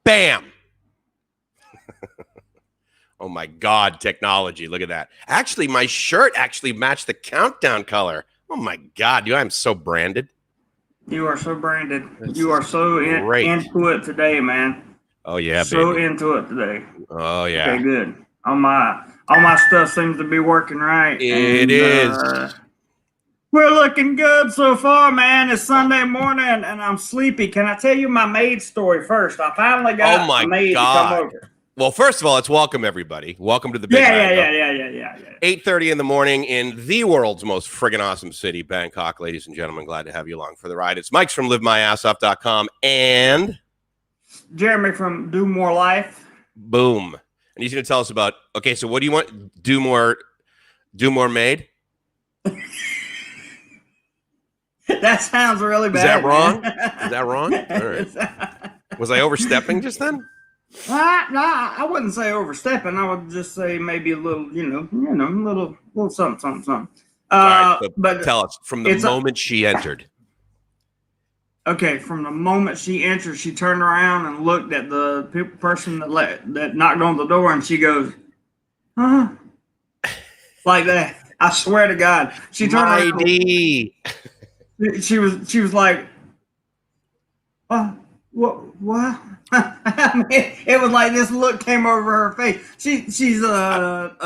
Bam. Oh my God, technology. Look at that. Actually, my shirt actually matched the countdown color. Oh my God, I'm so branded. You are so branded. You are so into it today, man. Oh yeah, so baby. Into it today. Oh yeah. Okay, good. All my stuff seems to be working right. It is. We're looking good so far, man. It's Sunday morning and I'm sleepy. Can I tell you my maid story first? I finally got a maid to come over. Well, first of all, let's welcome everybody. Welcome to the Big Yeah. 8:30 in the morning in the world's most friggin' awesome city, Bangkok. Ladies and gentlemen, glad to have you along for the ride. It's Mike's from LiveMyAssOff.com and Jeremy from DoMoreLife. Boom. And he's going to tell us about, okay, so what do you want? Do more made? That sounds really bad. Is that wrong? Is that wrong? All right. Was I overstepping just then? No, I wouldn't say overstepping. I would just say maybe a little, little something. All right, but tell us from the moment she entered. Okay, from the moment she entered, she turned around and looked at the person that knocked on the door, and she goes, "Huh?" Like that. I swear to God, she turned around. She was like, what? I mean, it was like this look came over her face. She's a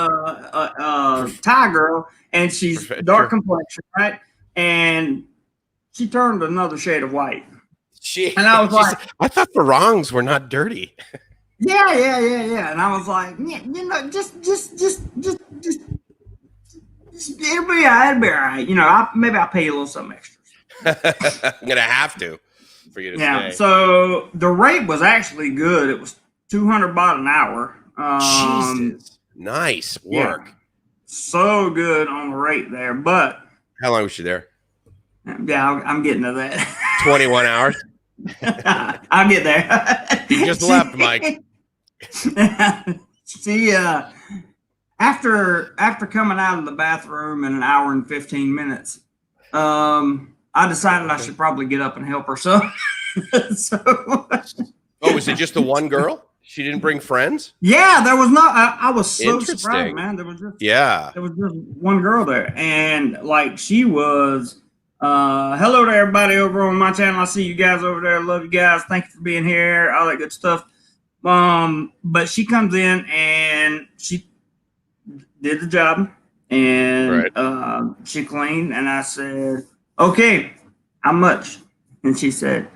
Thai girl, and she's dark complexion, right? And she turned another shade of white. And I was like, I thought barongs were not dirty. Yeah. And I was like, just it'll be all right. Maybe I'll pay you a little something extra. I'm gonna have to for you to stay. So the rate was actually good. It was 200 baht an hour. Jesus, nice work. Yeah, so good on the rate there. But how long was she there? Yeah, I'm getting to that. 21 hours. I'll get there. You just left, Mike. See, after coming out of the bathroom in an hour and 15 minutes, I decided I should probably get up and help her. So, was it just the one girl? She didn't bring friends? Yeah, there was not. I was so surprised, man. There was just one girl there, and like she was. Hello to everybody over on my channel. I see you guys over there. Love you guys. Thank you for being here. All that good stuff. But she comes in and she did the job and she cleaned, and I said, "Okay, how much?" And she said,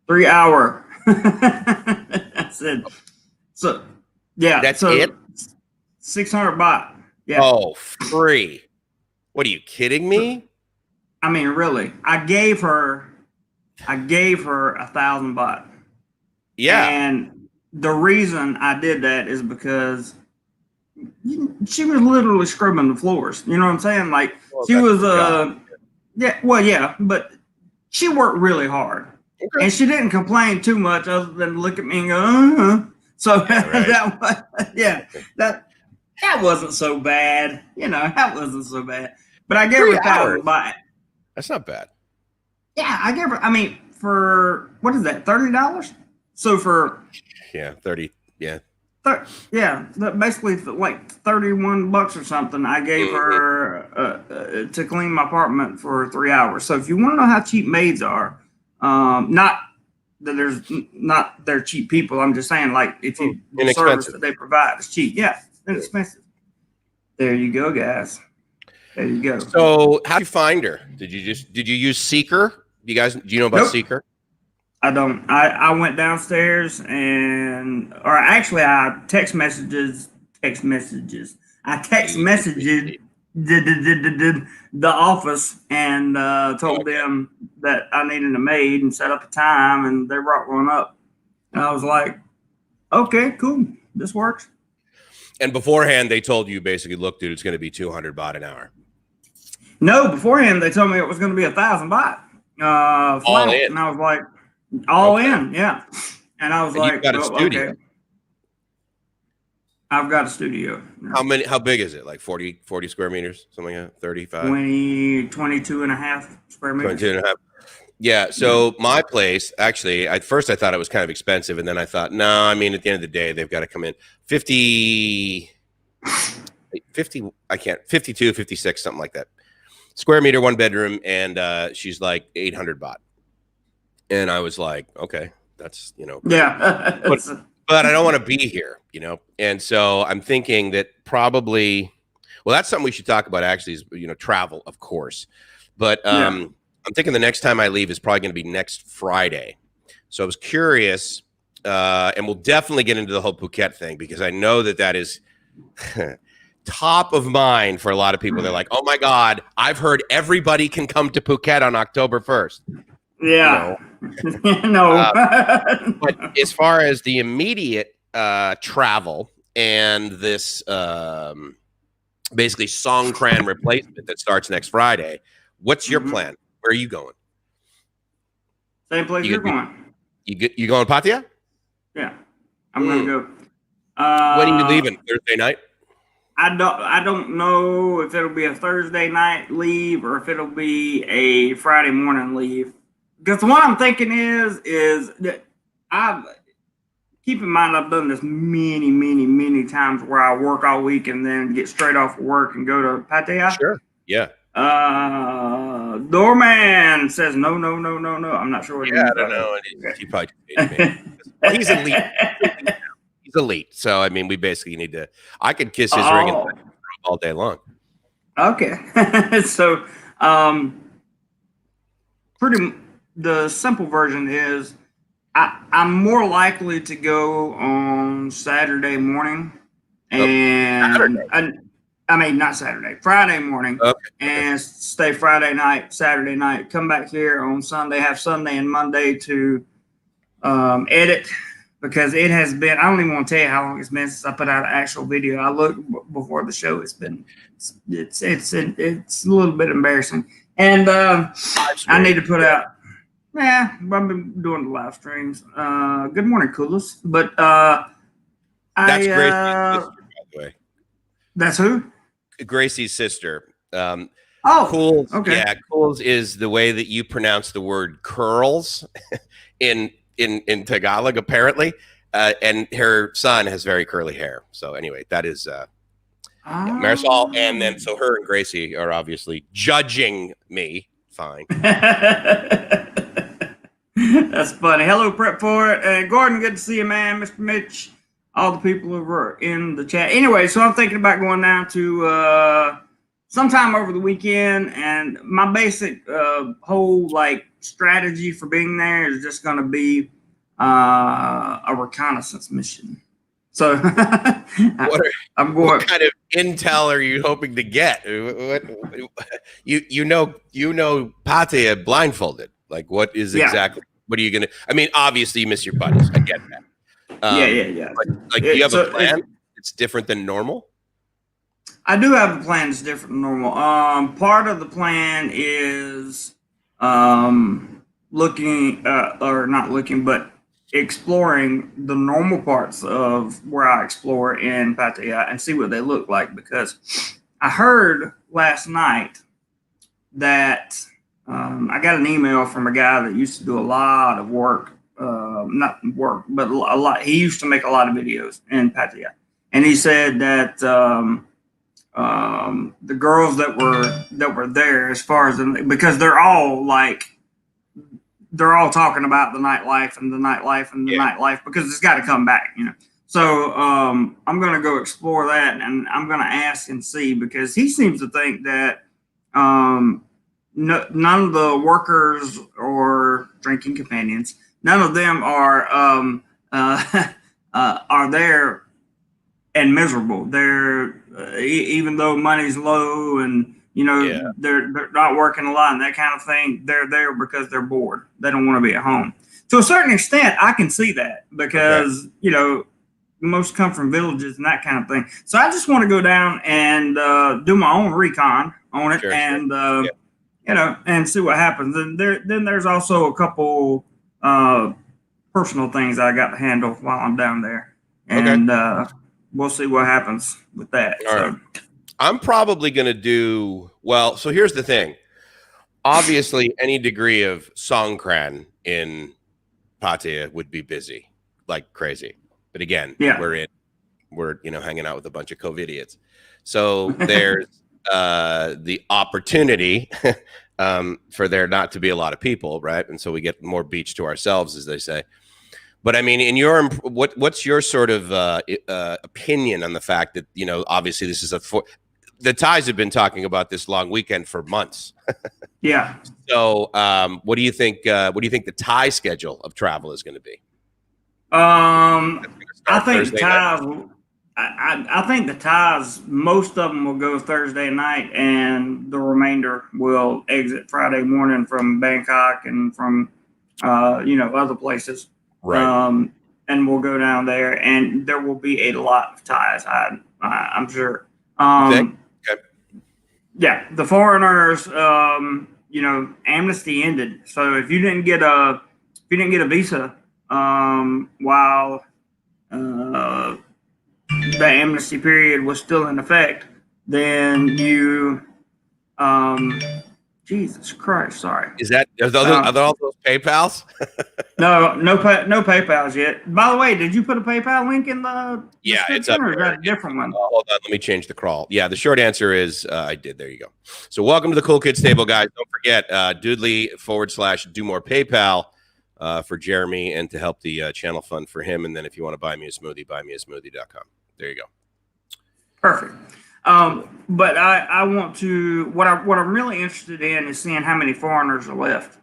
3 hour. I said, so yeah, that's it. 600 baht. Yeah. Oh, free. What are you kidding me? I mean, really, I gave her 1,000 baht. Yeah. And the reason I did that is because she was literally scrubbing the floors. You know what I'm saying? Like she was, but she worked really hard. Okay. And she didn't complain too much other than look at me and go, So that wasn't so bad. That wasn't so bad. But I gave her 1,000 baht. That's not bad. Yeah, I gave her, for, what is that, $30? So for... Yeah, 30, yeah. Basically like 31 bucks or something, I gave her to clean my apartment for 3 hours. So if you want to know how cheap maids are, not that they're cheap people. I'm just saying, like, if the service that they provide is cheap. Yeah, inexpensive. There you go, guys. There you go. So how'd you find her? Did you use Seeker? Do you know about Seeker? I don't. I went downstairs I text messages. I text messaged the office and told them that I needed a maid and set up a time, and they brought one up. And I was like, okay, cool. This works. And beforehand, they told you basically, look, dude, it's going to be 200 baht an hour. No, beforehand, they told me it was going to be 1,000 baht. All in. And I was like, all in, yeah. And I was like, you've got a studio. Okay. I've got a studio. How big is it? Like 40 square meters? Something like that? 35? 22 and a half square meters. 22 and a half. Yeah. So my place, actually, at first I thought it was kind of expensive, and then I thought, no, I mean, at the end of the day, they've got to come in 50, I can't, 52, 56, something like that. Square meter, 1 bedroom, and she's like 800 baht. And I was like, okay, that's, great. Yeah. but I don't want to be here, And so I'm thinking that probably, well, that's something we should talk about actually is, travel, of course. But I'm thinking the next time I leave is probably going to be next Friday. So I was curious, and we'll definitely get into the whole Phuket thing because I know that is top of mind for a lot of people. They're like, oh my God, I've heard everybody can come to Phuket on October 1st. Yeah. No. But as far as the immediate travel and this basically Songkran replacement that starts next Friday, what's your plan? Where are you going? Same place you're going. You going to Pattaya? Yeah, I'm gonna go. When are you leaving? Thursday night? I don't know if it'll be a Thursday night leave or if it'll be a Friday morning leave. Because what I'm thinking is that keep in mind I've done this many times where I work all week and then get straight off work and go to Pattaya. Sure. Yeah. Doorman says no. I'm not sure what he means. I don't know. He probably well, he's elite. He's elite. So I mean, we basically need to. I could kiss his ring and all day long. Okay. So, the simple version is, I'm more likely to go on Saturday morning, not Saturday, Friday morning, and stay Friday night, Saturday night, come back here on Sunday, have Sunday and Monday to edit, because it has been, I don't even want to tell you how long it's been since I put out an actual video. I looked before the show. It's a little bit embarrassing. And I need to put out, I've been doing the live streams. Good morning, Coolest. But that's Gracie's sister, by the way. That's who? Gracie's sister. Cools. Okay. Yeah, Cools is the way that you pronounce the word curls in Tagalog, apparently. And her son has very curly hair. So anyway, that is Marisol. And then so her and Gracie are obviously judging me. Fine. That's funny. Hello, Prep for it. Gordon, good to see you, man. Mr. Mitch, all the people who were in the chat. Anyway, so I'm thinking about going down to sometime over the weekend, and my basic whole strategy for being there is just going to be a reconnaissance mission. So what kind of intel are you hoping to get? You know Pattaya blindfolded. Like, what is exactly? What are you gonna? I mean, obviously you miss your buddies. I get that. Yeah. But, do you have a plan? It's different than normal. I do have a plan that's different than normal. Part of the plan is exploring the normal parts of where I explore in Pattaya and see what they look like, because I heard last night that I got an email from a guy that used to do a lot of work, not work, but a lot. He used to make a lot of videos in Pattaya, and he said that the girls that were there, as far as because they're all talking about the nightlife because it's got to come back, So I'm going to go explore that, and I'm going to ask and see, because he seems to think that none of the workers or drinking companions, none of them are there and miserable. They're even though money's low and they're not working a lot and that kind of thing, they're there because they're bored. They don't want to be at home. To a certain extent, I can see that, because most come from villages and that kind of thing. So I just want to go down and do my own recon on it, and see what happens. And then there's also a couple personal things I got to handle while I'm down there, and we'll see what happens with that. All right. I'm probably going to do well. So here's the thing. obviously any degree of Songkran in Pattaya would be busy like crazy. But again, we're hanging out with a bunch of COVIDiots. So there's the opportunity for there not to be a lot of people, right? And so we get more beach to ourselves, as they say. But I mean, in your what's your sort of opinion on the fact that, you know, obviously this is the Thais have been talking about this long weekend for months. Yeah. So what do you think? What do you think the Thai schedule of travel is going to be? I think the Thais, most of them will go Thursday night, and the remainder will exit Friday morning from Bangkok and from other places. Right. And we'll go down there, and there will be a lot of Thais. I'm sure. Okay. Yeah, the foreigners. Amnesty ended. So if you didn't get a visa while the amnesty period was still in effect, then you, Jesus Christ, sorry. Are all those PayPals? No PayPals yet. By the way, did you put a PayPal link in the description, it's up or there. is that a different one? Hold on, let me change the crawl. Yeah, the short answer is I did. There you go. So welcome to the Cool Kids Table, guys. Don't forget Doodly/do more PayPal for Jeremy and to help the channel fund for him. And then if you want to buy me a smoothie, buymeasmoothie.com. There you go. Perfect. But I want to, what I'm really interested in is seeing how many foreigners are left.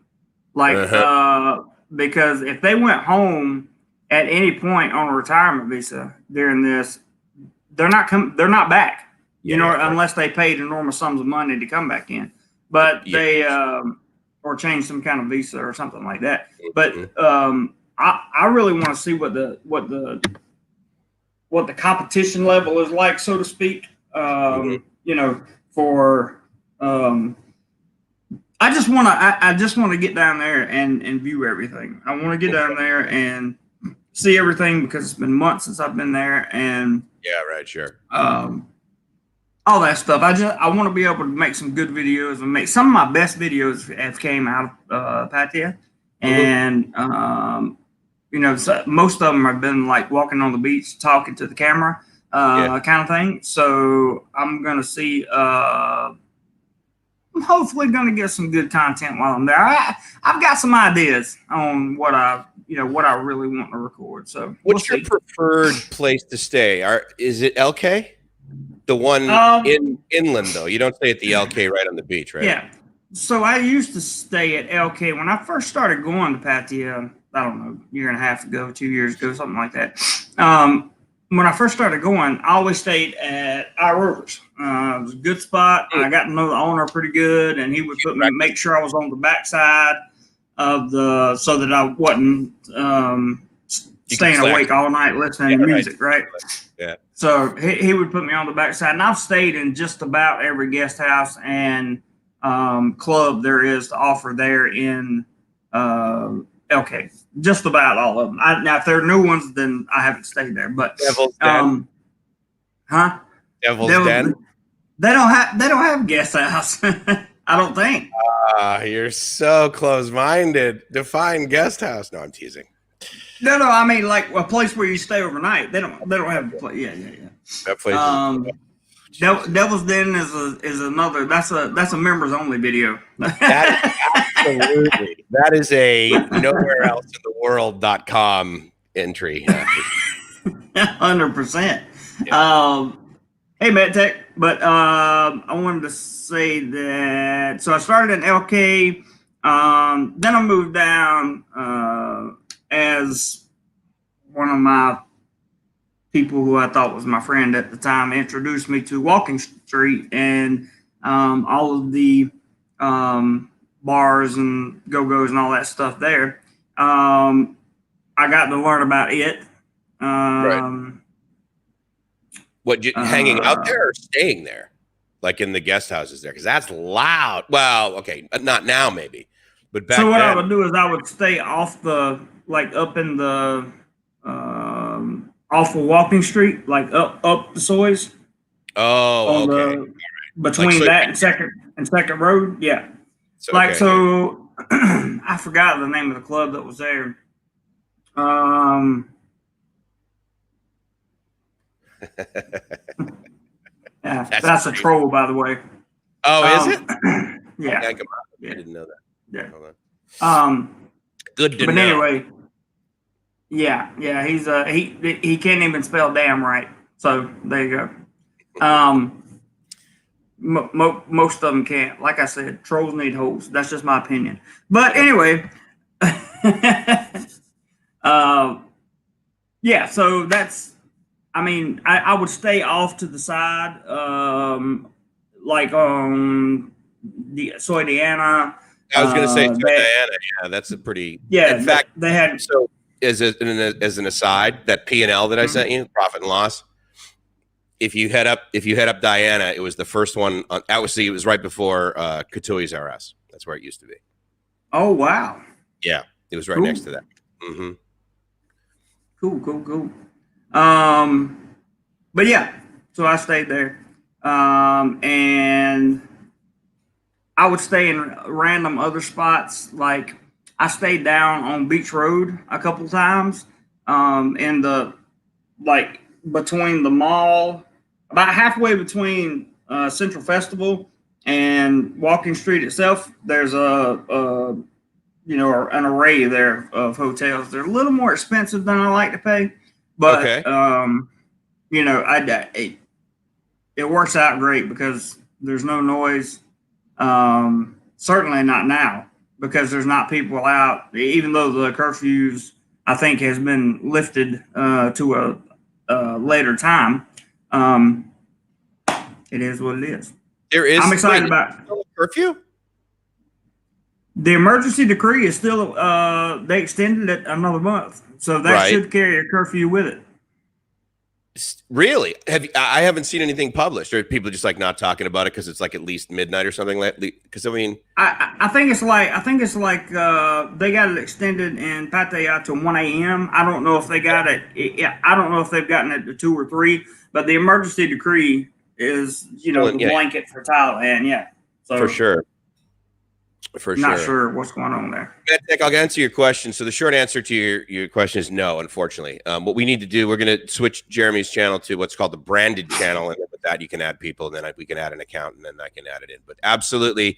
Because if they went home at any point on a retirement visa during this, they're not back. Unless they paid enormous sums of money to come back in. But they or change some kind of visa or something like that. But I really want to see what the competition level is like, so to speak. I just want to get down there and view everything. I want to get down there and see everything, because it's been months since I've been there, and sure. All that stuff. I want to be able to make some good videos, and make some of my best videos have came out of Pattaya, and so most of them have been like walking on the beach, talking to the camera, kind of thing. So I'm gonna see. I'm hopefully going to get some good content while I'm there. I've got some ideas on what I really want to record. So what's your preferred place to stay? Is it LK? The one in inland, though? You don't stay at the LK right on the beach, right? Yeah. So I used to stay at LK when I first started going to Pattaya. I don't know, a year and a half ago, 2 years ago, something like that. When I first started going, I always stayed at our Rovers. It was a good spot. I got to know the owner pretty good, and he would make sure I was on the backside of so that I wasn't staying awake all night listening to music, right? Yeah. So he would put me on the backside, and I've stayed in just about every guest house and club there is to offer there in LK. Just about all of them. Now, if there are new ones, then I haven't stayed there. But Devil's Den. Devil's Den. They don't have guest house. I don't think. You're so close-minded. Define guest house. No, I'm teasing. No. I mean, like a place where you stay overnight. They don't have a place. Yeah. That place. Devil's Den is another. That's a members only video. Absolutely. That is a nowhere else in the world.com entry. 100%. Yeah. Hey, MedTech, but I wanted to say that. So I started in LK. Then I moved down as one of my people who I thought was my friend at the time introduced me to Walking Street and all of the bars and go-go's and all that stuff there. I got to learn about it. Right. What, hanging out there or staying there? Like in the guest houses there? Because that's loud. Well, okay, not now maybe, but back then. So what I would do is I would stay off up in the off of Walking Street, like up the Soys. Oh, okay. Between that and Second Road, yeah. So, like, so I forgot the name of the club that was there. Yeah, that's a troll, by the way. Oh, is it? Yeah. I didn't know that. Yeah. Good to know. But anyway, yeah, he's he can't even spell damn right. So there you go. Most of them can't. Like I said, trolls need holes. That's just my opinion. But anyway, yeah. So that's. I mean, I would stay off to the side, like on Soy Diana. I was going to say Soy Diana. Yeah, that's a pretty. Yeah. In fact, they had. So as an aside, that P&L that I sent you, profit and loss. If you head up Diana, it was the first one. It was right before Katui's RS. That's where it used to be. Oh wow! Yeah, it was right next to that. Mm-hmm. Cool. But yeah, so I stayed there, and I would stay in random other spots. Like I stayed down on Beach Road a couple times, in the between the mall, about halfway between Central Festival and Walking Street itself. There's an array there of hotels. They're a little more expensive than I like to pay, but it works out great because there's no noise. Certainly not now because there's not people out, even though the curfews I think has been lifted to a later time. It is what it is. I'm excited about curfew. The emergency decree is still, they extended it another month. So that should carry a curfew with it. Really? I haven't seen anything published. Or people just like not talking about it because it's like at least midnight or something like. Because I mean, I think it's like they got it extended in Pattaya to 1 a.m. I don't know if they got it. I don't know if they've gotten it to 2 or 3. But the emergency decree is the blanket for Thailand. Yeah. So for sure. Not sure what's going on there. I'll answer your question. So the short answer to your question is no, unfortunately. What we need to do, we're going to switch Jeremy's channel to what's called the branded channel. And with that, you can add people, and then we can add an account, and then I can add it in. But absolutely,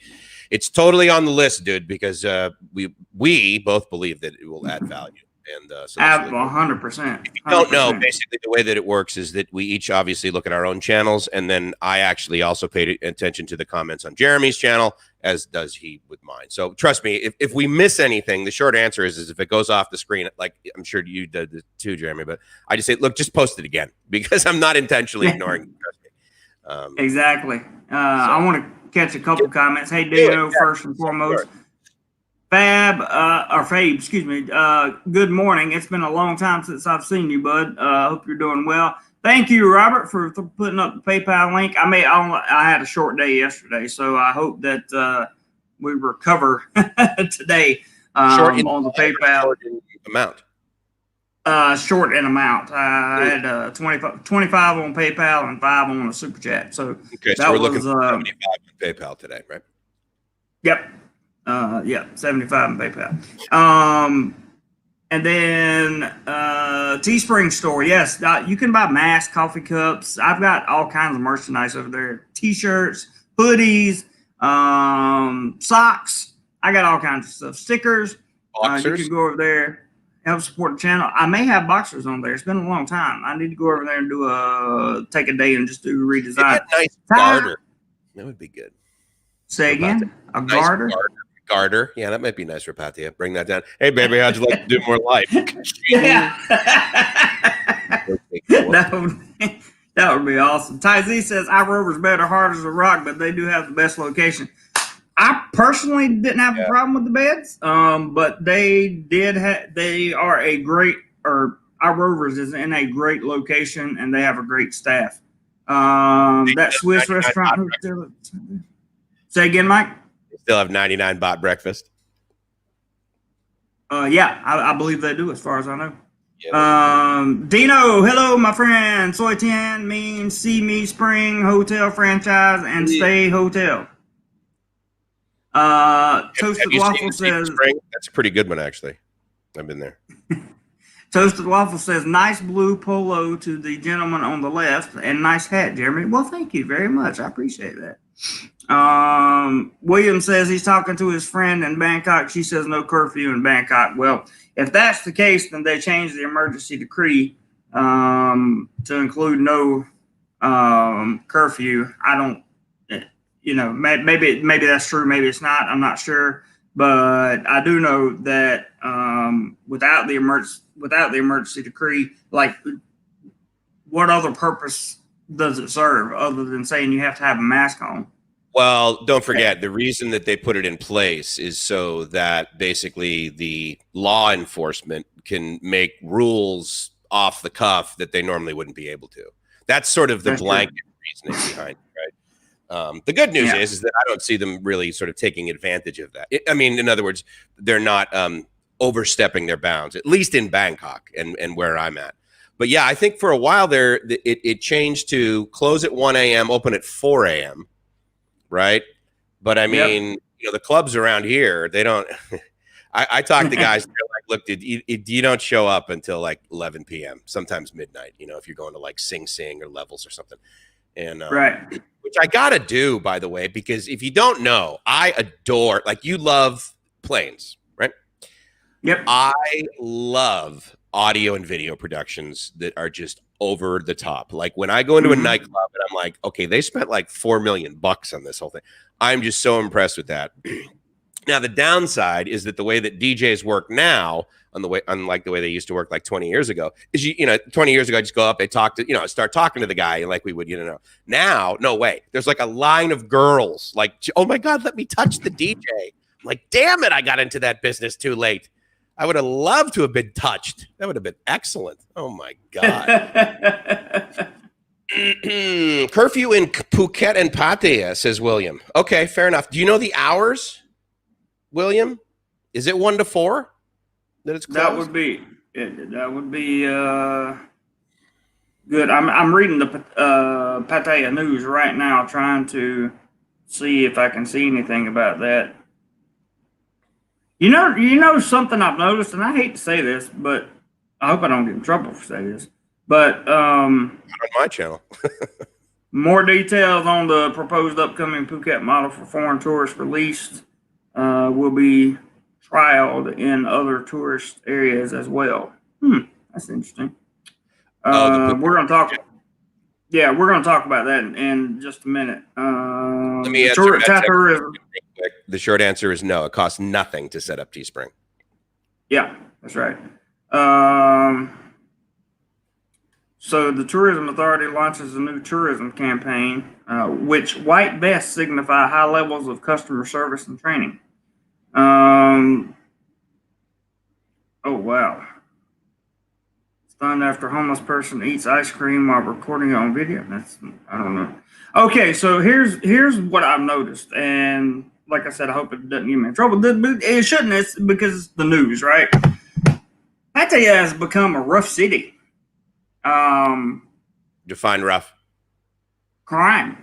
it's totally on the list, dude, because we both believe that it will add value. And so 100%. If you don't know, basically the way that it works is that we each obviously look at our own channels, and then I actually also paid attention to the comments on Jeremy's channel, as does he with mine. So trust me, if we miss anything, the short answer is if it goes off the screen, like I'm sure you did it too, Jeremy, but I just say, look, just post it again because I'm not intentionally ignoring it. Trust me. Exactly. I want to catch a couple comments. Hey, Dino, first and foremost. Fabe, excuse me. Good morning. It's been a long time since I've seen you, bud. Hope you're doing well. Thank you, Robert, for putting up the PayPal link. I had a short day yesterday, so I hope that we recover today on the PayPal. Short in amount. Short in amount. I had 25 on PayPal and 5 on a super chat. So we're looking for 75 on PayPal today, right? Yep. 75 in PayPal. And then Teespring store. Yes, you can buy masks, coffee cups. I've got all kinds of merchandise over there. T-shirts, hoodies, socks. I got all kinds of stuff. Stickers. You can go over there, help support the channel. I may have boxers on there. It's been a long time. I need to go over there and take a day and just do a redesign. Nice garter. That would be good. Say again? A garter? Garter. Yeah, that might be nice for Pattaya. Bring that down. Hey, baby, how'd you like to do more life? Yeah. that would be awesome. Ty Z says, iRover's better, hard as a rock, but they do have the best location. I personally didn't have a problem with the beds, but they are a great, or iRover's is in a great location, and they have a great staff. That Swiss restaurant. Say again, Mike? Still have 99 baht breakfast. Yeah, I believe they do, as far as I know. Yeah, Dino, hello, my friend. Soy Tian means See Me Spring Hotel franchise and Stay Hotel. Toasted Waffle says that's a pretty good one, actually. I've been there. Toasted Waffle says, nice blue polo to the gentleman on the left, and nice hat, Jeremy. Well, thank you very much. I appreciate that. William says he's talking to his friend in Bangkok. She says no curfew in Bangkok. Well, if that's the case, then they changed the emergency decree to include no curfew. I don't, maybe that's true. Maybe it's not. I'm not sure. But I do know that without the emergency decree, like, what other purpose does it serve other than saying you have to have a mask on? Well, don't forget, the reason that they put it in place is so that basically the law enforcement can make rules off the cuff that they normally wouldn't be able to. That's sort of the blanket reasoning behind it, right? The good news is that I don't see them really sort of taking advantage of that. I mean, in other words, they're not overstepping their bounds, at least in Bangkok and where I'm at. But yeah, I think for a while there, it changed to close at 1 a.m., open at 4 a.m., right? But I mean, the clubs around here, they don't. I talk to guys, they're like, look, dude, you don't show up until like 11 p.m., sometimes midnight, if you're going to like Sing Sing or Levels or something. And right. Which I gotta do, by the way, because if you don't know, I adore, like, you love planes, right? Yep. I love audio and video productions that are just over the top. Like when I go into a nightclub and I'm like, okay, they spent like $4 million on this whole thing. I'm just so impressed with that. Now, the downside is that the way that DJs work now, unlike the way they used to work like 20 years ago, is 20 years ago, I just go up, they talk to, start talking to the guy like we would, Now, no way. There's like a line of girls like, oh my God, let me touch the DJ. I'm like, damn it, I got into that business too late. I would have loved to have been touched. That would have been excellent. Oh my God. Curfew in Phuket and Pattaya, says William. Okay, fair enough. Do you know the hours, William? Is it 1 to 4 that it's closed? That would be good. I'm reading the Pattaya news right now, trying to see if I can see anything about that. You know something I've noticed, and I hate to say this, but I hope I don't get in trouble for saying this. But not on my channel. More details on the proposed upcoming Phuket model for foreign tourists released will be trialed in other tourist areas as well. That's interesting. We're going to talk. Yeah, we're going to talk about that in just a minute. Let me answer that. The short answer is no. It costs nothing to set up Teespring. Yeah, that's right. So the Tourism Authority launches a new tourism campaign, which white vests signify high levels of customer service and training. Oh, wow. Stunned after homeless person eats ice cream while recording it on video. I don't know. Okay, so here's what I've noticed. And like I said, I hope it doesn't get me in trouble. It shouldn't, it's because it's the news, right? Pattaya has become a rough city. Define rough. Crime.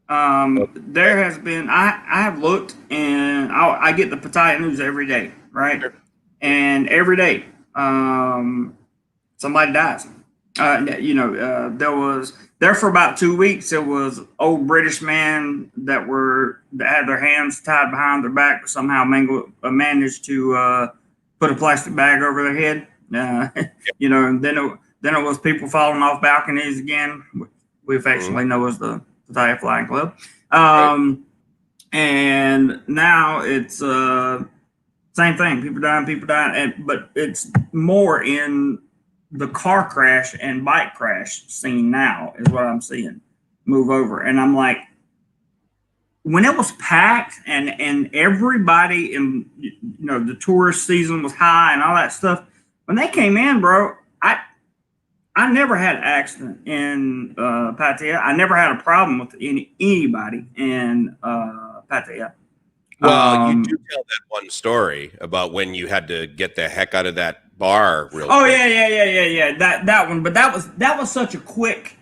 There has been, I have looked, and I get the Pattaya news every day, right? Sure. And every day, somebody dies. There was, there for about 2 weeks, there was old British men that had their hands tied behind their back, but somehow managed to put a plastic bag over their head. And then it was people falling off balconies again. We affectionately know as the Pattaya Flying Club. And now it's same thing. People dying, but it's more in the car crash and bike crash scene now is what I'm seeing move over. And I'm like, when it was packed and everybody in, the tourist season was high and all that stuff, when they came in, bro, I never had an accident in Pattaya. I never had a problem with anybody in Pattaya. Well, you do tell that one story about when you had to get the heck out of that bar real quick. Yeah. That one. But that was such a quick.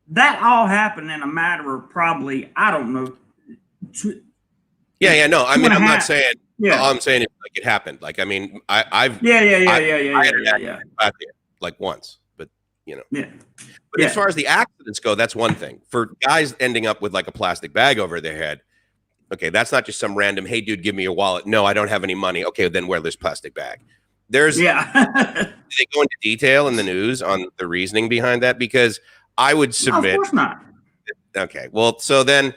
That all happened in a matter of probably, I don't know, Yeah. No, I mean, I'm not saying. Yeah. All I'm saying is like it happened. Like, I mean, I've yeah. Like once, but you know. Yeah. But as far as the accidents go, that's one thing. For guys ending up with like a plastic bag over their head, okay, that's not just some random, hey, dude, give me your wallet. No, I don't have any money. Okay, then wear this plastic bag. There's do they go into detail in the news on the reasoning behind that? Because I would submit. No, of course not. Okay, well, so then.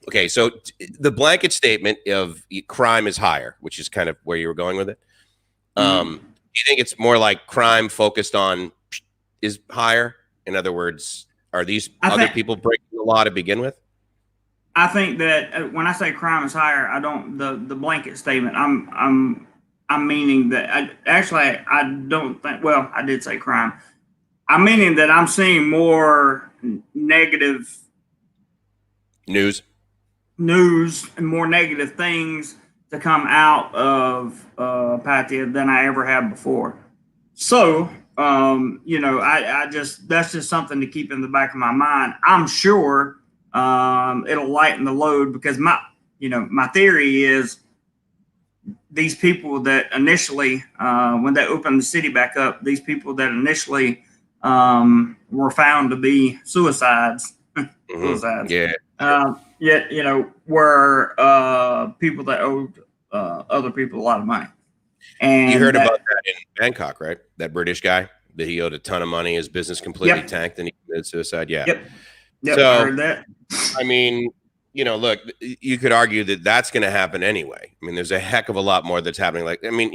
Okay, so the blanket statement of crime is higher, which is kind of where you were going with it. Do you think it's more like crime focused on is higher? In other words, are these other people breaking the law to begin with? I think that when I say crime is higher, I don't the blanket statement. I'm meaning that I don't think. Well, I did say crime. I'm meaning that I'm seeing more negative news and more negative things to come out of Pattaya than I ever have before. So, I just that's just something to keep in the back of my mind. I'm sure it'll lighten the load because my theory is these people that initially when they opened the city back up, these people that initially were found to be suicides. Suicides. Yeah. Yet, were people that owed other people a lot of money. And you heard about that in Bangkok, right? That British guy that he owed a ton of money, his business completely tanked, and he committed suicide. Yeah. Yep. So, I heard that. I mean, look, you could argue that that's going to happen anyway. I mean, there's a heck of a lot more that's happening. Like, I mean,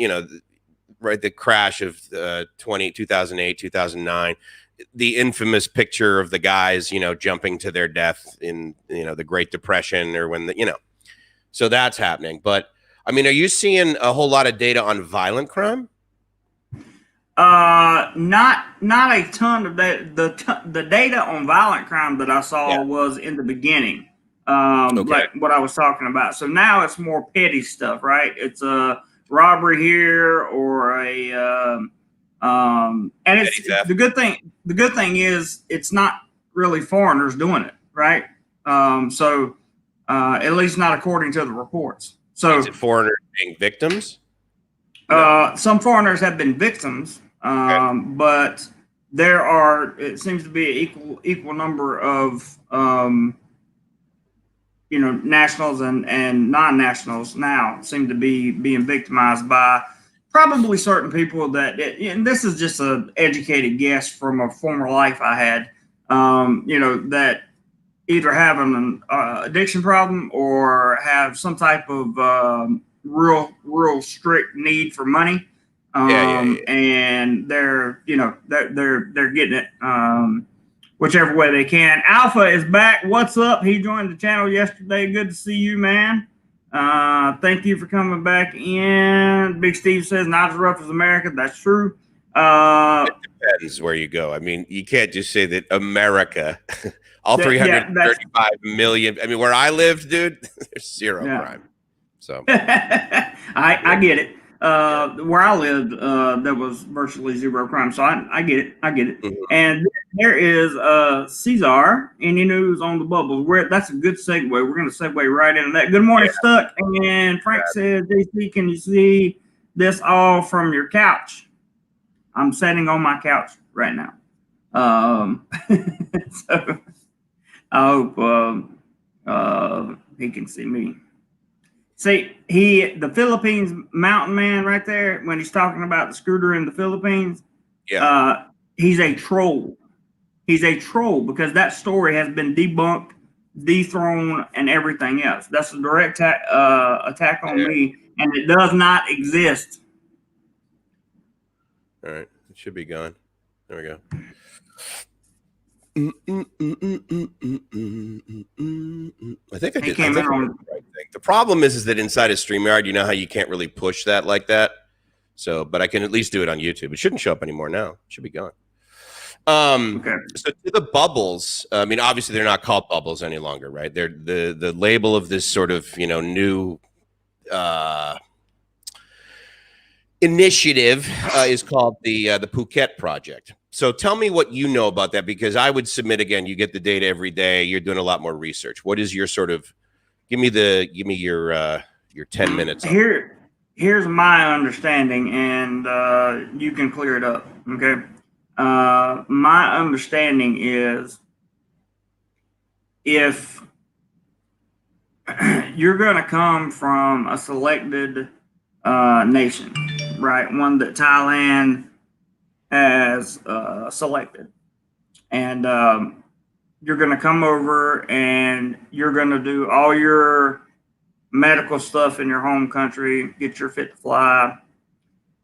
right, the crash of 2008, 2009. The infamous picture of the guys, jumping to their death in, the Great Depression or when so that's happening. But I mean, are you seeing a whole lot of data on violent crime? Not a ton of that. The data on violent crime that I saw was in the beginning, like what I was talking about. So now it's more petty stuff, right? It's a robbery here or and it's the good thing. The good thing is it's not really foreigners doing it, right? So at least not according to the reports. So is it foreigners being victims? Some foreigners have been victims, but it seems to be an equal number of nationals and non-nationals now seem to be being victimized by probably certain people and this is just an educated guess from a former life I had, that either have an addiction problem or have some type of real strict need for money. And they're getting it whichever way they can. Alpha is back. What's up? He joined the channel yesterday. Good to see you, man. Thank you for coming back in. Big Steve says not as rough as America. That's true. It depends where you go. I mean, you can't just say that America, all 335 million. I mean, where I lived, dude, there's zero crime. So I get it. Where I lived, there was virtually zero crime. So I get it. Mm-hmm. And there is Cesar. Any news on the bubbles? That's a good segue. We're going to segue right into that. Good morning, Stuck. And Frank says, JC, can you see this all from your couch? I'm sitting on my couch right now. So I hope he can see me. See, the Philippines mountain man right there, when he's talking about the scooter in the Philippines, he's a troll. He's a troll because that story has been debunked, dethroned, and everything else. That's a direct attack on me, and it does not exist. All right, it should be gone. There we go. I think I did. The right thing. The problem is that inside of StreamYard, you know how you can't really push that like that. So, but I can at least do it on YouTube. It shouldn't show up anymore now. It should be gone. So to the bubbles, I mean, obviously they're not called bubbles any longer, right? They're the label of this sort of new initiative is called the Phuket project. So tell me what you know about that, because I would submit, again, you get the data every day. You're doing a lot more research. What is your sort of, give me your 10 minutes. Here's my understanding, and you can clear it up. Okay. My understanding is if you're going to come from a selected nation, right? One that Thailand has selected, and you're going to come over and you're going to do all your medical stuff in your home country, get your fit to fly.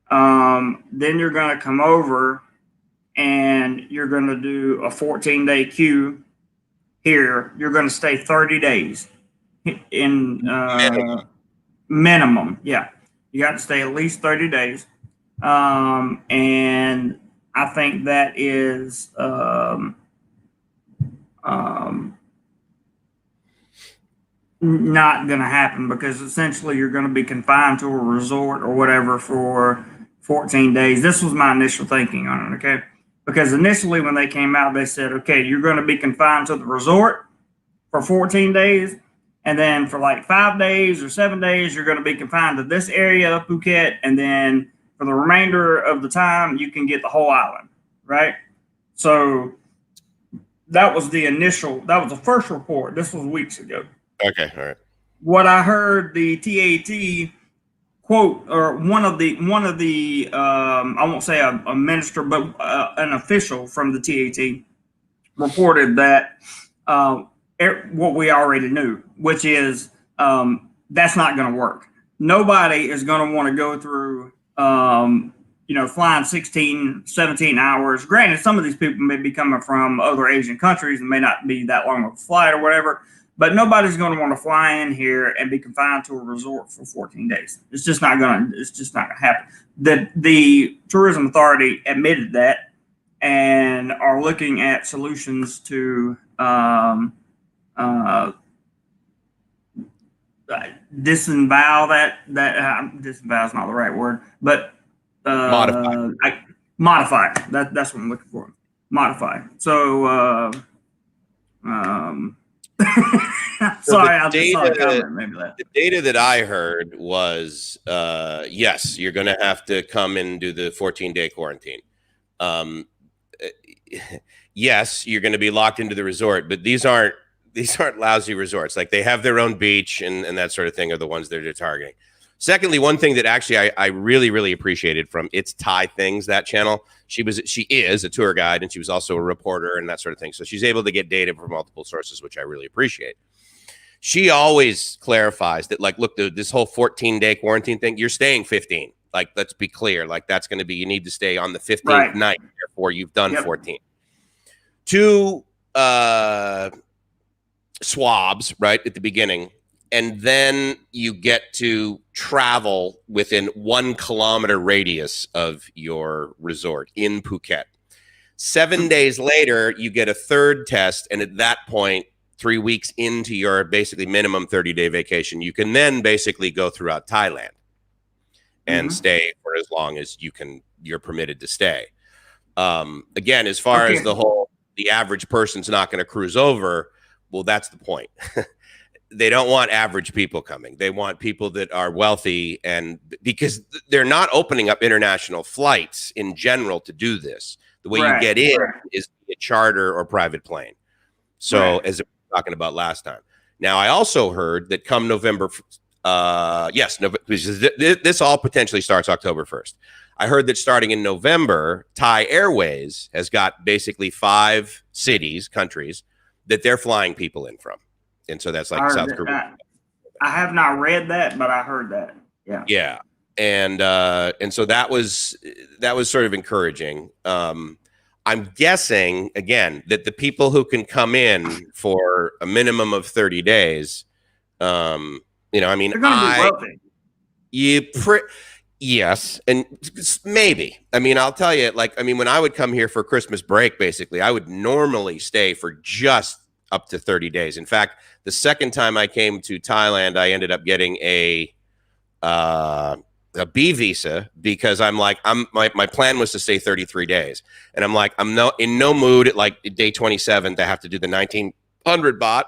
Then you're going to come over and you're going to do a 14-day queue here. You're going to stay 30 days in minimum. Yeah. You got to stay at least 30 days. And I think that is not going to happen, because essentially you're going to be confined to a resort or whatever for 14 days. This was my initial thinking on it, okay? Because initially when they came out, they said, okay, you're going to be confined to the resort for 14 days. And then for like 5 days or 7 days, you're going to be confined to this area, Phuket. And then for the remainder of the time, you can get the whole island, right? So that was the first report. This was weeks ago. Okay, all right. What I heard the TAT quote, or one of the I won't say a minister, but an official from the TAT reported that what we already knew, which is that's not going to work. Nobody is going to want to go through flying 16, 17 hours. Granted, some of these people may be coming from other Asian countries and may not be that long of a flight or whatever, but nobody's going to want to fly in here and be confined to a resort for 14 days. It's just not going to happen. The tourism authority admitted that and are looking at solutions to disavow that disavow is not the right word, but modify. That's what I'm looking for. Modify. So sorry, I just saw a comment. Maybe that. The data that I heard was yes, you're going to have to come and do the 14-day quarantine. Yes, you're going to be locked into the resort, but these aren't lousy resorts. Like, they have their own beach and that sort of thing are the ones that they're targeting. Secondly, one thing that actually I really, really appreciated from It's Thai Things, that channel, she is a tour guide, and she was also a reporter and that sort of thing. So she's able to get data from multiple sources, which I really appreciate. She always clarifies that, like, look, this whole 14-day quarantine thing, you're staying 15. Like, let's be clear. Like, that's going to be, you need to stay on the 15th night. Therefore, you've done 14. 2 swabs, right, at the beginning. And then you get to travel within 1 kilometer radius of your resort in Phuket. 7 days later, you get a 3rd test. And at that point, 3 weeks into your basically minimum 30-day vacation, you can then basically go throughout Thailand and stay for as long as you're permitted to stay. Again, as far as the average person's not going to cruise over, well, that's the point. They don't want average people coming. They want people that are wealthy, and because they're not opening up international flights in general to do this. The way you get in is a charter or private plane. So as we were talking about last time. Now, I also heard that come November, this all potentially starts October 1st. I heard that starting in November, Thai Airways has got basically 5 countries that they're flying people in from. And so that's like South Korea. I have not read that, but I heard that. Yeah. Yeah. And so that was sort of encouraging. I'm guessing, again, that the people who can come in for a minimum of 30 days, I mean, they're going to be wealthy. Yes, and maybe. I mean, I'll tell you, when I would come here for Christmas break, basically, I would normally stay for just up to 30 days. In fact, the second time I came to Thailand, I ended up getting a a B visa because my plan was to stay 33 days, and I'm like, I'm in no mood at like day 27 to have to do the 1900 baht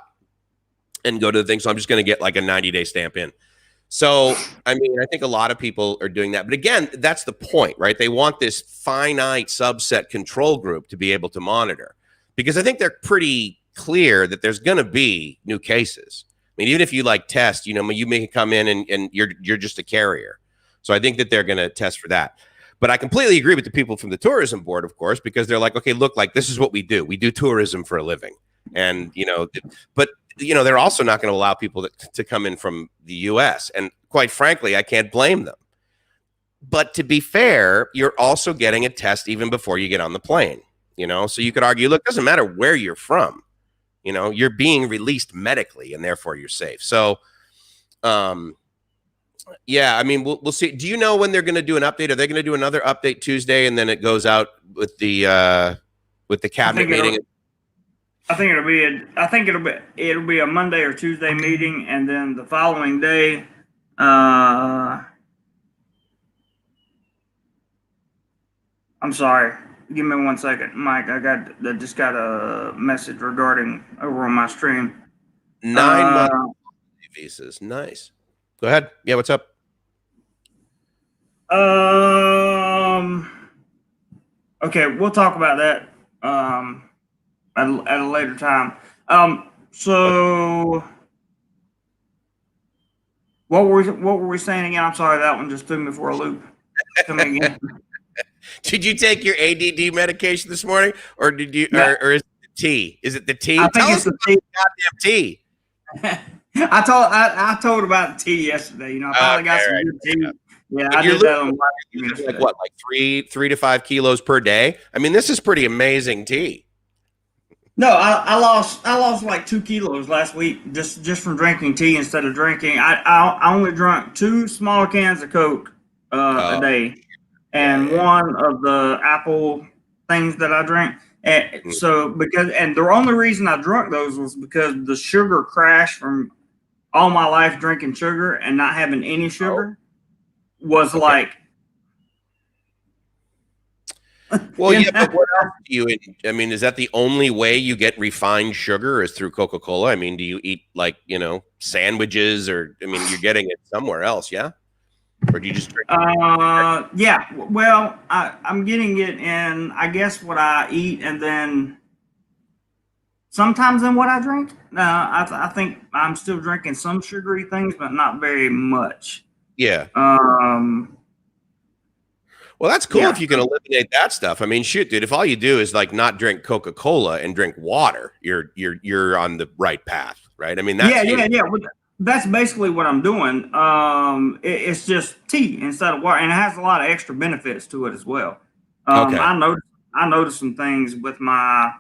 and go to the thing. So I'm just going to get like a 90-day stamp in. So, I mean, I think a lot of people are doing that. But again, that's the point, right? They want this finite subset control group to be able to monitor, because I think they're pretty clear that there's going to be new cases. I mean, even if you like test, you may come in and you're just a carrier. So I think that they're going to test for that. But I completely agree with the people from the tourism board, of course, because they're like, okay, look, like this is what we do. We do tourism for a living. And, but they're also not going to allow people to come in from the U.S. And quite frankly, I can't blame them. But to be fair, you're also getting a test even before you get on the plane, so you could argue, look, it doesn't matter where you're from, you're being released medically and therefore you're safe. So, yeah, I mean, we'll see. Do you know when they're going to do an update? Are they going to do another update Tuesday and then it goes out with the cabinet meeting? I think it'll be a Monday or Tuesday meeting, and then the following day, I'm sorry. Give me 1 second, Mike. I just got a message regarding over on my stream. 9 month visas, nice. Go ahead. Yeah, what's up? Okay, we'll talk about that. At a later time. So what were we saying again? I'm sorry, that one just threw me for a loop. Again. Did you take your ADD medication this morning, or did you, or is it the tea? Is it the tea? I think it's the tea. Goddamn tea. I told about the tea yesterday. I finally got some good tea. Yeah, I did that on like what, like 3 to 5 kilos per day? I mean, this is pretty amazing tea. No, I lost like 2 kilos last week just from drinking tea instead of drinking. I only drank 2 small cans of Coke a day, and one of the apple things that I drank. And so the only reason I drank those was because the sugar crash from all my life drinking sugar and not having any sugar was like. Well, yeah, but what else do you eat? I mean, is that the only way you get refined sugar is through Coca-Cola? I mean, do you eat like, sandwiches, or, I mean, you're getting it somewhere else, yeah? Or do you just drink? Yeah, well, I'm getting it in, I guess, what I eat, and then sometimes in what I drink. I think I'm still drinking some sugary things, but not very much. Yeah. Well, that's cool if you can eliminate that stuff. I mean, shoot, dude, if all you do is like not drink Coca-Cola and drink water, you're on the right path, right? I mean, that's yeah. Well, that's basically what I'm doing. It's just tea instead of water, and it has a lot of extra benefits to it as well. I noticed some things with my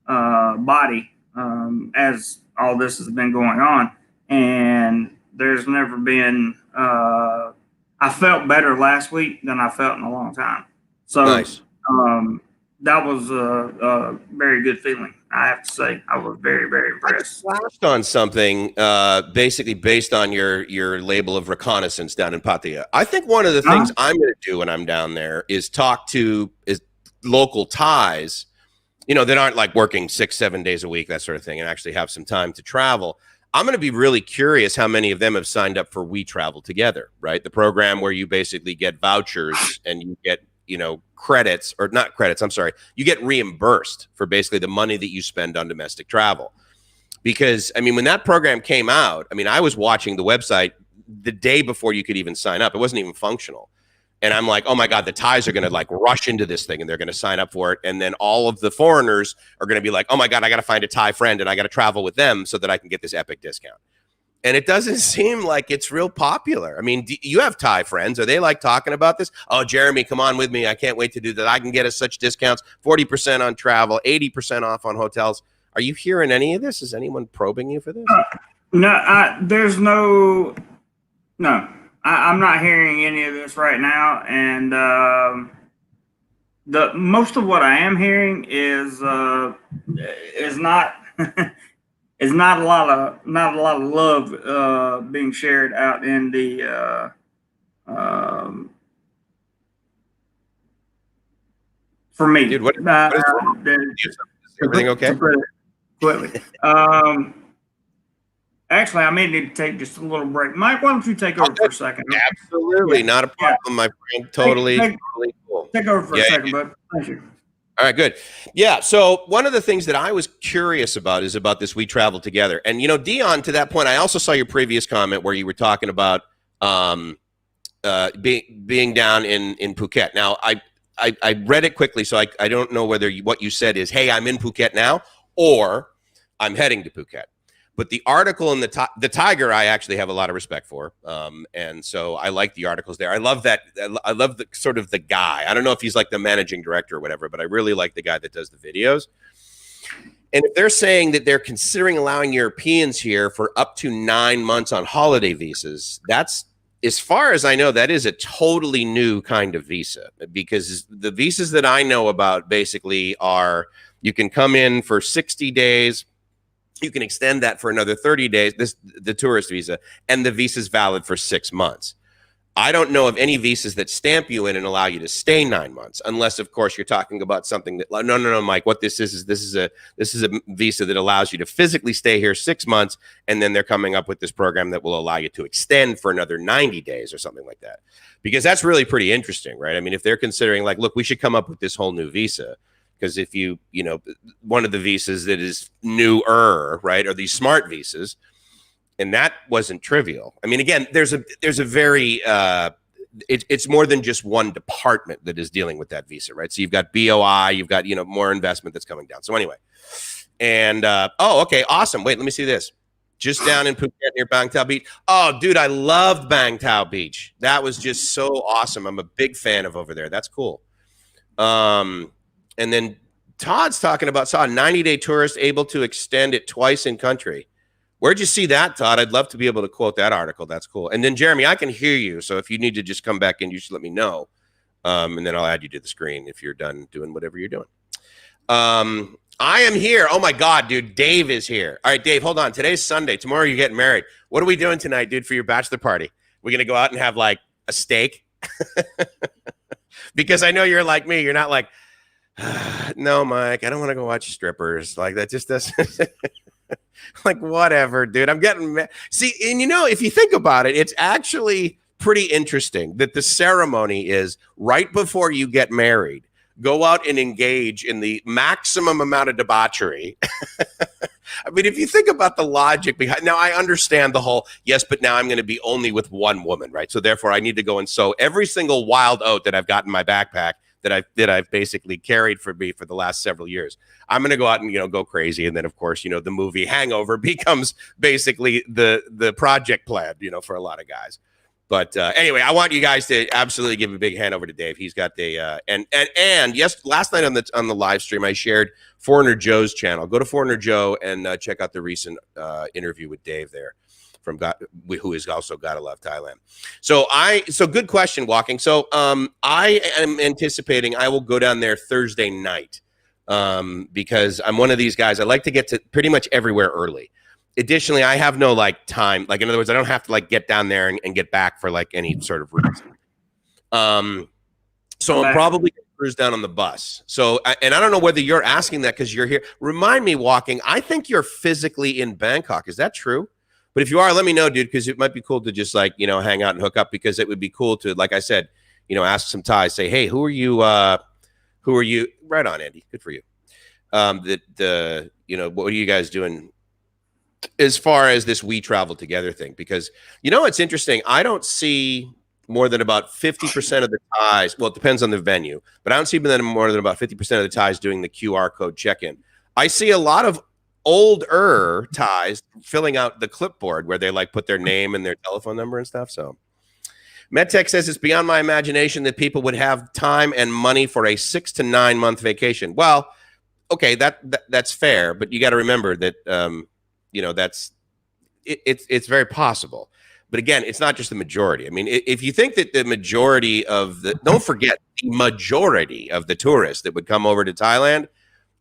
body as all this has been going on, and there's never been. I felt better last week than I felt in a long time. So nice. That was a very good feeling. I have to say, I was very, very impressed. I flashed on something basically based on your label of reconnaissance down in Pattaya. I think one of the things I'm going to do when I'm down there is talk to local Thais, that aren't like working 6-7 days a week, that sort of thing, and actually have some time to travel. I'm going to be really curious how many of them have signed up for We Travel Together, right? The program where you basically get vouchers and you get, credits, or not credits, I'm sorry. You get reimbursed for basically the money that you spend on domestic travel. Because, I mean, when that program came out, I mean, I was watching the website the day before you could even sign up. It wasn't even functional. And I'm like, oh my God, the Thais are going to like rush into this thing and they're going to sign up for it. And then all of the foreigners are going to be like, oh my God, I got to find a Thai friend and I got to travel with them so that I can get this epic discount. And it doesn't seem like it's real popular. I mean, you have Thai friends. Are they like talking about this? Oh, Jeremy, come on with me. I can't wait to do that. I can get us such discounts, 40% on travel, 80% off on hotels. Are you hearing any of this? Is anyone probing you for this? No, I'm not hearing any of this right now, and the most of what I am hearing is not is not a lot of love being shared out in the For me, dude, what is everything okay? Quickly. Actually, I may need to take just a little break. Mike, why don't you take over for a second? Absolutely, not a problem, my friend. Totally cool. Take over for a second, bud. Thank you. All right, good. Yeah, so one of the things that I was curious about is about this We Travel Together. And, Dion, to that point, I also saw your previous comment where you were talking about being down in Phuket. Now, I read it quickly, so I don't know whether what you said is, hey, I'm in Phuket now, or I'm heading to Phuket. But the article in the Tiger, I actually have a lot of respect for, and so I like the articles there. I love that. I love the sort of the guy. I don't know if he's like the managing director or whatever, but I really like the guy that does the videos. And if they're saying that they're considering allowing Europeans here for up to 9 months on holiday visas, that's, as far as I know, that is a totally new kind of visa, because the visas that I know about basically are you can come in for 60 days. You can extend that for another 30 days, the tourist visa, and the visa is valid for 6 months. I don't know of any visas that stamp you in and allow you to stay 9 months, unless, of course, you're talking about something that, no, Mike, what this is a visa that allows you to physically stay here 6 months, and then they're coming up with this program that will allow you to extend for another 90 days or something like that. Because that's really pretty interesting, right? I mean, if they're considering like, look, we should come up with this whole new visa. Because if one of the visas that is newer, right, are these smart visas, and that wasn't trivial. I mean, again, there's a very it's more than just one department that is dealing with that visa, right? So you've got BOI, you've got more investment that's coming down. So anyway, and okay, awesome. Wait, let me see this. Just down in Phuket near Bang Tao Beach. Oh, dude, I loved Bang Tao Beach. That was just so awesome. I'm a big fan of over there. That's cool. And then Todd's talking about, saw a 90-day tourist able to extend it twice in country. Where'd you see that, Todd? I'd love to be able to quote that article. That's cool. And then, Jeremy, I can hear you. So if you need to just come back in, you should let me know. And then I'll add you to the screen if you're done doing whatever you're doing. I am here. Oh, my God, dude. Dave is here. All right, Dave, hold on. Today's Sunday. Tomorrow you're getting married. What are we doing tonight, dude, for your bachelor party? We're going to go out and have, like, a steak? Because I know you're like me. You're not like, no, Mike, I don't want to go watch strippers. Like, that just doesn't like, whatever, dude. I'm getting see, and if you think about it, it's actually pretty interesting that the ceremony is right before you get married. Go out and engage in the maximum amount of debauchery. I mean, if you think about the logic behind, now I understand the whole, yes, but now I'm going to be only with one woman, right? So therefore I need to go and sow every single wild oat that I've got in my backpack that I've basically carried for me for the last several years. I'm going to go out and, go crazy. And then, of course, the movie Hangover becomes basically the project plan, for a lot of guys. But anyway, I want you guys to absolutely give a big hand over to Dave. He's got the and yes, last night on the live stream, I shared Foreigner Joe's channel. Go to Foreigner Joe and check out the recent interview with Dave there, who is also Gotta Love Thailand. So good question, Walking. So I am anticipating I will go down there Thursday night because I'm one of these guys. I like to get to pretty much everywhere early. Additionally, I have no time. Like, in other words, I don't have to get down there and get back for any sort of reason. So I'm probably going to cruise down on the bus. So, and I don't know whether you're asking that because you're here. Remind me, Walking, I think you're physically in Bangkok. Is that true? But if you are, let me know, dude, because it might be cool to just hang out and hook up, because it would be cool to, like I said, ask some Thais, say, hey, who are you? Right on, Andy. Good for you. What are you guys doing as far as this We Travel Together thing? Because, it's interesting. I don't see more than about 50% of the Thais. Well, it depends on the venue, but I don't see more than about 50% of the Thais doing the QR code check-in. I see a lot of older Thais filling out the clipboard where they put their name and their telephone number and stuff. So MedTech says it's beyond my imagination that people would have time and money for a 6 to 9 month vacation. Well, okay, that's fair, but you got to remember that it's very possible. But again, it's not just the majority. I mean, if you think that the majority of don't forget, the majority of the tourists that would come over to Thailand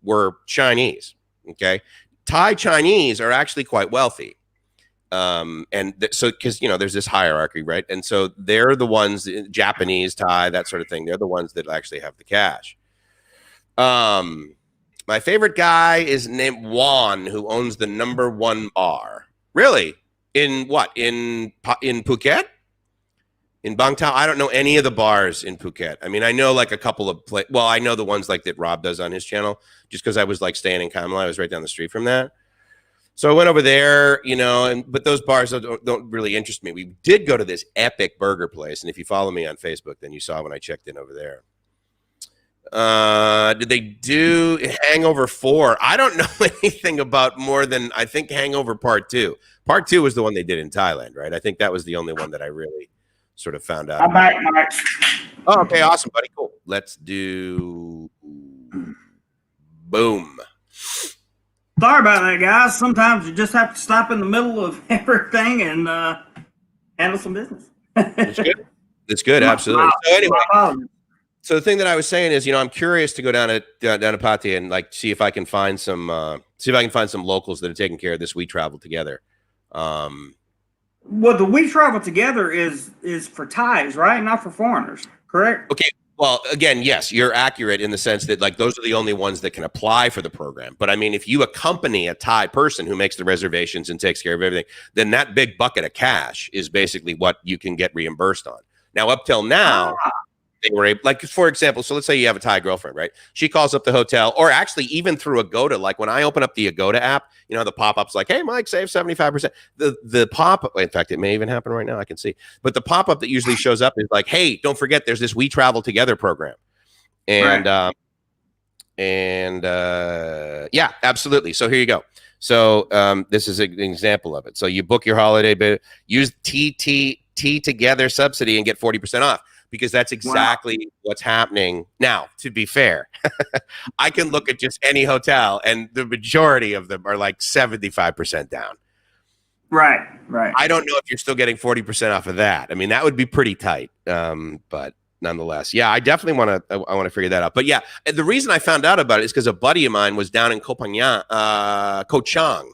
were Chinese. Okay. Thai Chinese are actually quite wealthy. So because there's this hierarchy, right? And so they're the ones, Japanese, Thai, that sort of thing. They're the ones that actually have the cash. My favorite guy is named Juan, who owns the #1 bar. Really? In what? In Phuket? In Bangtao? I don't know any of the bars in Phuket. I mean, I know like a couple of well, I know the ones like that Rob does on his channel, just because I was like staying in Kamala. I was right down the street from that. So I went over there, but those bars don't really interest me. We did go to this epic burger place, and if you follow me on Facebook, then you saw when I checked in over there. Did they do Hangover 4? I don't know anything about more than, I think, Hangover Part 2. Part 2 was the one they did in Thailand, right? I think that was the only one that I really sort of found out. I'm back, Mike. Oh, okay, awesome, buddy. Cool. Let's do boom. Sorry about that, guys. Sometimes you just have to stop in the middle of everything and handle some business. That's good. That's good. Absolutely. So anyway, so the thing that I was saying is, I'm curious to go down to Pattaya and like see if I can find some locals that are taking care of this We Travel Together. Well, the We Travel Together is for Thais, right? Not for foreigners, correct? Okay. Well, again, yes, you're accurate in the sense that like those are the only ones that can apply for the program. But I mean, if you accompany a Thai person who makes the reservations and takes care of everything, then that big bucket of cash is basically what you can get reimbursed on. Now, up till now, they were able, like, for example, so let's say you have a Thai girlfriend, right? She calls up the hotel, or actually even through Agoda. Like when I open up the Agoda app, the pop-up's like, hey, Mike, save 75%. The pop-up, in fact, it may even happen right now. I can see. But the pop-up that usually shows up is like, hey, don't forget, there's this We Travel Together program. And, right. Yeah, absolutely. So here you go. So this is an example of it. So you book your holiday, but use T Together subsidy and get 40% off. Because that's exactly what's happening. Now, to be fair, I can look at just any hotel and the majority of them are like 75% down. Right. I don't know if you're still getting 40% off of that. I mean, that would be pretty tight. But nonetheless, yeah, I definitely want to figure that out. But yeah, the reason I found out about it is because a buddy of mine was down in Koh Chang.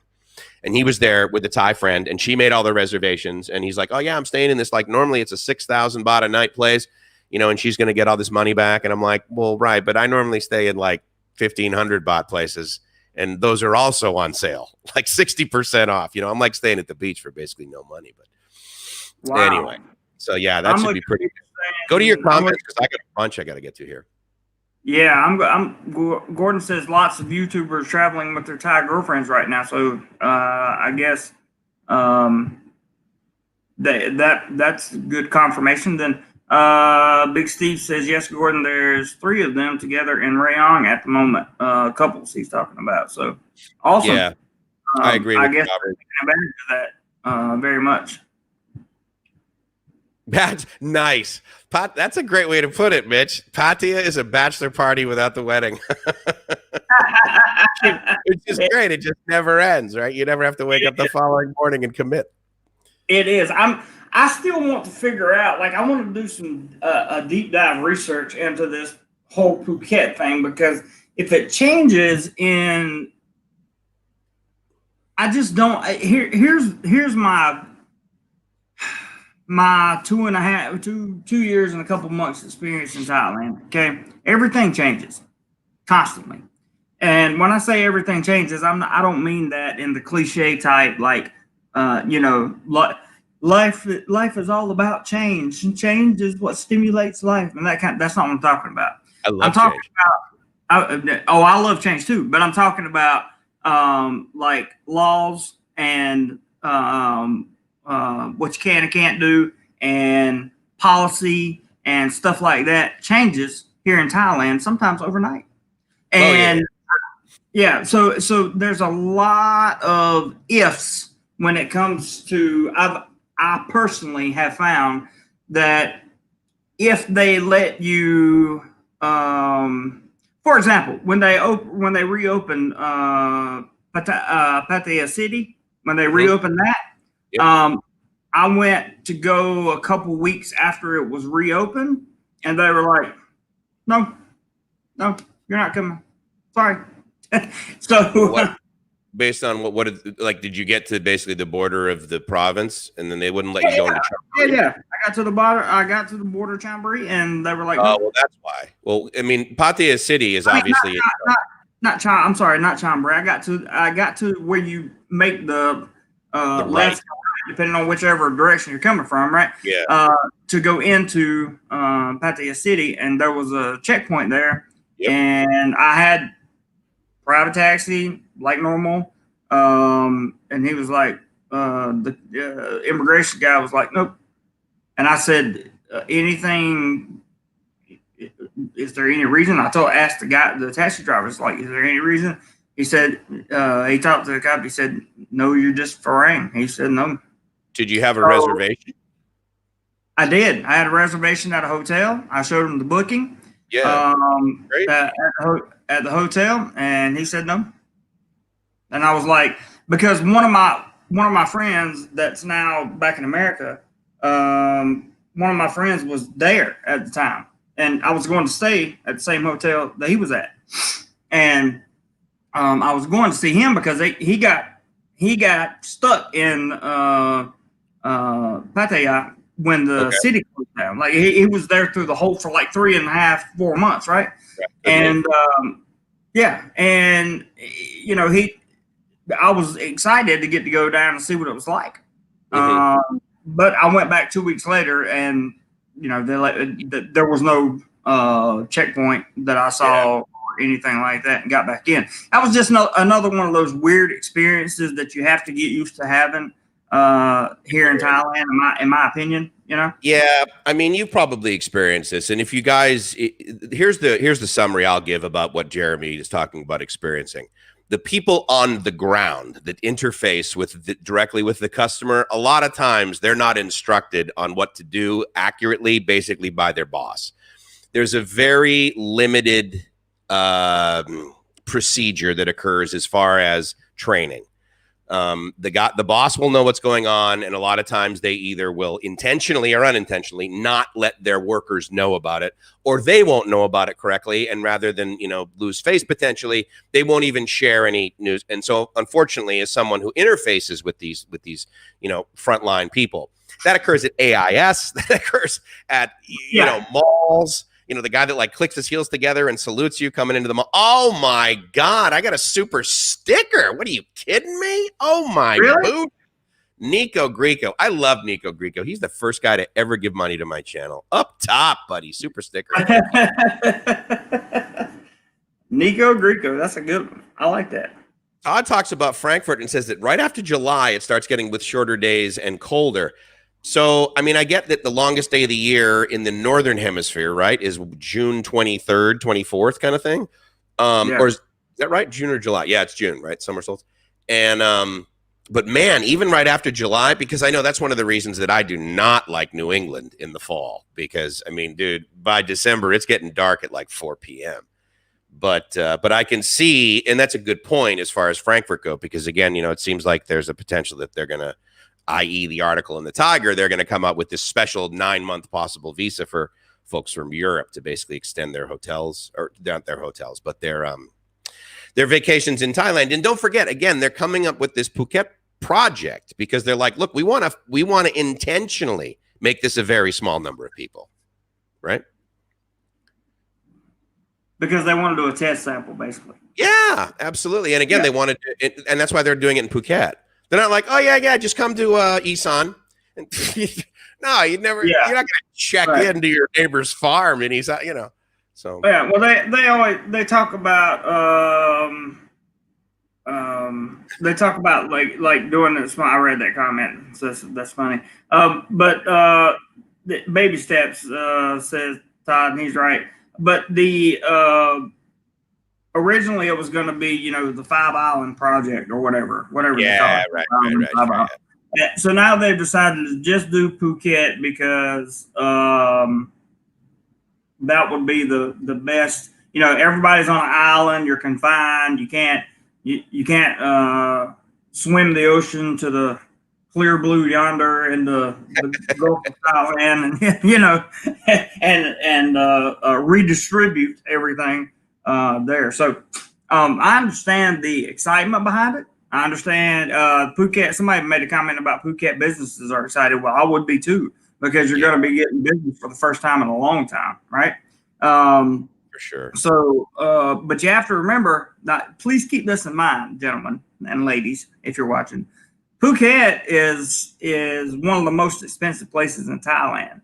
And he was there with a Thai friend, and she made all the reservations. And he's like, "Oh yeah, I'm staying in this. Like normally it's a 6,000 baht a night place, and she's going to get all this money back." And I'm like, "Well, right, but I normally stay in like 1,500 baht places, and those are also on sale, like 60% off. I'm like staying at the beach for basically no money." But anyway, so yeah, that should be pretty. Go to your comments because I got a bunch I got to get to here. Yeah, Gordon says lots of YouTubers traveling with their Thai girlfriends right now. So I guess that's good confirmation. Then Big Steve says yes, Gordon. There's 3 of them together in Rayong at the moment. Couples he's talking about. So awesome. Yeah, I agree. I guess we're taking advantage of that very much. That's nice. That's a great way to put it, Mitch. Pattaya is a bachelor party without the wedding. Which is great. It just never ends, right? You never have to wake up the following morning and commit. It is. I still want to figure out, like, I want to do some a deep dive research into this whole Phuket thing, because if it changes I just don't. Here's my 2 years and a couple months experience in Thailand. Okay, everything changes constantly, and when I say everything changes, I don't mean that in the cliche type, like life is all about change, and change is what stimulates life, and that's not what I'm talking about. I'm talking about I love change too, but I'm talking about like laws and what you can and can't do, and policy and stuff like that changes here in Thailand sometimes overnight. And so there's a lot of ifs when it comes to. I personally have found that if they let you, for example, when they reopen Pattaya City, when they reopened that. Yep. I went to go a couple weeks after it was reopened, and they were like, no, you're not coming. Sorry. So based on like, did you get to basically the border of the province and then they wouldn't let you go into Chambéry? Yeah. I got to the border of Chambéry and they were like, oh, well, that's why. Well, I mean, Pattaya City is obviously not Chambéry. I got to where you make the left, right, depending on whichever direction you're coming from, right? Yeah. To go into Pattaya City, and there was a checkpoint there, yep. And I had private taxi like normal, and he was like, the immigration guy was like, nope, and I said, anything. Is there any reason? Asked the taxi driver, is like, is there any reason? He said, he talked to the cop. He said, no, you're just Farang. He said, no. Did you have a reservation? I did. I had a reservation at a hotel. I showed him the booking. Yeah. Great. At the hotel, and he said no. And I was like, because one of my friends that's now back in America, one of my friends was there at the time. And I was going to stay at the same hotel that he was at, and I was going to see him because he got stuck in Pattaya when the city closed down. Like he was there through the whole for like 3.5, 4 months, right? And and I was excited to get to go down and see what it was like. Mm-hmm. But I went back 2 weeks later and. There was no checkpoint that I saw or anything like that, and got back in. That was just another one of those weird experiences that you have to get used to having here in Thailand, in my opinion. Yeah, I mean, you've probably experienced this, and if you guys, here's the summary I'll give about what Jeremy is talking about experiencing. The people on the ground that interface directly with the customer, a lot of times they're not instructed on what to do accurately, basically by their boss. There's a very limited procedure that occurs as far as training. The boss will know what's going on, and a lot of times they either will intentionally or unintentionally not let their workers know about it, or they won't know about it correctly, and rather than lose face potentially, they won't even share any news. And so, unfortunately, as someone who interfaces with these frontline people, that occurs at AIS, that occurs at malls. The guy that like clicks his heels together and salutes you coming into the mall. Oh my God, I got a super sticker. What are you kidding me? Oh my boot. Nico Greco. I love Nico Greco. He's the first guy to ever give money to my channel. Up top, buddy. Super sticker. Nico Greco. That's a good one. I like that. Todd talks about Frankfurt and says that right after July, it starts getting with shorter days and colder. So, I mean, I get that the longest day of the year in the Northern Hemisphere, right, is June 23rd, 24th kind of thing. Or is that right? June or July? Yeah, it's June, right? Summer solstice. And, but man, even right after July, because I know that's one of the reasons that I do not like New England in the fall, because I mean, dude, by December, it's getting dark at like 4 p.m. But I can see, and that's a good point as far as Frankfurt go, because again, it seems like there's a potential that they're going to, i.e. the article in the Tiger, they're going to come up with this special 9-month possible visa for folks from Europe to basically extend their hotels, or not their hotels, but their vacations in Thailand. And don't forget, again, they're coming up with this Phuket project because they're like, look, we want to intentionally make this a very small number of people, right? Because they want to do a test sample, basically. Yeah, absolutely. And again, they wanted to, and that's why they're doing it in Phuket. They're not like, oh yeah, just come to Isan. No, you're not going to check into your neighbor's farm and he's, So yeah, well, they talk about like doing this. I read that comment, so that's funny. But the baby steps says Todd, and he's right. But the originally it was going to be, the 5-island project or whatever. Yeah, right. So now they've decided to just do Phuket because that would be the best. Everybody's on an island. You're confined. You can't swim the ocean to the clear blue yonder in the Gulf of Thailand, and redistribute everything there. So I understand the excitement behind it. I understand. Phuket. Somebody made a comment about Phuket businesses are excited. Well, I would be too, because you're going to be getting business for the first time in a long time, right? For sure. So, but you have to remember that. Please keep this in mind, gentlemen and ladies, if you're watching. Phuket is one of the most expensive places in Thailand,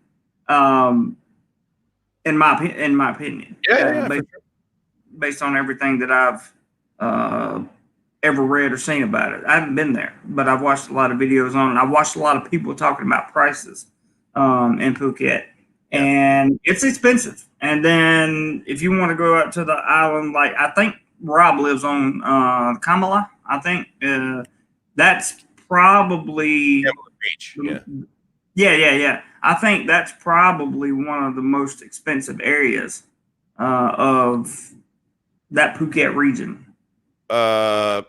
in my opinion. Yeah, based on everything that I've ever read or seen about it. I haven't been there, but I've watched a lot of videos on it. I've watched a lot of people talking about prices in Phuket, and it's expensive. And then if you want to go out to the island, like I think Rob lives on Kamala, I think that's probably Beach. Yeah. I think that's probably one of the most expensive areas of that Phuket region. Well,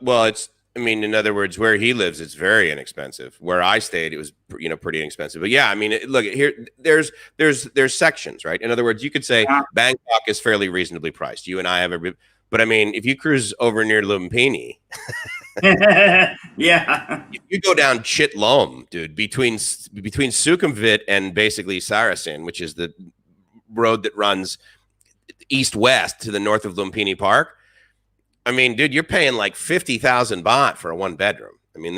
in other words, where he lives, it's very inexpensive. Where I stayed, it was, pretty inexpensive. But yeah, I mean, look here, there's sections, right? In other words, you could say Bangkok is fairly reasonably priced. You and I have but I mean, if you cruise over near Lumpini, yeah, you go down Chitlom, dude, between Sukhumvit and basically Sarasin, which is the road that runs east-west to the north of Lumpini Park. I mean, dude, you're paying like 50,000 baht for a one bedroom. I mean,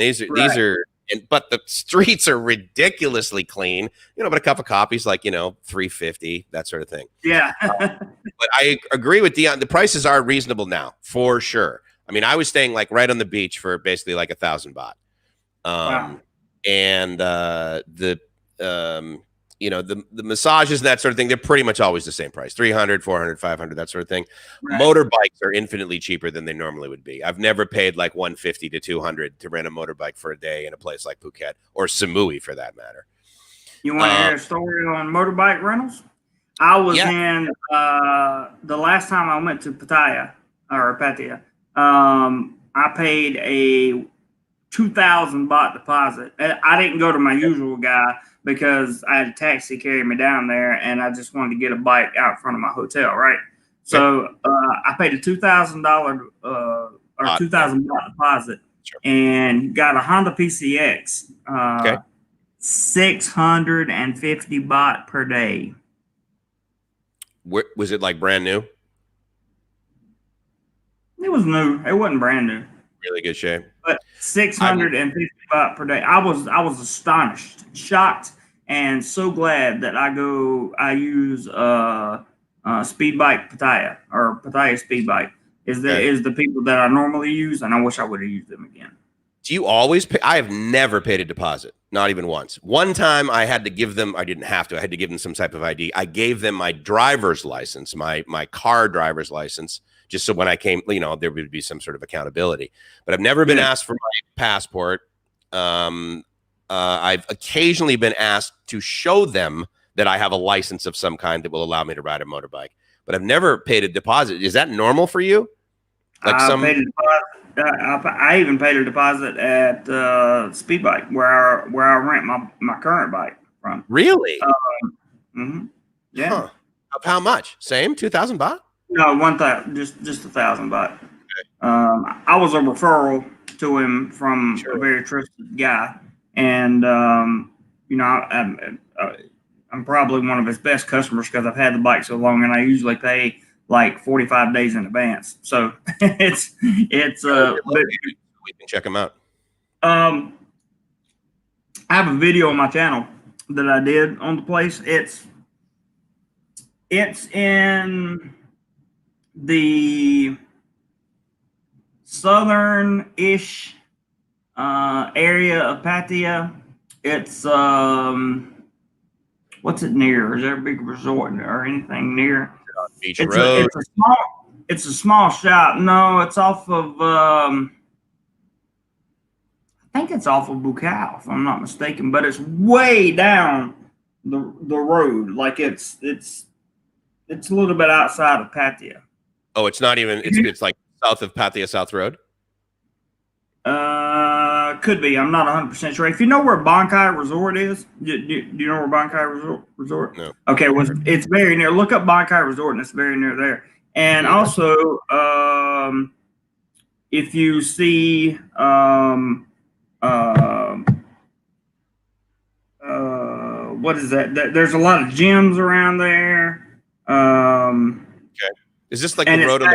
but the streets are ridiculously clean, but a cup of coffee's like, $3.50, that sort of thing. Yeah. But I agree with Dion. The prices are reasonable now, for sure. I mean, I was staying like right on the beach for basically like 1,000 baht. Wow. And the massages and that sort of thing, they're pretty much always the same price, 300, 400, 500, that sort of thing. Right. Motorbikes are infinitely cheaper than they normally would be. I've never paid like 150 to 200 to rent a motorbike for a day in a place like Phuket or Samui for that matter. You want to hear a story on motorbike rentals? I was in the last time I went to Pattaya, I paid a 2,000 baht deposit. I didn't go to my usual guy because I had a taxi carry me down there, and I just wanted to get a bike out in front of my hotel, right? So I paid a $2,000 or 2,000 baht deposit, and got a Honda PCX. 650 baht per day. Was it like brand new? It was new. It wasn't brand new. Really good shape. But 650 baht per day. I was astonished, shocked, and so glad that I use speed bike Pattaya, or Pattaya speed bike is the people that I normally use, and I wish I would have used them again. Do you always pay? I have never paid a deposit, not even once. One time I had to give them, I didn't have to, I had to give them some type of ID. I gave them my driver's license, my car driver's license, just so when I came, there would be some sort of accountability. But I've never been asked for my passport. I've occasionally been asked to show them that I have a license of some kind that will allow me to ride a motorbike. But I've never paid a deposit. Is that normal for you? Like I even paid a deposit at speed bike where I rent my current bike from. Really? Yeah. Huh. How much? Same 2,000 baht? No, 1,000, just 1,000 baht. Okay. I was a referral to him from a very trusted guy, and I'm probably one of his best customers because I've had the bike so long, and I usually pay like 45 days in advance. So we can check them out. I have a video on my channel that I did on the place. It's in the southern-ish area of Pattaya. It's what's it near? Is there a big resort or anything near? Beach Road. It's a small shop. No, it's off of I think it's off of Bukau, if I'm not mistaken, but it's way down the road. Like it's a little bit outside of Pattaya. Oh, it's not even it's like south of Pattaya South Road? Could be. I'm not 100% sure. If you know where Bankai Resort is, do you know where Bankai Resort? No. Okay, well, it's very near. Look up Bankai Resort, and it's very near there. And also, if you see what is that? There's a lot of gyms around there. Okay. Is this like the road on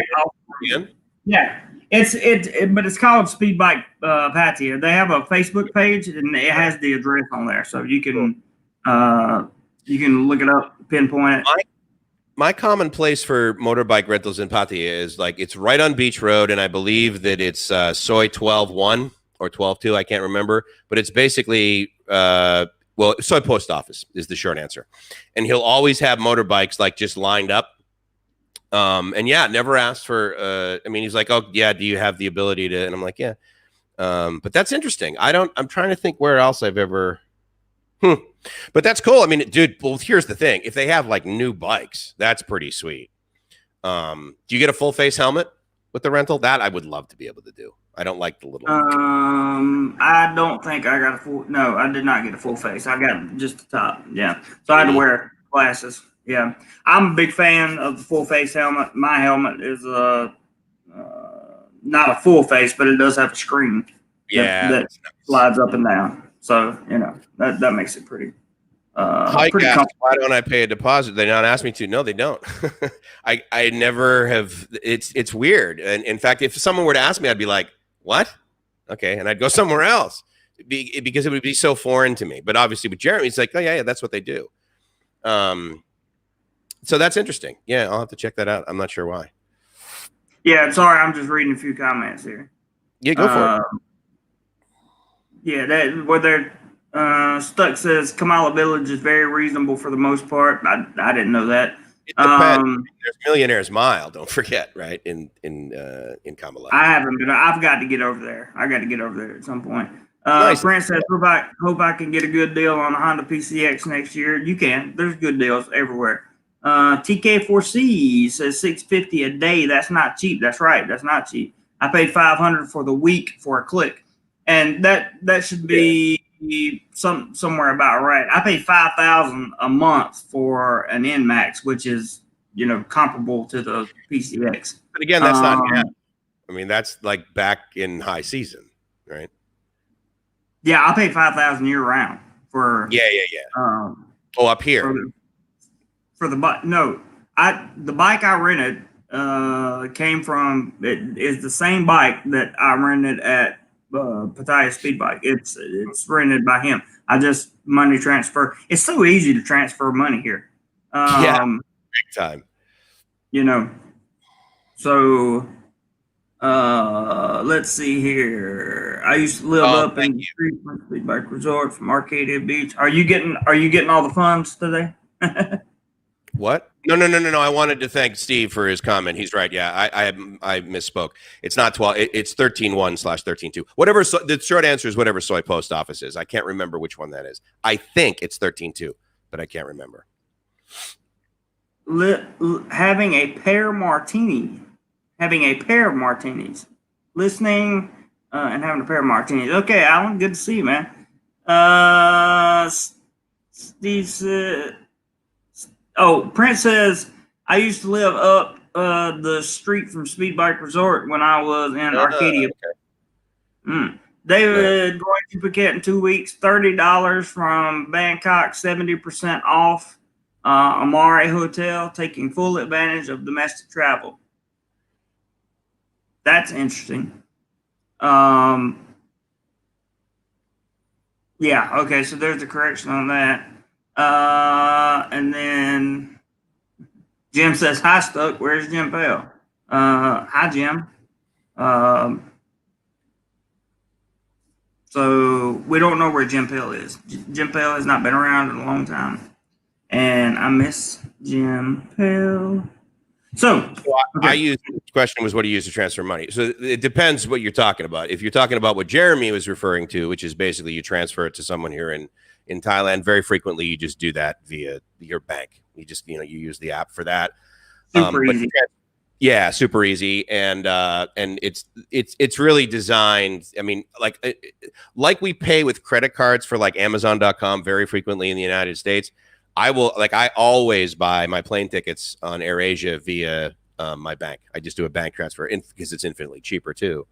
the end? Yeah. But it's called Speed Bike Pattaya. They have a Facebook page and it has the address on there, so you can look it up, pinpoint it. My common place for motorbike rentals in Pattaya is like it's right on Beach Road, and I believe that it's Soy 12-1 or 12-2. I can't remember, but it's basically Soy Post Office is the short answer, and he'll always have motorbikes like just lined up. And yeah, never asked for. I mean, he's like, oh yeah, do you have the ability to? And I'm like, yeah. But that's interesting. I'm trying to think where else I've ever. But that's cool. I mean, dude, well, here's the thing. If they have like new bikes, that's pretty sweet. Do you get a full face helmet with the rental? That I would love to be able to do. I don't like the little. I don't think I got a full. No, I did not get a full face. I got just the top. Yeah. So I had to wear glasses. Yeah. I'm a big fan of the full face helmet. My helmet is not a full face, but it does have a screen. That slides up and down. So, that makes it pretty comfortable. Why don't I pay a deposit? They not ask me to. No, they don't. I never have. It's weird. And in fact, if someone were to ask me, I'd be like, what? Okay. And I'd go somewhere else because it would be so foreign to me. But obviously with Jeremy, it's like, oh yeah, that's what they do. So that's interesting. Yeah, I'll have to check that out. I'm not sure why. Yeah, sorry, I'm just reading a few comments here. Yeah, go for it. Yeah, Stuck says Kamala Village is very reasonable for the most part. I didn't know that. It depends. There's Millionaire's Mile. Don't forget, right? In Kamala. I haven't been. I've got to get over there. I got to get over there at some point. Nice. Brent says, hope I can get a good deal on a Honda PCX next year. You can. There's good deals everywhere. TK4C says $650 a day. That's not cheap. That's right. That's not cheap. I paid $500 for the week for a click, and that should be somewhere about right. I paid $5,000 a month for an NMAX, which is comparable to the PCX. But again, that's not now. I mean, that's like back in high season, right? Yeah, I paid $5,000 year round for. Yeah. Up here. For the bike, no, the bike I rented came from. It is the same bike that I rented at Pattaya Speed Bike. It's rented by him. I just money transfer. It's so easy to transfer money here. Big time. So let's see here. I used to live up in the street from Speed Bike Resort from Arcadia Beach. Are you getting all the funds today? What? No. I wanted to thank Steve for his comment. He's right. Yeah, I misspoke. It's not 12. It's 13-1/13-2. Whatever. The short answer is whatever Soy Post Office is. I can't remember which one that is. I think it's 13-2, but I can't remember. Having a pair of martinis, listening and having a pair of martinis. Okay, Alan, good to see you, man. Steve said. Oh, Prince says, I used to live up the street from Speed Bike Resort when I was in Arcadia. Okay. David, going to Phuket in 2 weeks, $30 from Bangkok, 70% off. Amare Hotel, taking full advantage of domestic travel. That's interesting. Yeah, okay, so there's a correction on that. And then Jim says, hi, Stuck. Where's Jim Pell? Hi, Jim. So we don't know where Jim Pell is. Jim Pell has not been around in a long time. And I miss Jim Pell. So I used the question was what do you use to transfer money? So it depends what you're talking about. If you're talking about what Jeremy was referring to, which is basically you transfer it to someone here in Thailand, very frequently you just do that via your bank. You just you use the app for that. Super easy. Yeah, super easy, and it's really designed. I mean, like we pay with credit cards for like Amazon.com very frequently in the United States. I always buy my plane tickets on AirAsia via my bank. I just do a bank transfer because it's infinitely cheaper too.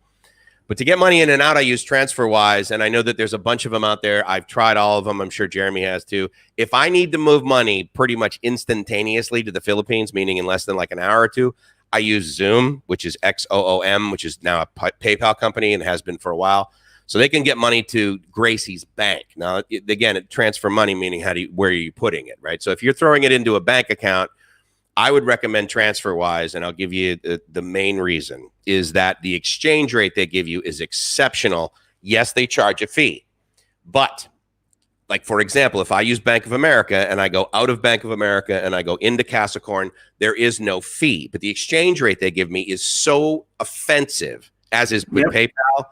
But to get money in and out, I use TransferWise, and I know that there's a bunch of them out there. I've tried all of them. I'm sure Jeremy has too. If I need to move money pretty much instantaneously to the Philippines, meaning in less than like an hour or two, I use Zoom, which is XOOM, which is now a PayPal company and has been for a while. So they can get money to Gracie's bank. Now, again, transfer money, meaning where are you putting it, right? So if you're throwing it into a bank account, I would recommend TransferWise, and I'll give you the main reason is that the exchange rate they give you is exceptional. Yes, they charge a fee, but like, for example, if I use Bank of America and I go out of Bank of America and I go into Casacorn, there is no fee, but the exchange rate they give me is so offensive, as is with PayPal,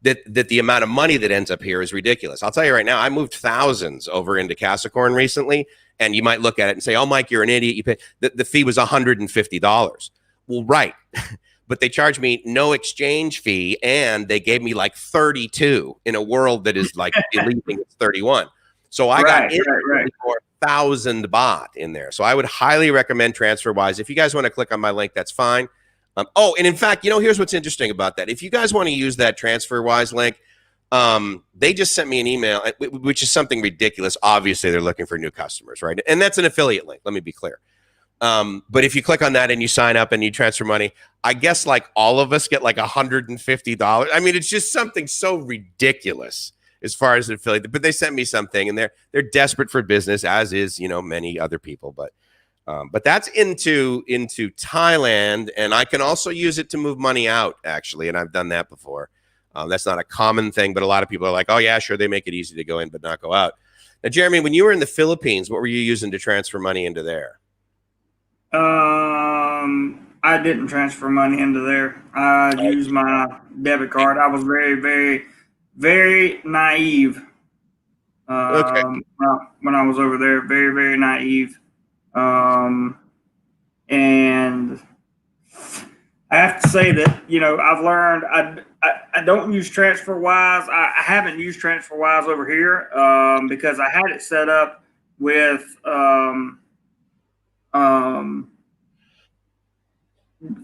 that the amount of money that ends up here is ridiculous. I'll tell you right now, I moved thousands over into Casacorn recently, and you might look at it and say, oh, Mike, you're an idiot. You pay the fee was $150. Well, right. But they charged me no exchange fee, and they gave me like 32 in a world that is like believing it's 31. So I got 4,000 baht in there. So I would highly recommend TransferWise. If you guys want to click on my link, that's fine. Oh, and in fact, here's what's interesting about that. If you guys want to use that TransferWise link, they just sent me an email, which is something ridiculous. Obviously, they're looking for new customers, right? And that's an affiliate link. Let me be clear. But if you click on that and you sign up and you transfer money, I guess like all of us get like $150. I mean, it's just something so ridiculous as far as an affiliate. But they sent me something, and they're desperate for business, as is many other people. But that's into Thailand, and I can also use it to move money out, actually, and I've done that before. That's not a common thing, but a lot of people are like, oh, yeah, sure, they make it easy to go in but not go out. Now, Jeremy, when you were in the Philippines, what were you using to transfer money into there? I didn't transfer money into there. I used my debit card. I was very, very, very naive when I was over there. Very, very naive. And I have to say that, I've learned I don't use TransferWise. I haven't used TransferWise over here because I had it set up with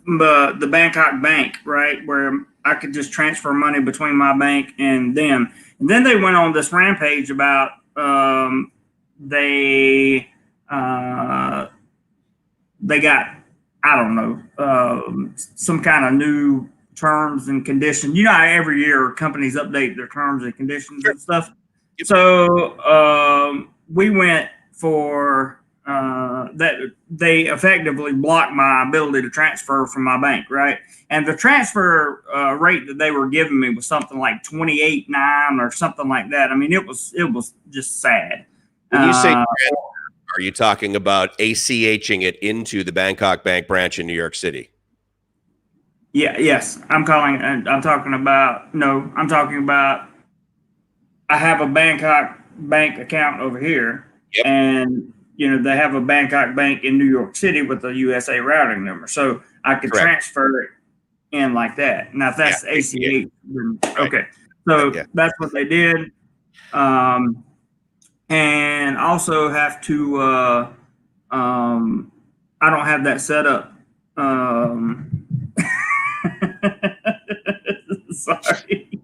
the Bangkok bank, right, where I could just transfer money between my bank and them. And then they went on this rampage about they got, I don't know, some kind of new terms and conditions. How every year companies update their terms and conditions and stuff. So we went for that. They effectively blocked my ability to transfer from my bank, right? And the transfer rate that they were giving me was something like 28.9 or something like that. I mean, it was just sad. When you say are you talking about ACHing it into the Bangkok bank branch in New York City? Yes. I'm talking about I have a Bangkok bank account over here, and they have a Bangkok bank in New York City with a USA routing number, so I could transfer it in like that. Now, if that's ACH, then, okay. So that's what they did. And also have to, I don't have that set up. Sorry.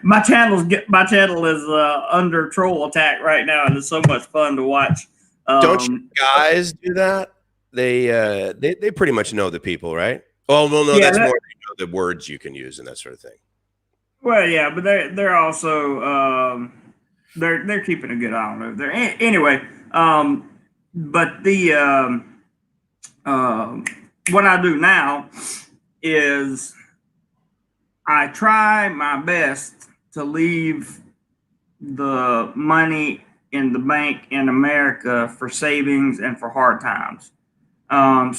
My channel is under troll attack right now, and it's so much fun to watch. Don't you guys do that? They pretty much know the people, right? Oh, well, no, that's more the words you can use and that sort of thing. Well, yeah, but they're also they're keeping a good eye on it there. Anyway, but the what I do now is I try my best to leave the money in the bank in America for savings and for hard times.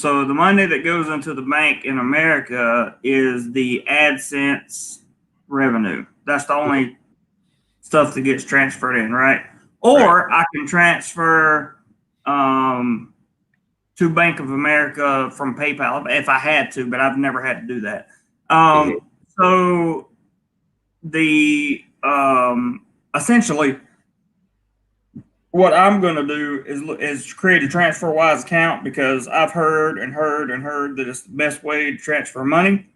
So the money that goes into the bank in America is the AdSense revenue. That's the only stuff that gets transferred in, right? Or I can transfer to Bank of America from PayPal if I had to, but I've never had to do that. So the essentially what I'm going to do is create a TransferWise account, because I've heard that it's the best way to transfer money.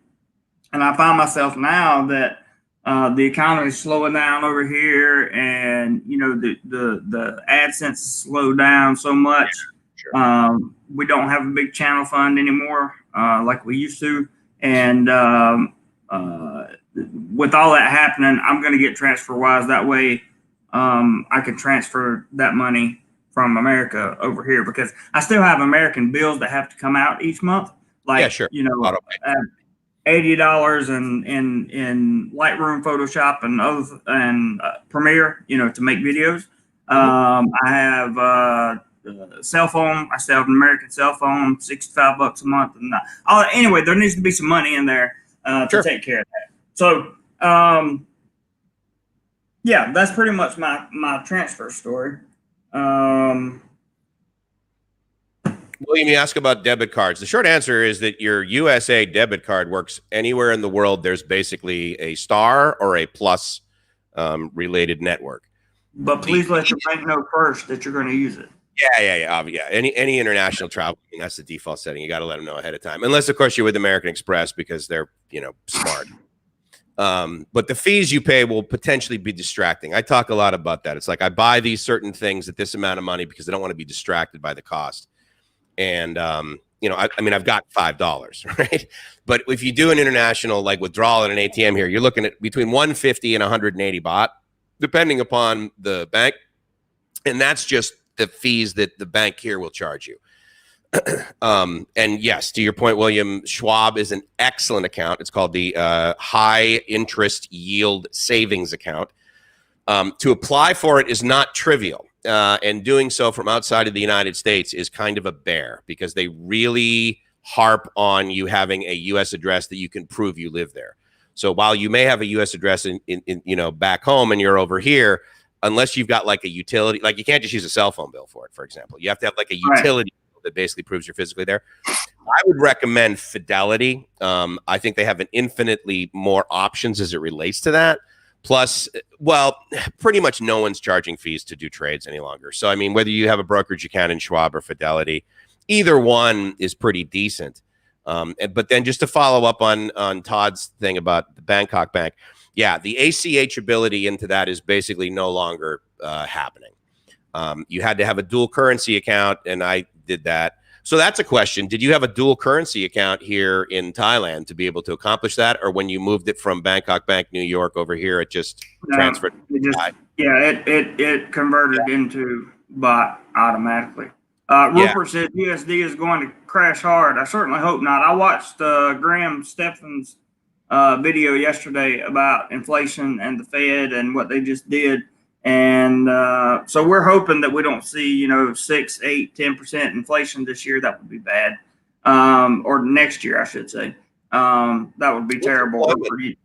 And I find myself now that the economy is slowing down over here, and the AdSense slowed down so much. Sure. We don't have a big channel fund anymore like we used to, and with all that happening, I'm going to get TransferWise. That way, I can transfer that money from America over here, because I still have American bills that have to come out each month. Like, yeah, sure. $80 in Lightroom, Photoshop, and Premiere, to make videos. I have cell phone. I still have an American cell phone, $65 a month, and anyway, there needs to be some money in there to take care of that. So, yeah, that's pretty much my transfer story. William, you ask about debit cards. The short answer is that your USA debit card works anywhere in the world. There's basically a Star or a Plus related network. But please let your bank know first that you're going to use it. Yeah. Any international travel, that's the default setting. You got to let them know ahead of time, unless of course you're with American Express, because they're smart. But the fees you pay will potentially be distracting. I talk a lot about that. It's like I buy these certain things at this amount of money because I don't want to be distracted by the cost. And, I've got $5, right? But if you do an international like withdrawal at an ATM here, you're looking at between 150 and 180 baht, depending upon the bank. And that's just the fees that the bank here will charge you. And yes, to your point, William, Schwab is an excellent account. It's called the high interest yield savings account. To apply for it is not trivial. And doing so from outside of the United States is kind of a bear, because they really harp on you having a U.S. address that you can prove you live there. So while you may have a U.S. address in back home and you're over here, unless you've got like a utility, like you can't just use a cell phone bill for it, for example. You have to have like a utility bill that basically proves you're physically there. I would recommend Fidelity. I think they have an infinitely more options as it relates to that. Plus, well, pretty much no one's charging fees to do trades any longer. So, I mean, whether you have a brokerage account in Schwab or Fidelity, either one is pretty decent. But then just to follow up on Todd's thing about the Bangkok Bank, yeah, the ACH ability into that is basically no longer happening. You had to have a dual currency account, and I did that. So that's a question. Did you have a dual currency account here in Thailand to be able to accomplish that? Or when you moved it from Bangkok Bank, New York over here, it just transferred? It converted into baht automatically. Rupert said USD is going to crash hard. I certainly hope not. I watched Graham Stephan's video yesterday about inflation and the Fed and what they just did. And so we're hoping that we don't see, 6, 8, 10% inflation this year. That would be bad. Or next year, I should say. That would be terrible. You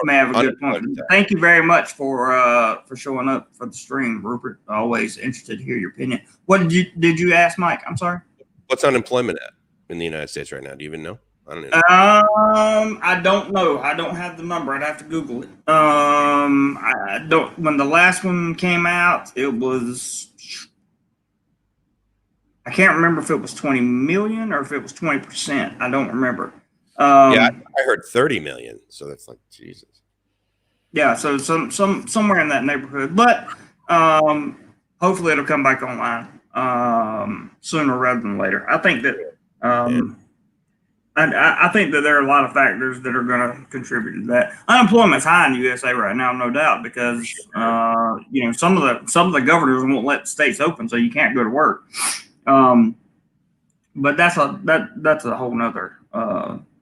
may have a good point. Thank you very much for showing up for the stream, Rupert. Always interested to hear your opinion. What did you ask, Mike? I'm sorry. What's unemployment at in the United States right now? Do you even know? I don't know. I don't know. I don't have the number. I'd have to Google it. I don't. When the last one came out, it was. I can't remember if it was 20 million or if it was 20%. I don't remember. I heard 30 million. So that's like Jesus. Yeah. So somewhere in that neighborhood, but hopefully it'll come back online sooner rather than later. I think that. I think that there are a lot of factors that are going to contribute to that. Unemployment's high in the USA right now, no doubt, because some of the governors won't let states open, so you can't go to work. But that's a whole nother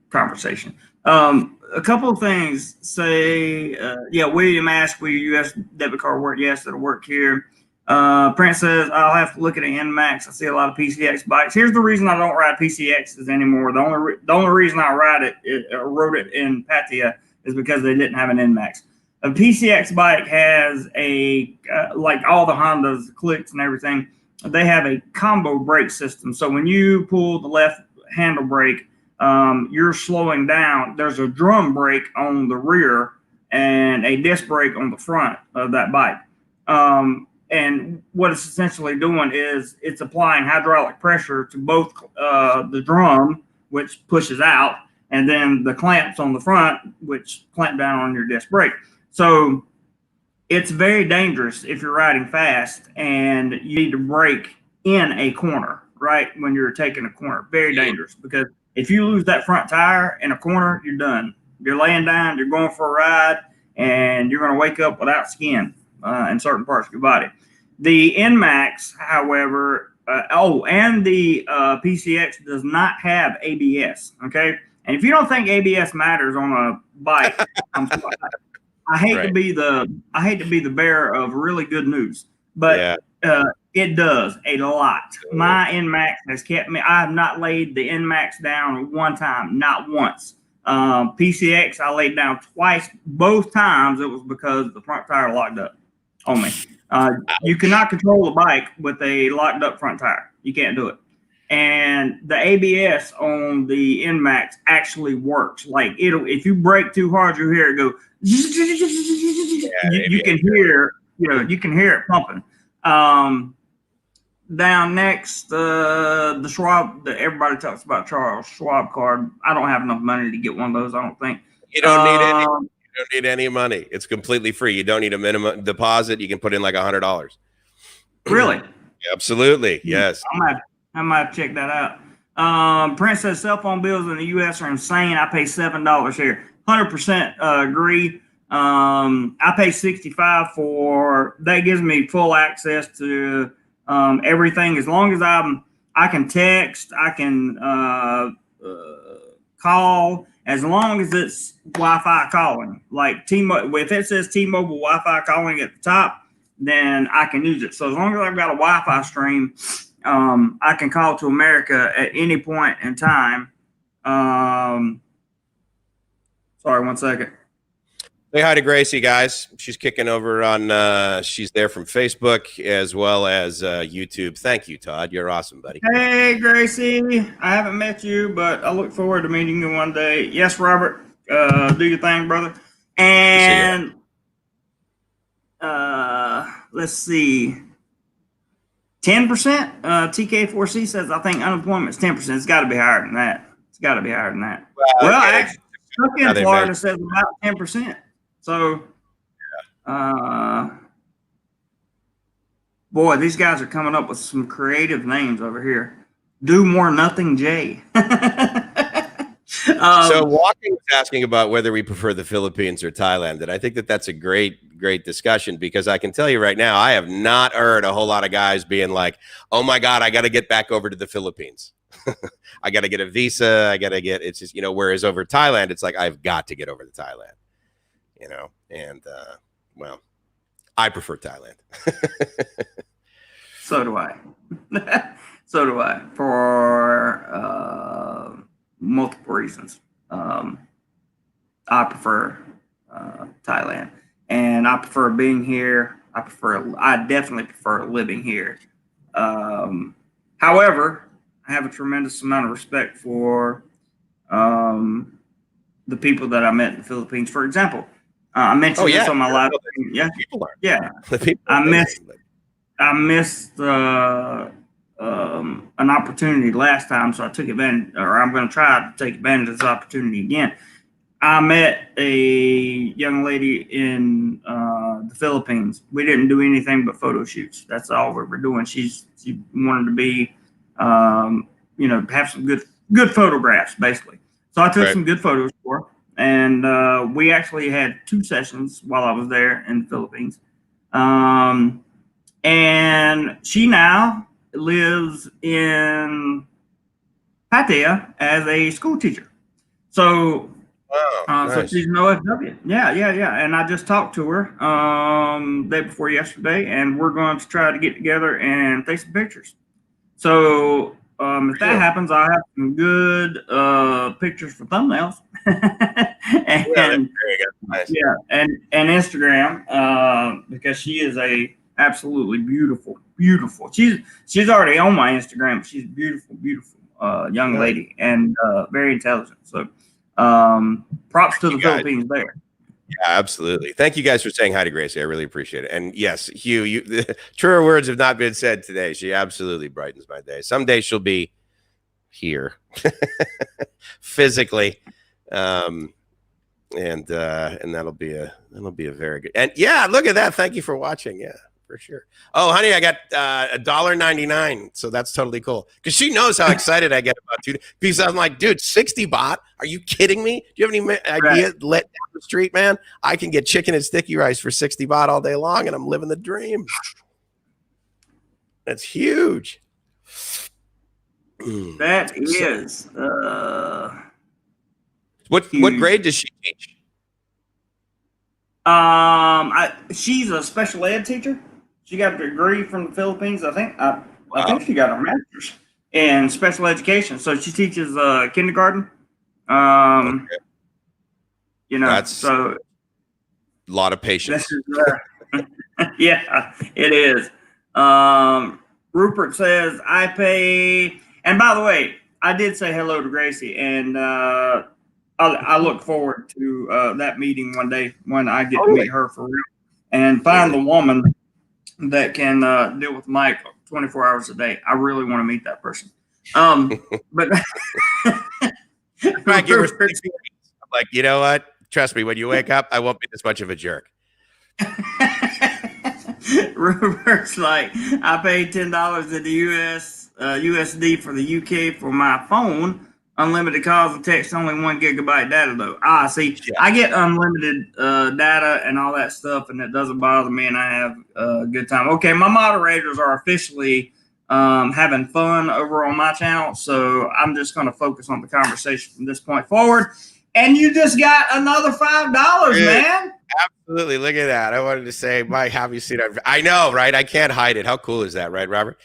conversation. A couple of things. William asked, will your U.S. debit card work? Yes, it'll work here. Prince says, I'll have to look at an NMAX. I see a lot of PCX bikes. Here's the reason I don't ride PCXs anymore. The only reason I rode it in Pattaya is because they didn't have an NMAX. A PCX bike has like all the Hondas, the clicks and everything, they have a combo brake system. So when you pull the left handle brake, you're slowing down. There's a drum brake on the rear and a disc brake on the front of that bike. And what it's essentially doing is it's applying hydraulic pressure to both the drum, which pushes out, and then the clamps on the front, which clamp down on your disc brake. So it's very dangerous if you're riding fast and you need to brake in a corner, right? When you're taking a corner, very dangerous, because if you lose that front tire in a corner, you're done. You're laying down, you're going for a ride, and you're going to wake up without skin in certain parts of your body. The NMAX, however, and the PCX does not have ABS, okay? And if you don't think ABS matters on a bike, I'm sorry. I hate to be the bearer of really good news, but it does a lot. My NMAX has kept me. I have not laid the NMAX down one time, not once. PCX I laid down twice. Both times it was because the front tire locked up on me. You cannot control the bike with a locked up front tire. You can't do it. And the ABS on the NMAX actually works. Like if you brake too hard, you hear it go. You can hear, you can hear it pumping. Down next, the Schwab. Everybody talks about Charles Schwab card. I don't have enough money to get one of those. I don't think. You don't need any. You don't need any money. It's completely free. You don't need a minimum deposit. You can put in like $100. Really? Absolutely. Yes. I might check that out. Prince says cell phone bills in the U.S. are insane. I pay $7 here. 100% agree. I pay $65 for that. Gives me full access to everything, as long as I can text, I can call, as long as it's Wi-Fi calling. Like T-Mobile, if it says T-Mobile Wi-Fi calling at the top, then I can use it. So as long as I've got a Wi-Fi stream, I can call to America at any point in time. Sorry, one second. Say hi to Gracie, guys. She's kicking over on, she's there from Facebook as well as YouTube. Thank you, Todd. You're awesome, buddy. Hey, Gracie. I haven't met you, but I look forward to meeting you one day. Yes, Robert. Do your thing, brother. And let's see. 10%? TK4C says, I think unemployment's 10%. It's got to be higher than that. It's got to be higher than that. Well, actually, stuck in Florida says about 10%. So, boy, these guys are coming up with some creative names over here. Do More Nothing J. So Walking was asking about whether we prefer the Philippines or Thailand, and I think that that's a great discussion, because I can tell you right now, I have not heard a whole lot of guys being like, oh my God, I got to get back over to the Philippines. I got to get a visa. It's just, whereas over Thailand, it's like, I've got to get over to Thailand, and well, I prefer Thailand. So do I. So do I, for multiple reasons. I prefer Thailand, and I prefer being here. I definitely prefer living here. However, I have a tremendous amount of respect for the people that I met in the Philippines. For example, I mentioned this on my live. I missed an opportunity last time, so I took advantage, or I'm going to try to take advantage of this opportunity again. I met a young lady in the Philippines. We didn't do anything but photo shoots. That's all we were doing. She wanted to be, have some good photographs, basically. So I took some good photos for her, and we actually had 2 sessions while I was there in the Philippines. And she now lives in Pattaya as a school teacher. So, nice. So she's an OFW. Yeah. And I just talked to her day before yesterday, and we're going to try to get together and take some pictures. So if that happens, I'll have some good pictures for thumbnails. and Instagram, because she is a absolutely beautiful. She's already on my Instagram. She's a beautiful young lady, and very intelligent. So props to the Philippines there. Yeah, absolutely. Thank you guys for saying hi to Gracie. I really appreciate it. And yes, Hugh, the truer words have not been said today. She absolutely brightens my day. Someday she'll be here physically. And that'll be a very good. And yeah, look at that. Thank you for watching. Yeah, for sure. Oh, honey, I got $1.99, so that's totally cool. Because she knows how excited I get about two. Because I'm like, dude, 60 baht? Are you kidding me? Do you have any idea? Right. Let down the street, man. I can get chicken and sticky rice for 60 baht all day long, and I'm living the dream. That's huge. That is. What grade does she teach? She's a special ed teacher. She got a degree from the Philippines. I think she got her master's in special education. So she teaches kindergarten. Okay. You know, that's so a lot of patience. Yeah, it is. Rupert says, I pay. And by the way, I did say hello to Gracie, and I look forward to that meeting one day when I get to meet her for real and find the woman that can deal with Mike 24 hours a day. I really want to meet that person. But I give her 6 weeks. I'm like, you know what? Trust me, when you wake up, I won't be this much of a jerk. Rupert's like, I paid $10 in the USD for the UK for my phone. Unlimited calls and text, only 1 gigabyte data though. See, yeah. I get unlimited data and all that stuff, and it doesn't bother me, and I have a good time. Okay, my moderators are officially having fun over on my channel, so I'm just going to focus on the conversation from this point forward. And you just got another $5, man. Absolutely. Look at that. I wanted to say, Mike, have you seen it? I know, right? I can't hide it. How cool is that, right, Robert?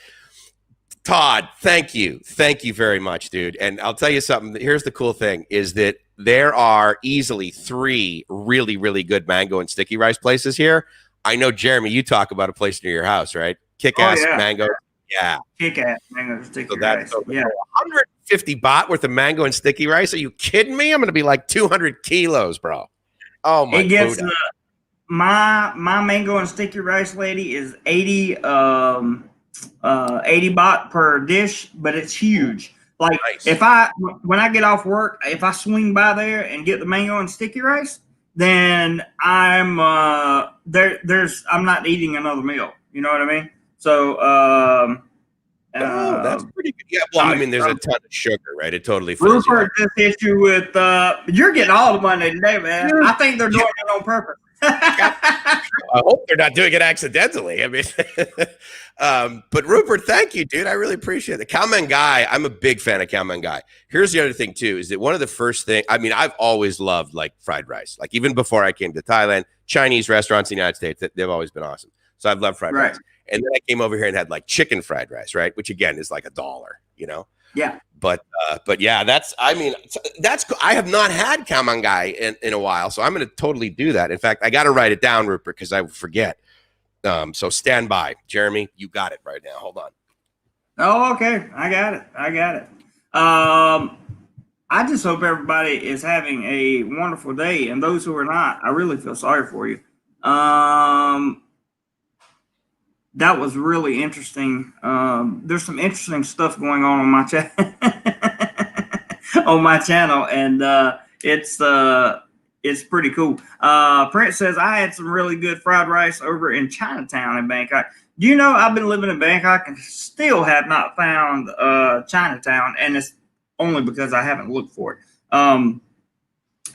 Todd, thank you. Thank you very much, dude. And I'll tell you something. Here's the cool thing is that there are easily 3 really, really good mango and sticky rice places here. I know, Jeremy, you talk about a place near your house, right? Kick-ass mango. Yeah. Kick-ass mango and sticky rice. Yeah. 150 baht worth of mango and sticky rice. Are you kidding me? I'm going to be like 200 kilos, bro. Oh, my God. My mango and sticky rice lady is 80 baht per dish, but it's huge. Like nice. When I get off work, if I swing by there and get the mango and sticky rice, then I'm I'm not eating another meal. You know what I mean? So that's pretty good. Yeah, well, I mean, there's a ton of sugar, right? It totally fills Rupert just hit you with you're getting all the money today, man. I think they're doing it on purpose. I hope they're not doing it accidentally. I mean, but Rupert, thank you, dude. I really appreciate it. Khao Man Gai, I'm a big fan of Khao Man Gai. Here's the other thing too, is that one of the first things, I mean, I've always loved like fried rice. Like even before I came to Thailand, Chinese restaurants in the United States, they've always been awesome. So I've loved fried rice. And then I came over here and had like chicken fried rice, right? Which again is like $1, you know? Yeah. But yeah, I have not had Khao Man Gai in a while, so I'm going to totally do that. In fact, I got to write it down, Rupert, because I forget. So stand by. Jeremy, you got it right now. Hold on. Oh, okay. I got it. I just hope everybody is having a wonderful day, and those who are not, I really feel sorry for you. That was really interesting. There's some interesting stuff going on my channel, and it's pretty cool. Prince says, I had some really good fried rice over in Chinatown in Bangkok. Do you know I've been living in Bangkok and still have not found Chinatown, and it's only because I haven't looked for it. I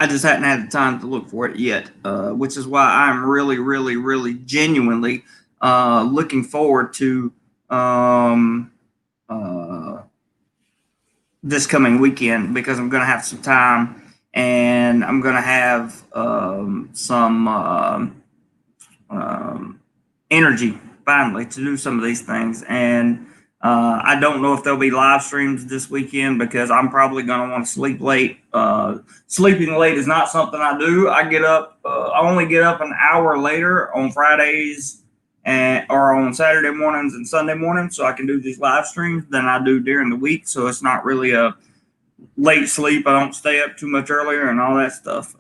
just hadn't had the time to look for it yet, which is why I'm really, really, really genuinely looking forward to this coming weekend, because I'm going to have some time and I'm going to have some energy finally to do some of these things. And I don't know if there'll be live streams this weekend, because I'm probably going to want to sleep late. Sleeping late is not something I do. I only get up an hour later on Fridays or on Saturday mornings and Sunday mornings, so I can do these live streams than I do during the week. So it's not really a late sleep. I don't stay up too much earlier and all that stuff.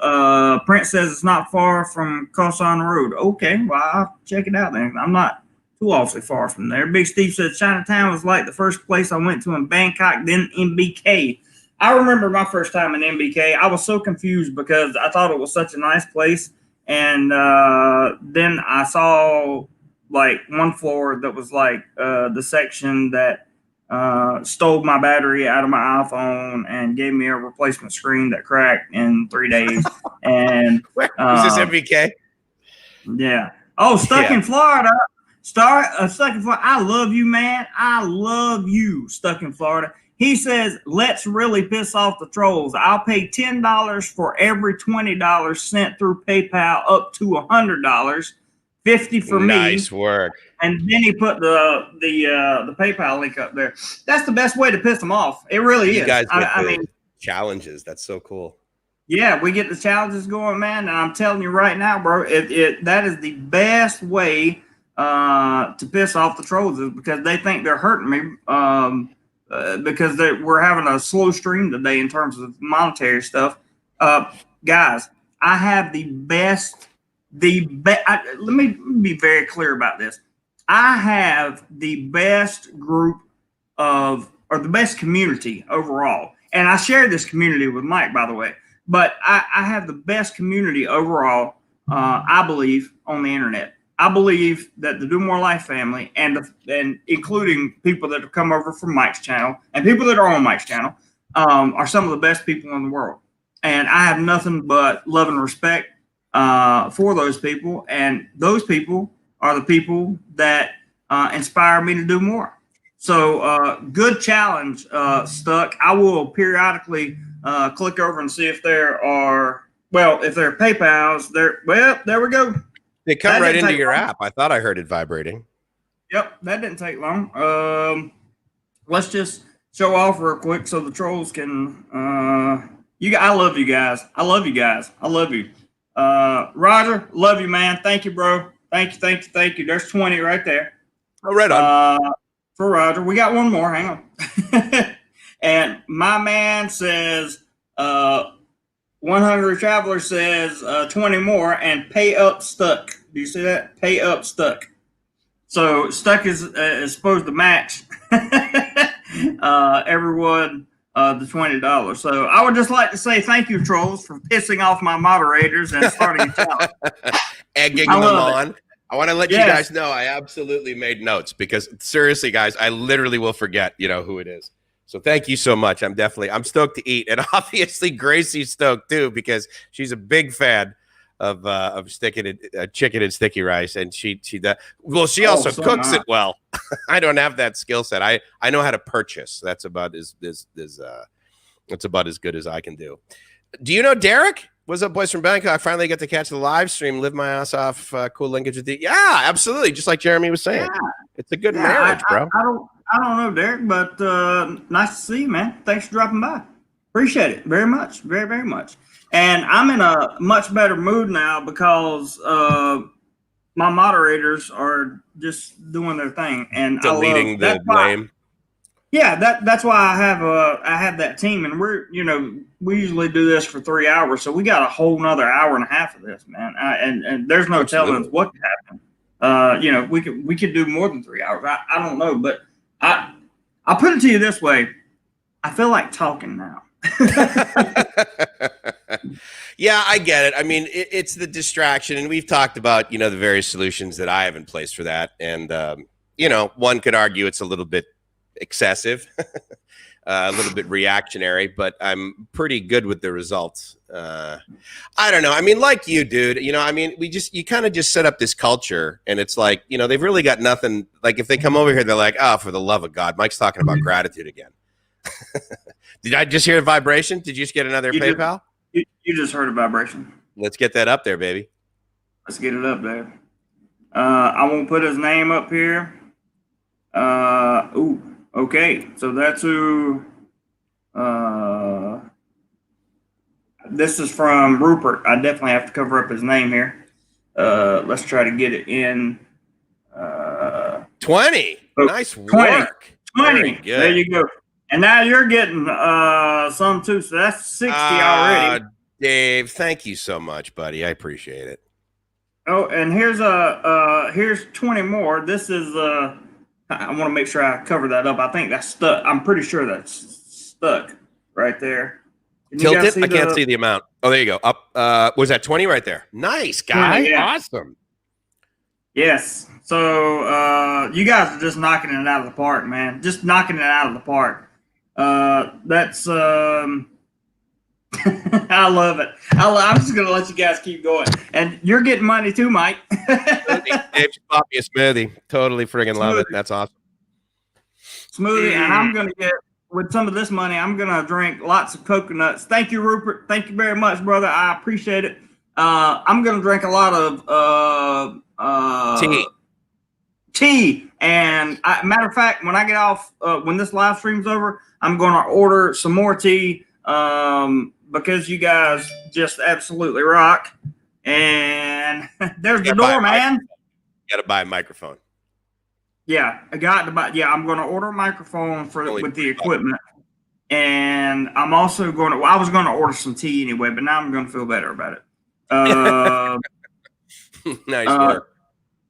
Prince says it's not far from Koh San Road. Okay, well, I'll check it out then. I'm not too awfully far from there. Big Steve says Chinatown was like the first place I went to in Bangkok, then MBK. I remember my first time in MBK. I was so confused because I thought it was such a nice place, and then I saw like one floor that was like the section that stole my battery out of my iPhone and gave me a replacement screen that cracked in 3 days. And was this MBK? Yeah. Oh, stuck in Florida. Stuck in Florida. I love you, man. I love you. Stuck in Florida. He says, let's really piss off the trolls. I'll pay $10 for every $20 sent through PayPal up to $100. 50 for me. Nice work. And then he put the PayPal link up there. That's the best way to piss them off. It really is. You guys get I mean, challenges. That's so cool. Yeah, we get the challenges going, man. And I'm telling you right now, bro, that is the best way to piss off the trolls, is because they think they're hurting me because we're having a slow stream today in terms of monetary stuff. Guys, I have the best. Let me be very clear about this. I have the best group or the best community overall. And I share this community with Mike, by the way. But I have the best community overall, I believe, on the internet. I believe that the DoMoreLife family, and including people that have come over from Mike's channel and people that are on Mike's channel, are some of the best people in the world. And I have nothing but love and respect for those people. And those people are the people that inspire me to do more. So good challenge, Stuck. I will periodically click over and see if there are, if there are PayPals there. Well, there we go. They come right into your app. I thought I heard it vibrating. Yep, that didn't take long. Let's just show off real quick so the trolls can. I love you guys. I love you guys. I love you. Roger, love you, man. Thank you, bro. Thank you. There's 20 right there. Oh, right on. For Roger, we got one more. Hang on. And my man says, 100 Traveler says 20 more, and pay up Stuck. Do you see that? Pay up Stuck. So Stuck is supposed to match everyone the $20. So I would just like to say thank you, trolls, for pissing off my moderators and starting a challenge. Egging them on. I want to let you guys know I absolutely made notes, because seriously, guys, I literally will forget, who it is. So thank you so much. I'm stoked to eat, and obviously Gracie's stoked too, because she's a big fan of chicken and sticky rice, and she also cooks it well. I don't have that skill set. I know how to purchase. That's about as good as I can do. Do you know Derek? What's up, boys from Bangkok? I finally get to catch the live stream, live my ass off, cool linkage with you. Yeah, absolutely. Just like Jeremy was saying. Yeah. It's a good marriage, bro. I don't know, Derek, but nice to see you, man. Thanks for dropping by. Appreciate it very much. Very, very much. And I'm in a much better mood now because my moderators are just doing their thing. And deleting the blame. Yeah, that's why I have that team, and we usually do this for 3 hours, so we got a whole nother hour and a half of this, man. And there's no telling what could happen. We could do more than 3 hours. I don't know, but I'll put it to you this way: I feel like talking now. Yeah, I get it. I mean, it's the distraction, and we've talked about the various solutions that I have in place for that, and one could argue it's a little bit excessive, a little bit reactionary, but I'm pretty good with the results. I don't know. I mean, like you, dude, you kind of just set up this culture, and it's like, they've really got nothing. Like if they come over here, they're like, oh, for the love of God, Mike's talking about gratitude again. Did I just hear a vibration? Did you just get another PayPal? You just heard a vibration. Let's get that up there, baby. Let's get it up there. I won't put his name up here. Okay, so that's who. This is from Rupert. I definitely have to cover up his name here. Let's try to get it in. 20. Nice work. 20. There you go. And now you're getting some too. So that's 60 already. Dave, thank you so much, buddy. I appreciate it. Oh, and here's 20 more. This is I want to make sure I cover that up. I think that's Stuck. I'm pretty sure that's Stuck. right there. Tilt it. I can't see the amount. Oh, there you go. Up. Was that 20 right there? Nice, guy. 20, yeah. Awesome. Yes. So you guys are just knocking it out of the park, man. Just knocking it out of the park. That's I love it. I'm just gonna let you guys keep going, and you're getting money too, Mike. Dave bought me a smoothie. Totally friggin' love it. That's awesome. Smoothie, and I'm gonna get with some of this money. I'm gonna drink lots of coconuts. Thank you, Rupert. Thank you very much, brother. I appreciate it. I'm gonna drink a lot of tea. And matter of fact, when I get off, when this live stream's over, I'm gonna order some more tea. Because you guys just absolutely rock. And there's the door, man. You got to buy a microphone. Yeah, I got to buy. Yeah, I'm going to order a microphone with the equipment. And I'm also going to, well, I was going to order some tea anyway, but now I'm going to feel better about it. Nice work.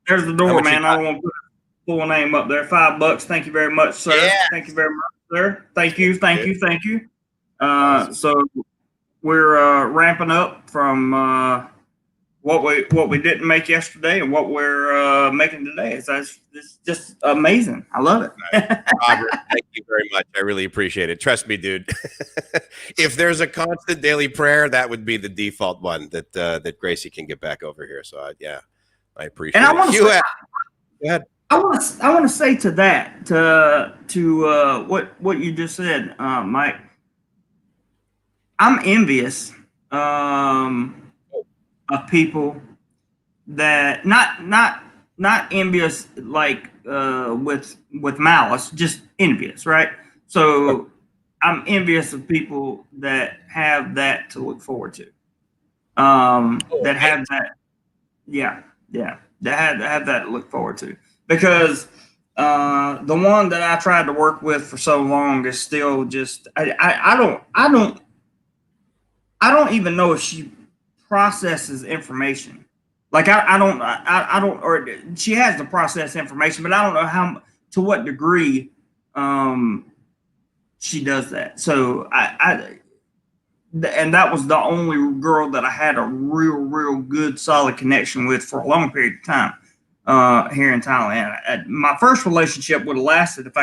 There's the door, man. I don't want to put a full name up there. $5. Thank you very much, sir. Yeah. Thank you very much, sir. Thank you. Awesome. So we're ramping up from what we didn't make yesterday and what we're making today. It's just amazing. I love it. Robert, thank you very much. I really appreciate it. Trust me, dude. If there's a constant daily prayer, that would be the default one that Gracie can get back over here. So I appreciate it. And I want to go ahead. I want to say to that to what you just said, Mike. I'm envious of people that not envious like with malice, just envious, right? So I'm envious of people that have that to look forward to. That have that, that have that to look forward to, because the one that I tried to work with for so long is still just I don't even know if she processes information. Like I don't, or she has to process information, but I don't know to what degree she does that. So and that was the only girl that I had a real good solid connection with for a long period of time here in Thailand. My first relationship would have lasted if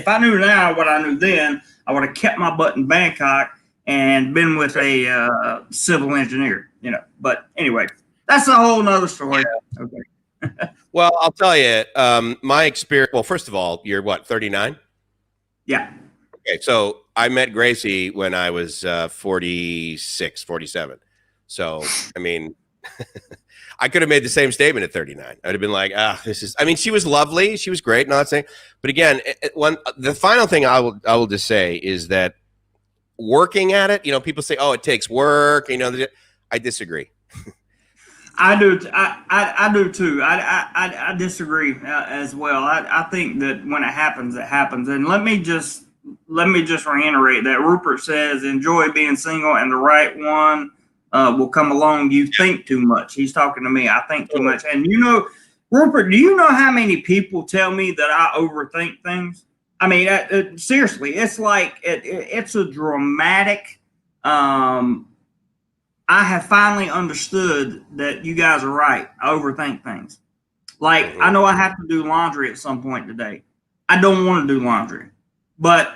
I knew now what I knew then, I would have kept my butt in Bangkok and been with a civil engineer, But anyway, that's a whole nother story. Yeah. Okay. Well, I'll tell you, my experience. Well, first of all, you're what, 39? Yeah. Okay, so I met Gracie when I was 46, 47. So, I mean, I could have made the same statement at 39. I'd have been like, she was lovely. She was great. Not saying, but again, the final thing I will just say is that working at it, people say, oh, it takes work. I disagree. I do. I do too. I disagree as well. I think that when it happens, it happens. And let me just reiterate that Rupert says, enjoy being single and the right one will come along. You think too much. He's talking to me. I think too much. And Rupert, do you know how many people tell me that I overthink things? I mean, seriously, it's like it's a dramatic. I have finally understood that you guys are right. I overthink things. Like, I know I have to do laundry at some point today. I don't want to do laundry, but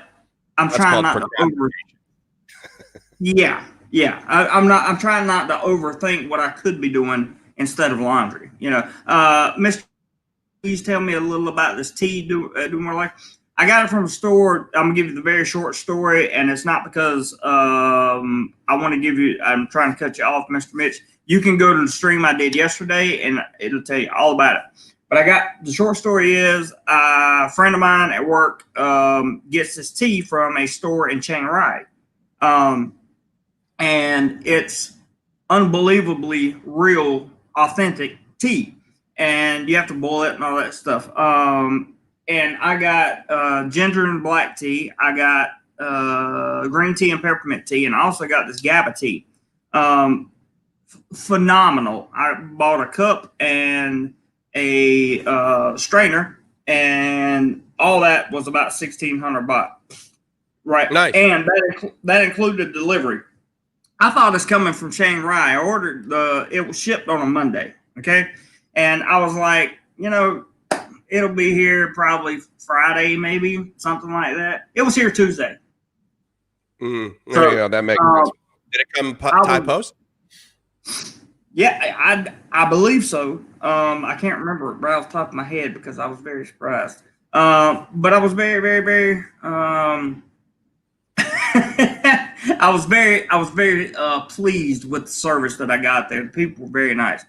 I'm trying not to Yeah. I'm trying not to overthink what I could be doing instead of laundry. Mr. Please tell me a little about this tea. DoMoreLife. I got it from a store. I'm gonna give you the very short story, and it's not because I want to give you. I'm trying to cut you off, Mr. Mitch. You can go to the stream I did yesterday, and it'll tell you all about it. But the short story is a friend of mine at work gets this tea from a store in Chiang Rai, and it's unbelievably real, authentic tea, and you have to boil it and all that stuff. And I got ginger and black tea. I got green tea and peppermint tea. And I also got this GABA tea. Phenomenal. I bought a cup and a strainer. And all that was about 1,600 baht. Right. Nice. And that included delivery. I thought it's coming from Chiang Rai. I ordered it was shipped on a Monday. Okay. And I was like, it'll be here probably Friday, maybe something like that. It was here Tuesday. There you go. That makes sense. Did it come Thai Post? Yeah, I believe so. I can't remember right off the top of my head because I was very surprised. But I was very, very, very I was very pleased with the service that I got there. The people were very nice.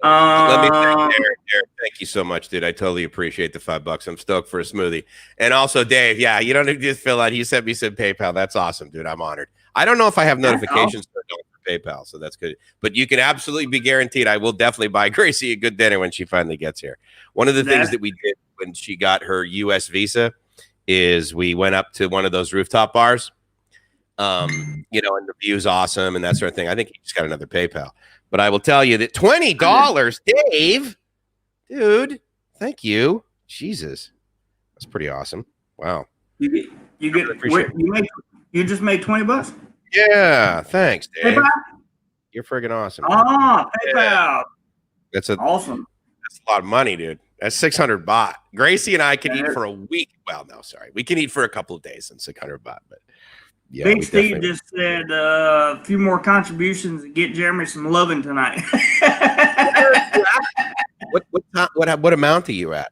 Let me thank Derek. Thank you so much, dude. I totally appreciate the $5. I'm stoked for a smoothie. And also, Dave, yeah, you don't need to just fill out. He sent me some PayPal. That's awesome, dude. I'm honored. I don't know if I have notifications for PayPal, so that's good. But you can absolutely be guaranteed I will definitely buy Gracie a good dinner when she finally gets here. One of the things that we did when she got her U.S. visa is we went up to one of those rooftop bars, and the view's awesome and that sort of thing. I think he just got another PayPal. But I will tell you that $20, Dave, dude, thank you. Jesus, that's pretty awesome. Wow. You just made $20. Yeah, thanks, Dave. PayPal? You're friggin' awesome. PayPal. Yeah. That's awesome. That's a lot of money, dude. That's 600 baht. Gracie and I can eat for a week. Well, no, sorry, we can eat for a couple of days on 600 baht, but. Yeah, Big Steve just said a few more contributions to get Jeremy some loving tonight. What amount are you at?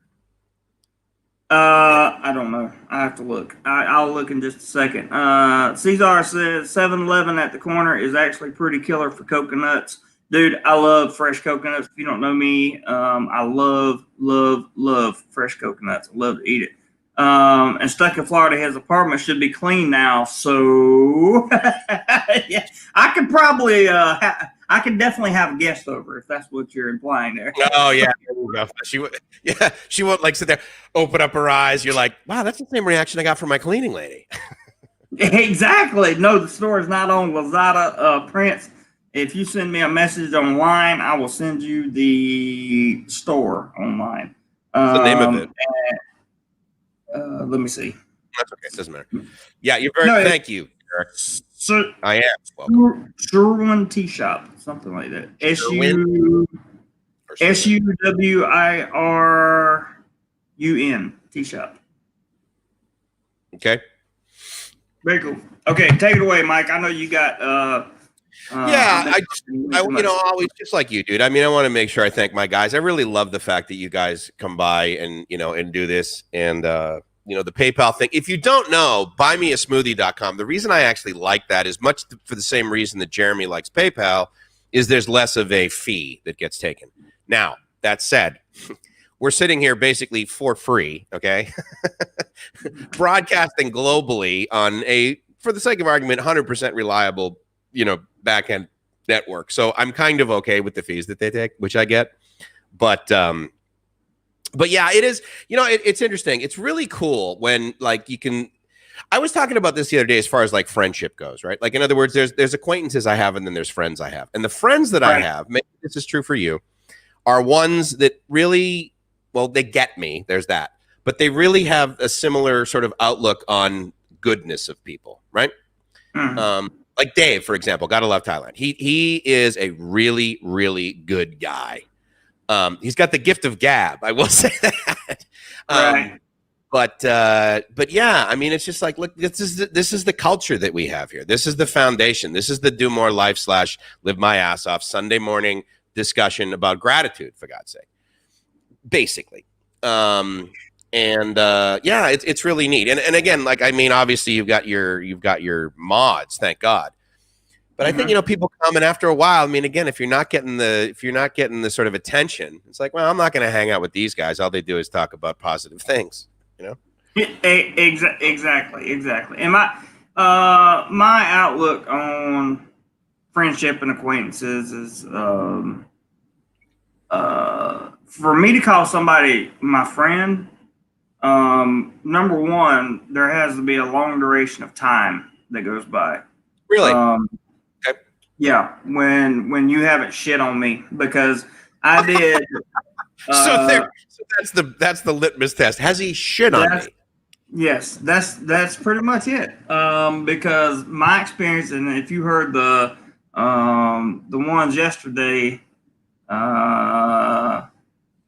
I don't know. I have to look. I'll look in just a second. Cesar says 7-Eleven at the corner is actually pretty killer for coconuts. Dude, I love fresh coconuts. If you don't know me, I love fresh coconuts. I love to eat it. And stuck in Florida, his apartment should be clean now. So yeah, I could probably, I could definitely have a guest over if that's what you're implying there. Oh yeah, she won't like sit there, open up her eyes. You're like, wow, that's the same reaction I got from my cleaning lady. Exactly. No, the store is not on Lazada, Prince. If you send me a message online, I will send you the store online. What's the name of it? Let me see. That's okay. It doesn't matter. Yeah, you're very. Thank you, Eric. I am. Welcome. Sherwin Tea Shop, something like that. SUWIRUN Tea Shop. Okay. Very cool. Okay, take it away, Mike. I know you got. I always just like you, dude. I mean, I want to make sure I thank my guys. I really love the fact that you guys come by and and do this and the PayPal thing. If you don't know, buymeasmoothie.com. The reason I actually like that is much for the same reason that Jeremy likes PayPal is there's less of a fee that gets taken. Now, that said, we're sitting here basically for free, okay? Broadcasting globally on for the sake of argument, 100% reliable back-end network. So I'm kind of okay with the fees that they take, which I get. But yeah, it is, it's interesting. It's really cool when you can, I was talking about this the other day as far as friendship goes, right? Like, in other words, there's acquaintances I have and then there's friends I have. And the friends that I have, maybe this is true for you, are ones that really, well, they get me. There's that. But they really have a similar sort of outlook on goodness of people, right? Mm-hmm. Like Dave, for example, gotta love Thailand. He is a really, really good guy. He's got the gift of gab, I will say that. But yeah, I mean, it's just like, look, this is the culture that we have here. This is the foundation. This is the DoMoreLife / live my ass off Sunday morning discussion about gratitude, for God's sake. Basically. Yeah, it's really neat. And again, obviously you've got your mods, thank God. But I think people come, and after a while, I mean, again, if you're not getting the sort of attention, it's like, well, I'm not going to hang out with these guys. All they do is talk about positive things, Exactly. And my outlook on friendship and acquaintances is for me to call somebody my friend. Number one, there has to be a long duration of time that goes by. Really? Okay. Yeah. When you haven't shit on me, because I did. So that's the litmus test. Has he shit on me? Yes, that's pretty much it. Because my experience, and if you heard the ones yesterday,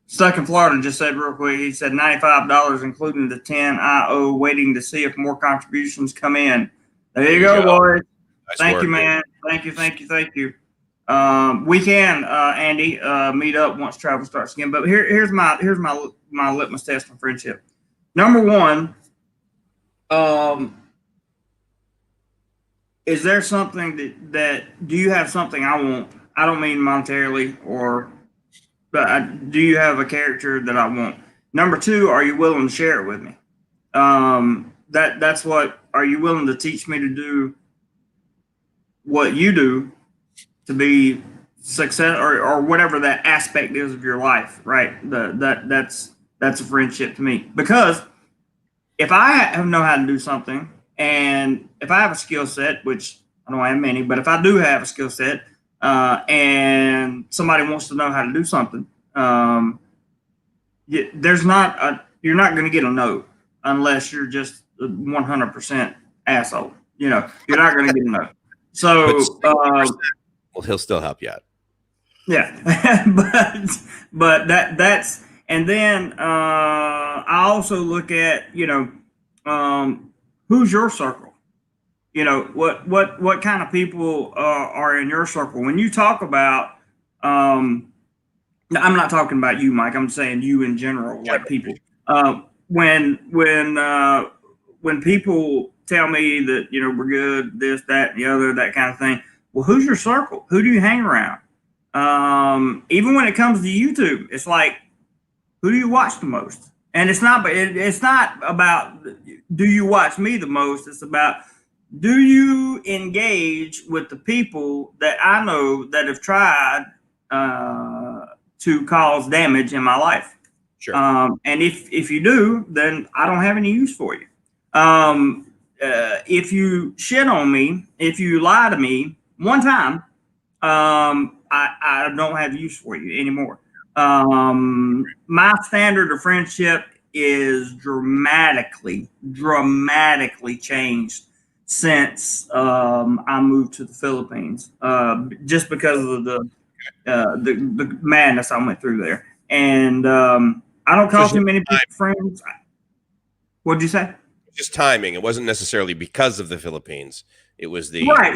Stuck in Florida just said real quick. He said $95, including the 10 I owe, waiting to see if more contributions come in. There you go, boys. Nice thank you, man. Thank you. We can, Andy, meet up once travel starts again. But here's my litmus test on friendship. Number one, is there something that do you have something I want? I don't mean monetarily, but do you have a character that I want? Number two, are you willing to share it with me? That's what. Are you willing to teach me to do what you do to be success, or whatever that aspect is of your life, right? That's a friendship to me. Because if I know how to do something, and if I have a skill set, which I don't have many, but if I do have a skill set, and somebody wants to know how to do something, you're not going to get a no unless you're just 100% asshole. You're not going to get a no. So, well, he'll still help you out. Yeah, but that's, and then I also look at who's your circle. What kind of people are in your circle? When you talk about, I'm not talking about you, Mike. I'm saying you in general, like people. When people tell me that we're good, this, that, and the other, that kind of thing. Well, who's your circle? Who do you hang around? Even when it comes to YouTube, it's like, who do you watch the most? And it's not about do you watch me the most. It's about, do you engage with the people that I know that have tried to cause damage in my life? Sure. And if you do, then I don't have any use for you. If you shit on me, if you lie to me one time, I don't have use for you anymore. My standard of friendship is dramatically changed since I moved to the Philippines, just because of the madness I went through there. And I don't call too many people friends. What'd you say? Just timing. It wasn't necessarily because of the Philippines. It was the right.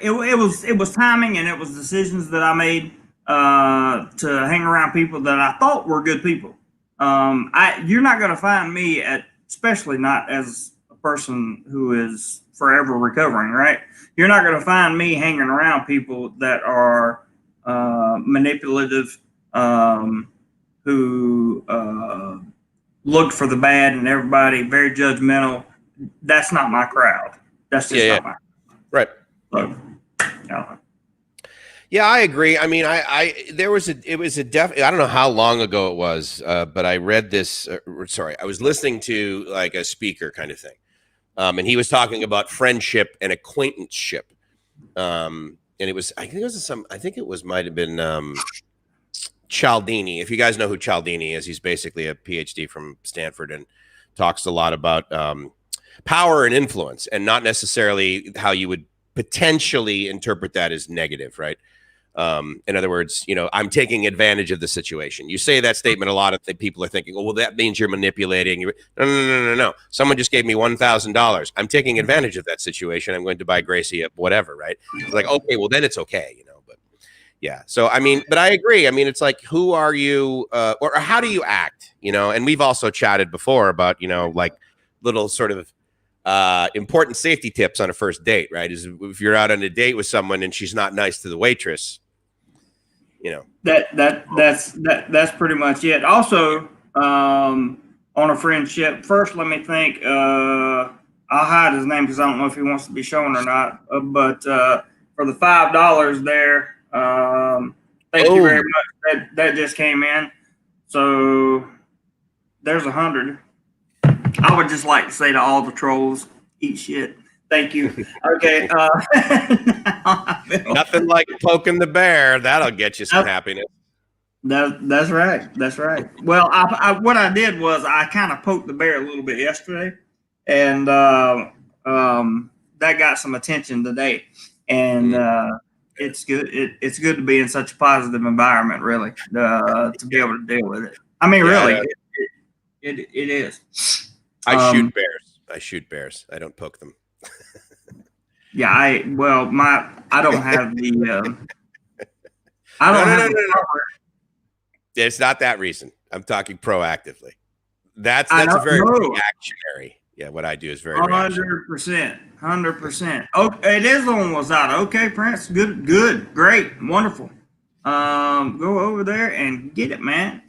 It was timing, and it was decisions that I made to hang around people that I thought were good people. You're not going to find me especially not as a person who is forever recovering, right? You're not going to find me hanging around people that are manipulative, who look for the bad in everybody, very judgmental. That's not my crowd. That's just not my crowd. Right. So, yeah, I agree. I mean, I don't know how long ago it was, but I read this. I was listening to like a speaker kind of thing, and he was talking about friendship and acquaintanceship. And it was, I think it might have been Cialdini. If you guys know who Cialdini is, he's basically a PhD from Stanford and talks a lot about power and influence, and not necessarily how you would potentially interpret that as negative, right? In other words, I'm taking advantage of the situation. You say that statement, a lot of people are thinking, oh, well, that means you're manipulating. No. Someone just gave me $1,000. I'm taking advantage of that situation. I'm going to buy Gracie a whatever, right? It's like, okay, well, then it's okay, but yeah. So, I mean, but I agree. I mean, it's like, who are you, or how do you act, and we've also chatted before about, like little sort of important safety tips on a first date, right? Is if you're out on a date with someone and she's not nice to the waitress, that's pretty much it. Also, on a friendship, first let me think. I'll hide his name because I don't know if he wants to be shown or not. But for the $5 there, thank you very much. That just came in. So there's 100. I would just like to say to all the trolls, eat shit. Thank you. Okay. Nothing like poking the bear. That'll get you some happiness. That's right. That's right. Well, what I did was I kind of poked the bear a little bit yesterday, and that got some attention today. And it's good. It's good to be in such a positive environment, really, to be able to deal with it. I mean, really, it is. I shoot bears. I shoot bears. I don't poke them. Yeah, I don't have the. I don't have the It's not that recent. I'm talking proactively. That's a very reactionary. Yeah, what I do is very 100%. Okay, it is the one was out. Okay, Prince, good, great, wonderful. Go over there and get it, man.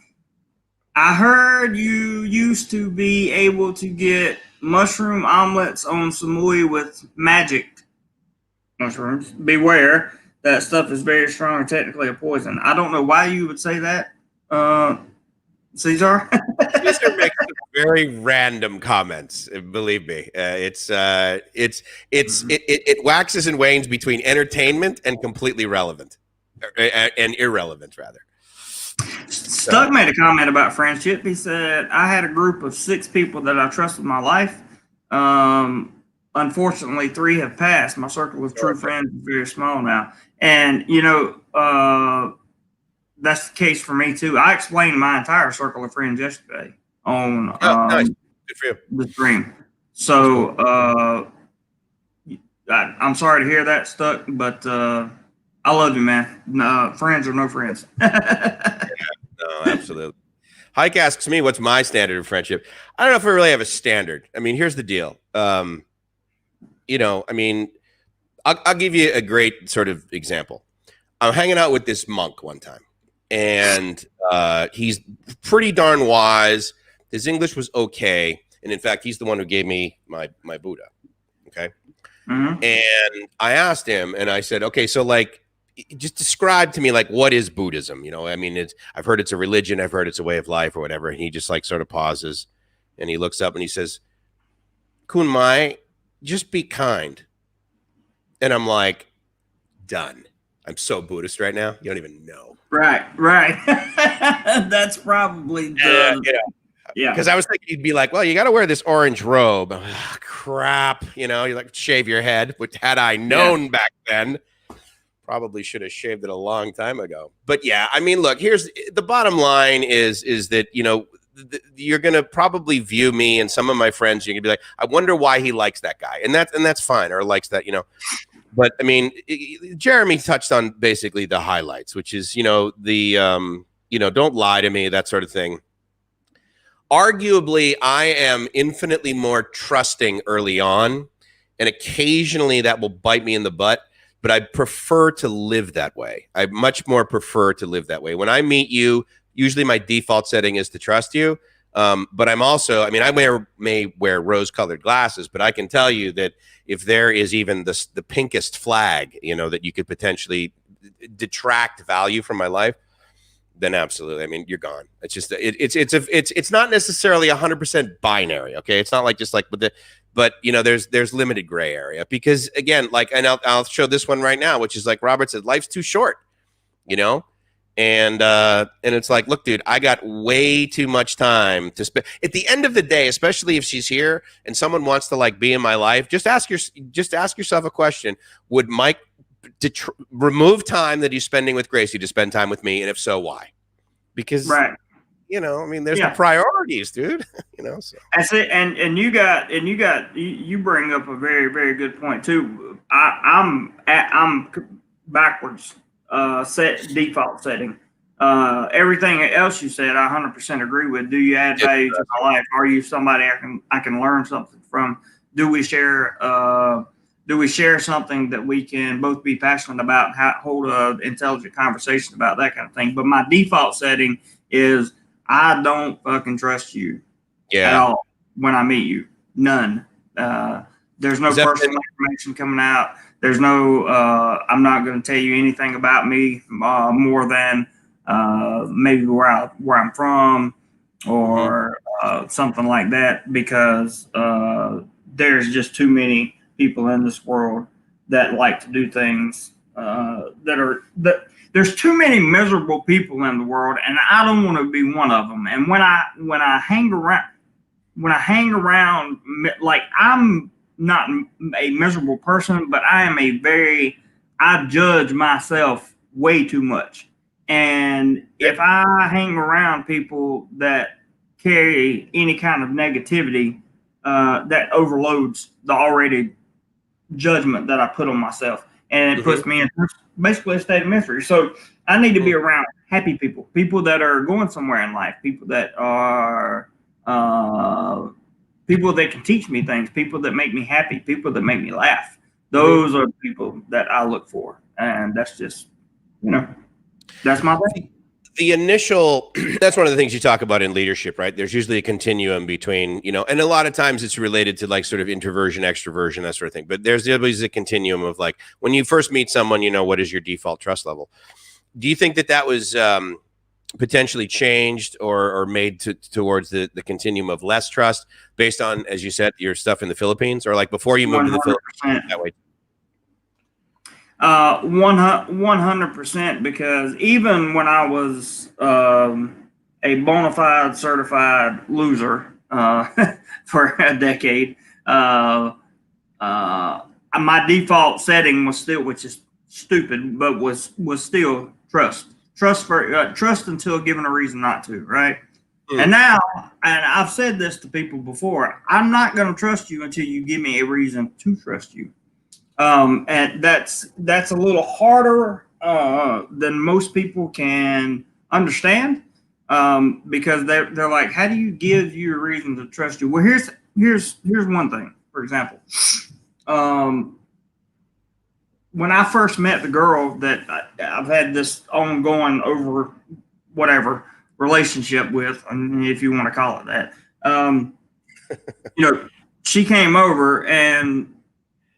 I heard you used to be able to get mushroom omelets on Samui with magic mushrooms. Beware, that stuff is very strong and technically a poison. I don't know why you would say that, Cesar. Cesar makes some very random comments. Believe me, it waxes and wanes between entertainment and completely relevant, and irrelevant rather. Stuck made a comment about friendship. He said, "I had a group of 6 people that I trust with my life. Unfortunately, 3 have passed. My circle of true friends is very small now." And that's the case for me too. I explained my entire circle of friends yesterday on nice. Good for you. The stream. So I'm sorry to hear that, Stuck, but I love you, man. Friends or no friends. No, absolutely. Hike asks me, what's my standard of friendship? I don't know if I really have a standard. I mean, here's the deal. I mean, I'll give you a great sort of example. I'm hanging out with this monk one time, and he's pretty darn wise. His English was okay. And in fact, he's the one who gave me my Buddha. Okay. Mm-hmm. And I asked him, and I said, okay, so like, just describe to me, like, what is Buddhism? I mean, I've heard it's a religion. I've heard it's a way of life or whatever. And he just like sort of pauses, and he looks up and he says, Kunmai, just be kind. And I'm like, done. I'm so Buddhist right now. You don't even know. Right. That's probably the, yeah. Because I was thinking you'd be like, well, you got to wear this orange robe. Oh, crap. You like shave your head, which had I known back then, probably should have shaved it a long time ago. But yeah, I mean, look, here's the bottom line is that, you're going to probably view me and some of my friends, you're going to be like, I wonder why he likes that guy. And that's fine. Or likes that, But I mean, Jeremy touched on basically the highlights, which is, don't lie to me, that sort of thing. Arguably, I am infinitely more trusting early on, and occasionally that will bite me in the butt, but I prefer to live that way. I much more prefer to live that way. When I meet you, usually my default setting is to trust you. But I'm also, I mean, I may wear rose-colored glasses, but I can tell you that if there is even the pinkest flag, that you could potentially detract value from my life, then absolutely. I mean, you're gone. It's just it's not necessarily 100% binary. Okay, it's not like just like but there's limited gray area because again, like, and I'll show this one right now, which is like Robert said, life's too short, and it's like, look, dude, I got way too much time to spend. At the end of the day, especially if she's here and someone wants to like be in my life, just ask yourself a question: would Mike remove time that he's spending with Gracie to spend time with me, and if so, why? Because I mean, there's the priorities, dude. So that's it. And you bring up a very, very good point too. I'm backwards. Set default setting. Everything else you said, I 100% agree with. Do you add value to my life? Are you somebody I can learn something from? Do we share something that we can both be passionate about and hold an intelligent conversation about, that kind of thing? But my default setting is I don't fucking trust you at all when I meet you. None. There's no personal information coming out. There's no, I'm not going to tell you anything about me more than maybe where I'm from or something like that, because there's just too many people in this world that like to do things there's too many miserable people in the world, and I don't want to be one of them. And when I hang around, like, I'm not a miserable person, but I judge myself way too much. And if I hang around people that carry any kind of negativity, that overloads the already judgment that I put on myself, and it puts me in basically a state of misery. So I need to be around happy people, people that are going somewhere in life, people that are people that can teach me things, people that make me happy, people that make me laugh. Those are the people that I look for, and that's just, that's my thing. The initial, that's one of the things you talk about in leadership, right? There's usually a continuum between, and a lot of times it's related to like sort of introversion, extroversion, that sort of thing. But there's always a continuum of like, when you first meet someone, what is your default trust level? Do you think that was potentially changed or made towards the continuum of less trust based on, as you said, your stuff in the Philippines, or like before you moved to the Philippines that way? 100%, because even when I was a bona fide certified loser for a decade, my default setting was still, which is stupid, but was still trust until given a reason not to, right? And now, and I've said this to people before, I'm not going to trust you until you give me a reason to trust you. And that's a little harder than most people can understand, because they're like, how do you give you a reason to trust you? Well, here's one thing, for example. When I first met the girl that I've had this ongoing over whatever relationship with, if you want to call it that, she came over, and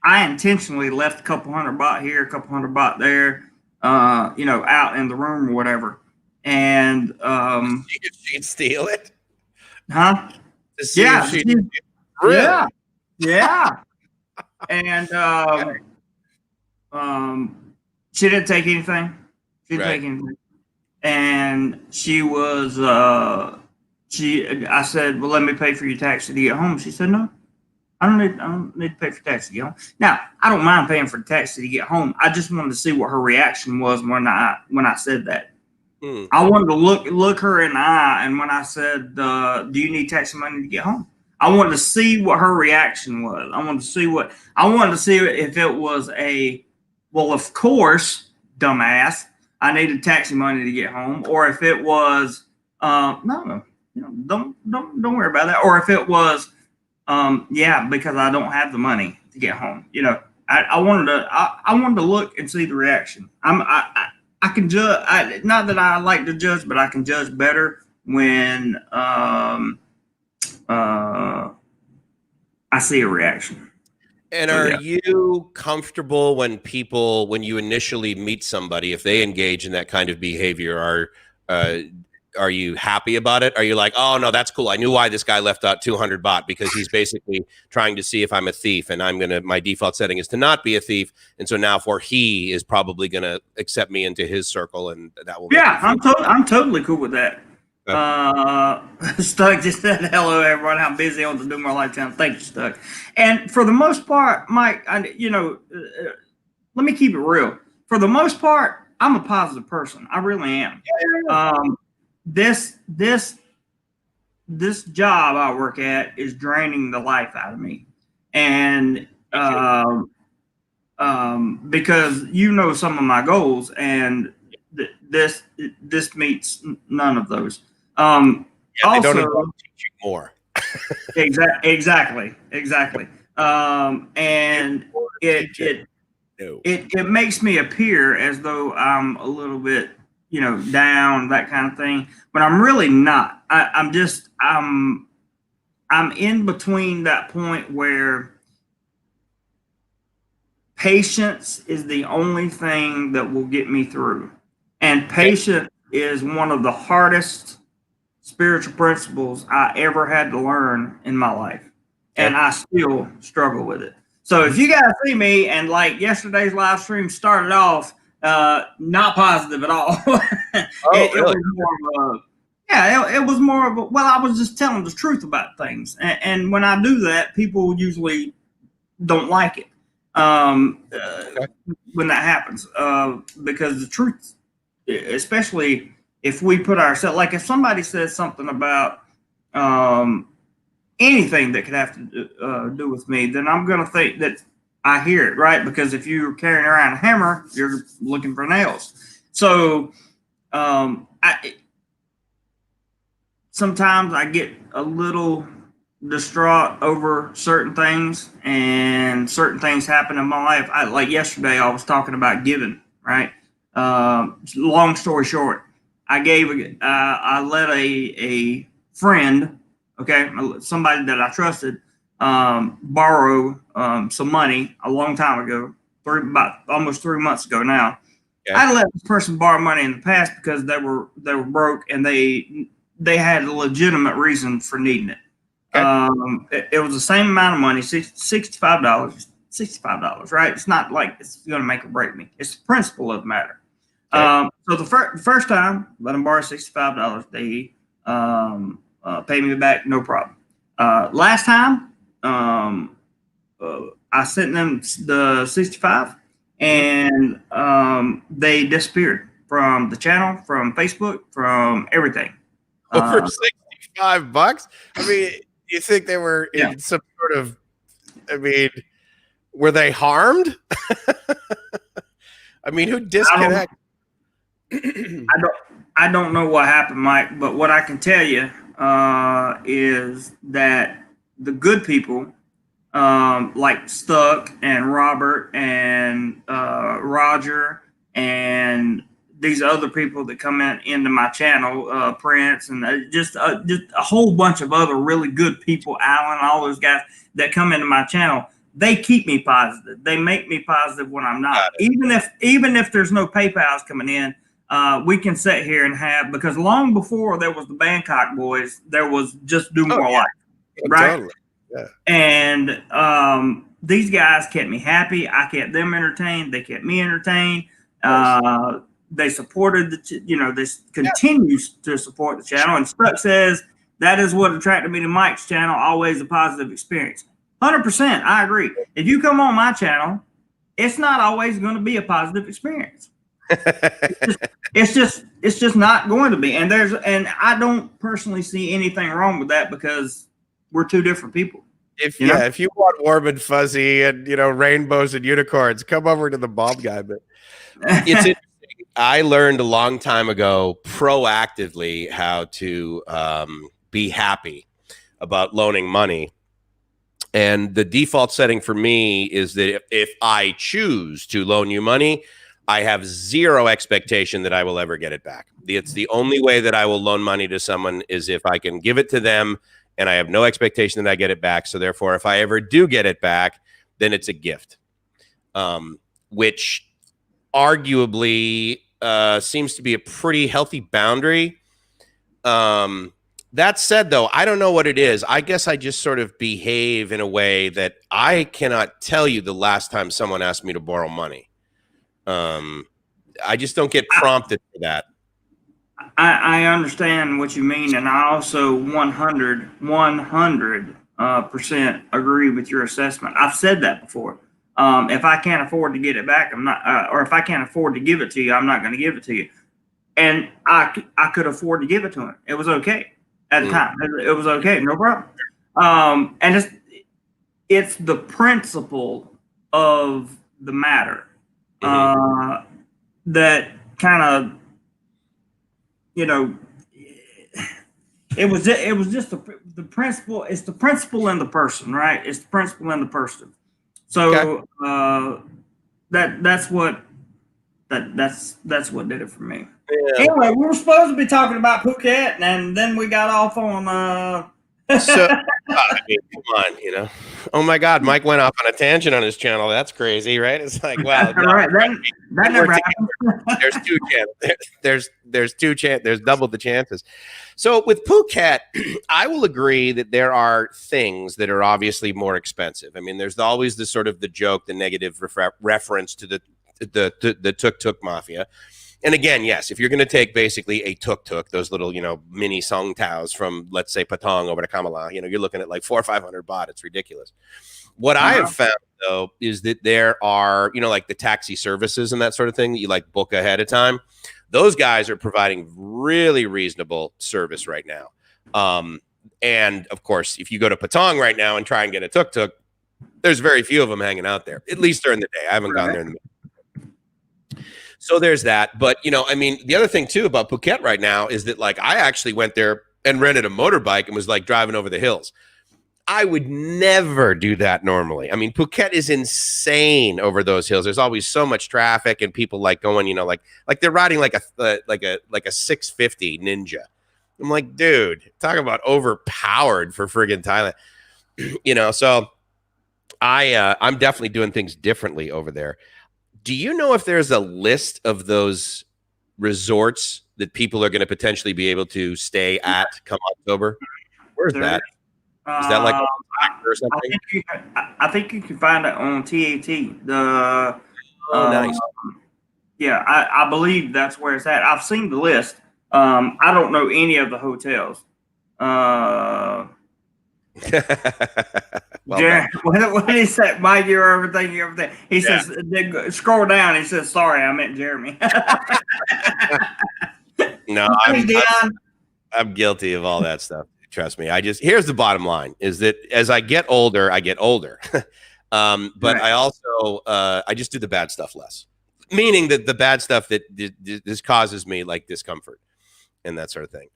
I intentionally left a couple $100 here, a couple $100 there, out in the room or whatever. And she'd steal it, huh? Yeah, really? Yeah. And she didn't take anything. She didn't take anything. And she was I said, well, let me pay for your taxi to get home. She said, no. I don't need to pay for taxi to get home. Now, I don't mind paying for the taxi to get home. I just wanted to see what her reaction was when I said that. I wanted to look her in the eye, and when I said, do you need taxi money to get home? I wanted to see what her reaction was. I wanted to see if it was well, of course, dumbass, I needed taxi money to get home, or if it was no, don't worry about that, or if it was yeah, because I don't have the money to get home. I wanted to look and see the reaction. I can judge. Not that I like to judge, but I can judge better when I see a reaction. And are you comfortable when you initially meet somebody, if they engage in that kind of behavior, are you happy about it? Are you like, oh no, that's cool, I knew why this guy left out 200 baht, because he's basically trying to see if I'm a thief, and my default setting is to not be a thief, and so now he is probably gonna accept me into his circle, and that will I'm totally cool with that. Stuck just said hello everyone, I'm busy on the DoMoreLife channel. Thank you, Stuck. And for the most part, Mike, let me keep it real. For the most part, I'm a positive person. I really am. This job I work at is draining the life out of me, and because some of my goals, and this meets none of those. Also, they don't teach you more. Exactly. And it makes me appear as though I'm a little bit, down, that kind of thing, but I'm really not. I'm in between that point where patience is the only thing that will get me through, and patience is one of the hardest spiritual principles I ever had to learn in my life, and I still struggle with it. So if you guys see me and like yesterday's live stream started off not positive at all. It was more of a, yeah, it was more of a, well, I was just telling the truth about things. And when I do that, people usually don't like it when that happens because the truth, especially if we put ourselves, like if somebody says something about anything that could have to do with me, then I'm going to think that I hear it, right? Because if you're carrying around a hammer, you're looking for nails. So sometimes I get a little distraught over certain things, and certain things happen in my life. Like yesterday, I was talking about giving, right? Long story short, I let a friend, okay, somebody that I trusted, borrow some money a long time ago, about almost 3 months ago now. Okay. I let this person borrow money in the past because they were broke and they had a legitimate reason for needing it. Okay. It was the same amount of money, $65, right? It's not like it's going to make or break me. It's the principle of the matter. Okay. So the first time, let them borrow $65. They pay me back, no problem. Last time, I sent them the 65, and they disappeared from the channel, from Facebook, from everything. Over $65? I mean, you think they were in some sort of, I mean, were they harmed? I mean, who disconnected? I don't know what happened, Mike, but what I can tell you is that the good people, like Stuck and Robert and Roger and these other people that come into my channel, Prince, and just a whole bunch of other really good people, Alan, all those guys that come into my channel, they keep me positive. They make me positive when I'm not. Even if there's no PayPal's coming in, we can sit here and have, because long before there was the Bangkok boys, there was just DoMoreLife, right? Totally. Yeah. And these guys kept me happy. I kept them entertained. They kept me entertained. They supported this continues to support the channel. And Stuck says that is what attracted me to Mike's channel. Always a positive experience. 100%. I agree. If you come on my channel, it's not always going to be a positive experience. It's just not going to be. And I don't personally see anything wrong with that, because we're two different people. If you want warm and fuzzy and rainbows and unicorns, come over to the Bald Guy. But it's interesting. I learned a long time ago proactively how to be happy about loaning money. And the default setting for me is that if I choose to loan you money, I have zero expectation that I will ever get it back. It's the only way that I will loan money to someone is if I can give it to them and I have no expectation that I get it back. So therefore, if I ever do get it back, then it's a gift, which arguably seems to be a pretty healthy boundary. That said, though, I don't know what it is. I guess I just sort of behave in a way that I cannot tell you the last time someone asked me to borrow money. I just don't get prompted for that. I understand what you mean, and I also 100% agree with your assessment. I've said that before. If I can't afford to get it back, I'm not, or if I can't afford to give it to you, I'm not going to give it to you. And I could afford to give it to him. It was okay at the time. It was okay, no problem. And it's the principle of the matter that kind of, it was just the principle. It's the principle in the person, right? It's the principle in the person. So that's what did it for me. Yeah. Anyway, we were supposed to be talking about Phuket, and then we got off on So, I mean, come on, you know. Oh my God, Mike went off on a tangent on his channel. That's crazy, right? It's like, wow, no, right. That never happened. There's two chances. There's two chances. There's double the chances. So with Phuket, I will agree that there are things that are obviously more expensive. I mean, there's always the sort of the joke, the negative reference to the tuk-tuk mafia. And again, yes, if you're going to take basically a tuk-tuk, those little, you know, mini song taos from, let's say, Patong over to Kamala, you know, you're looking at like 400 or 500 baht. It's ridiculous. What I have found, though, is that there are, you know, like the taxi services and that sort of thing that you like book ahead of time. Those guys are providing really reasonable service right now. And of course, if you go to Patong right now and try and get a tuk-tuk, there's very few of them hanging out there, at least during the day. I haven't gone there in the So there's that. But, you know, I mean, the other thing, too, about Phuket right now is that, like, I actually went there and rented a motorbike and was, like, driving over the hills. I would never do that normally. I mean, Phuket is insane over those hills. There's always so much traffic and people, like, going, you know, like they're riding like a 650 Ninja. I'm like, dude, talk about overpowered for friggin' Thailand. You know, so I'm definitely doing things differently over there. Do you know if there's a list of those resorts that people are going to potentially be able to stay at come October? Where's that? Is that like or something? I think you can find it on TAT. Nice. Yeah, I believe that's where it's at. I've seen the list. I don't know any of the hotels. Well, yeah, what did he say? Mike, you're everything. He says, scroll down. He says, sorry, I meant Jeremy. No, I'm guilty of all that stuff. Trust me. Here's the bottom line is that as I get older, I get older. But right. I also, I just do the bad stuff less, meaning that the bad stuff that this causes me like discomfort and that sort of thing.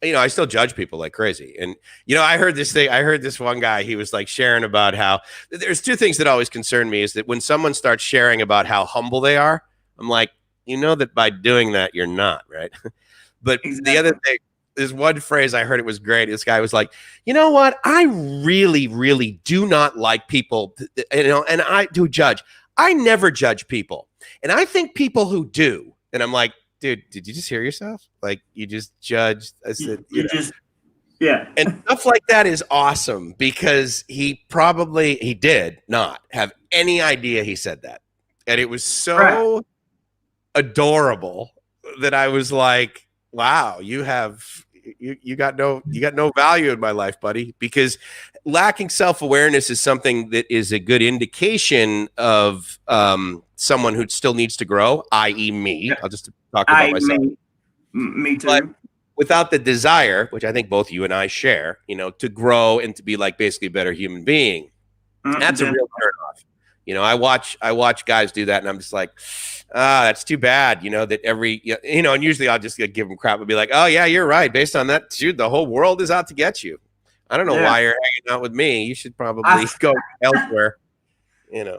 You know, I still judge people like crazy. And, you know, I heard this one guy, he was like sharing about how there's two things that always concern me is that when someone starts sharing about how humble they are, I'm like, you know, that by doing that, you're not, right? But exactly. The other thing, there's one phrase I heard, it was great. This guy was like, you know what? I really, really do not like people, you know, and I do judge. I never judge people. And I think people who do, and I'm like, dude, did you just hear yourself? Like you just judged. I said, yeah. And stuff like that is awesome because he did not have any idea he said that. And it was so adorable that I was like, wow, you got no value in my life, buddy, because lacking self-awareness is something that is a good indication of someone who still needs to grow, i.e. me. I'll just talk about myself. Me too. But without the desire, which I think both you and I share, you know, to grow and to be like basically a better human being, that's a real turnoff. You know, I watch guys do that and I'm just like, that's too bad, you know, that you know, and usually I'll just give them crap and be like, oh yeah, you're right. Based on that, dude, the whole world is out to get you. I don't know why you're hanging out with me. You should probably go elsewhere. You know,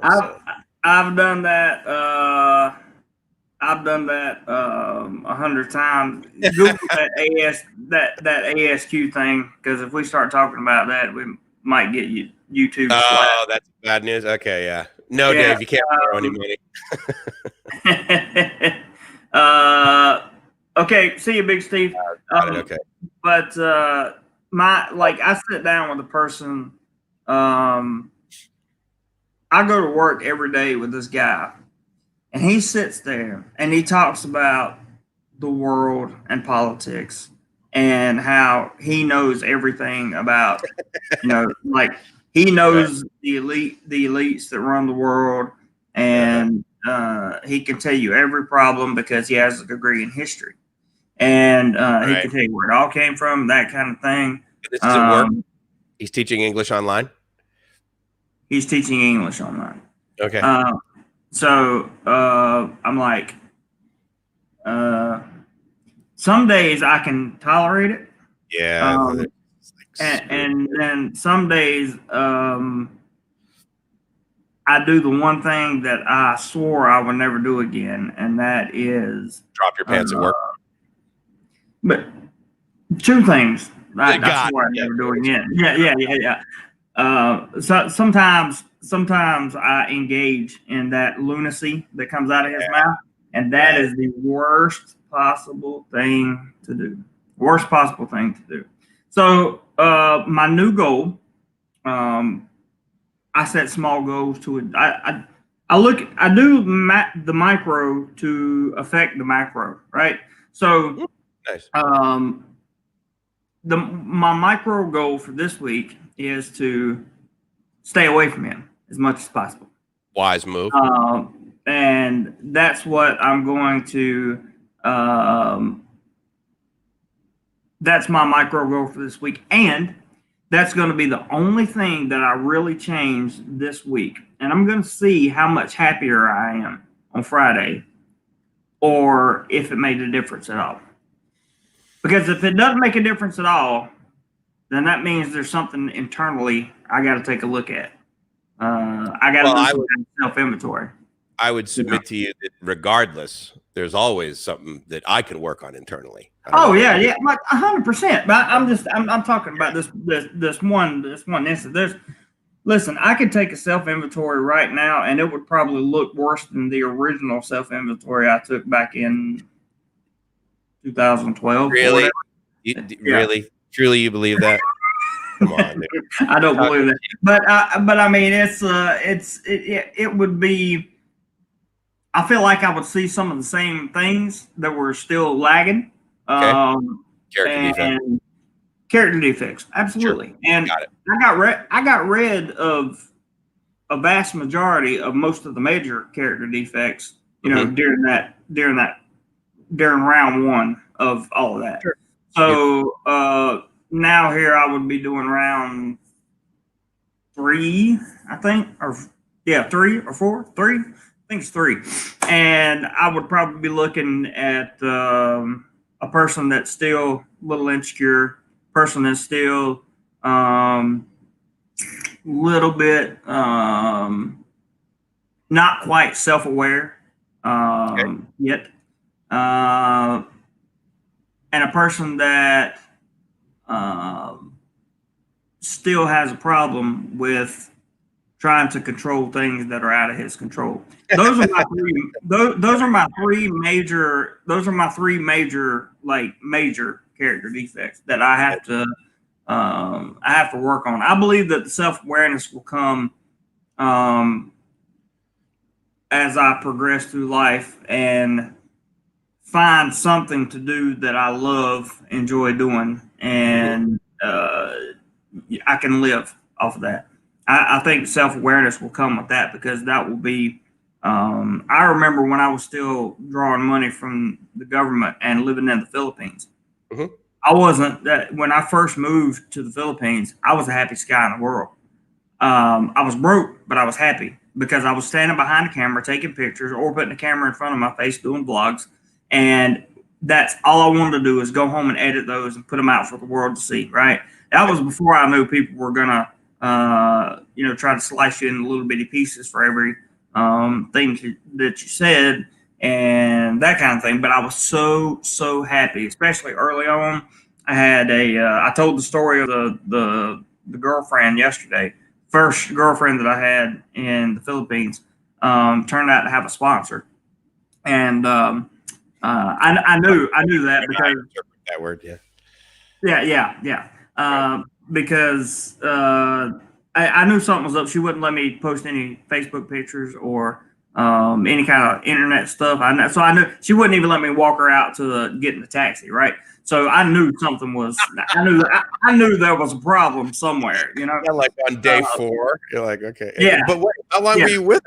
I've done that. I've done that 100 times. Google that ASQ thing, because if we start talking about that, we might get YouTube. Oh, that's bad news. Okay, yeah. No, Dave, you can't borrow any money. Okay, see you, Big Steve. Okay. But I sit down with a person. I go to work every day with this guy, and he sits there and he talks about the world and politics and how he knows everything about, you know, like he knows the elites that run the world, and he can tell you every problem because he has a degree in history, and he can tell you where it all came from, that kind of thing. This doesn't work. He's teaching English online. He's teaching English online. Okay. So I'm like, some days I can tolerate it. Yeah. And then some days I do the one thing that I swore I would never do again, and that is drop your pants at work. But Two things. That's what I'm never doing. Yeah. So sometimes I engage in that lunacy that comes out of his mouth, and that is the worst possible thing to do. Worst possible thing to do. So my new goal, I set small goals to it. I do the micro to affect the macro, right? So nice. My micro goal for this week is to stay away from him as much as possible. Wise move. And that's what I'm going to. That's my micro goal for this week, and that's going to be the only thing that I really changed this week. And I'm going to see how much happier I am on Friday, or if it made a difference at all. Because if it doesn't make a difference at all, then that means there's something internally I got to take a look at. I got to do some self-inventory. I would submit to you that regardless, there's always something that I can work on internally. Oh yeah, like 100%. But I'm talking about this one instance. Listen, I could take a self-inventory right now, and it would probably look worse than the original self-inventory I took back in 2012. Really? Really? Truly, you believe that? Come on, dude. I don't believe that, but I mean, it would be. I feel like I would see some of the same things that were still lagging. Character defects, absolutely. Sure. And I got rid of a vast majority of most of the major character defects. During round one of all of that. Sure. So now here I would be doing round 3, I think, 3 or 4, 3. I think it's 3, and I would probably be looking at a person that's still a little insecure, person that's still little bit not quite self-aware yet, and a person that still has a problem with trying to control things that are out of his control. Those are my three. Those are my three major. Those are my three major character defects that I have to. I have to work on. I believe that the self-awareness will come as I progress through life and find something to do that I love, enjoy doing, and I can live off of that. I think self-awareness will come with that, because that will be. I remember when I was still drawing money from the government and living in the Philippines. Mm-hmm. I wasn't that when I first moved to the Philippines. I was the happiest guy in the world. I was broke, but I was happy because I was standing behind the camera taking pictures or putting the camera in front of my face doing vlogs, and that's all I wanted to do is go home and edit those and put them out for the world to see. Right? That was before I knew people were gonna. Try to slice you into little bitty pieces for every thing that you said and that kind of thing. But I was so happy, especially early on. I told the story of the girlfriend yesterday. First girlfriend that I had in the Philippines turned out to have a sponsor, and I knew that because that word, yeah. Because I knew something was up. She wouldn't let me post any Facebook pictures or any kind of internet stuff. So I knew she wouldn't even let me walk her out to get in the taxi. Right. So I knew something was. I knew there was a problem somewhere. Yeah, like on day 4, you're like, okay. Yeah. But wait, how long were you with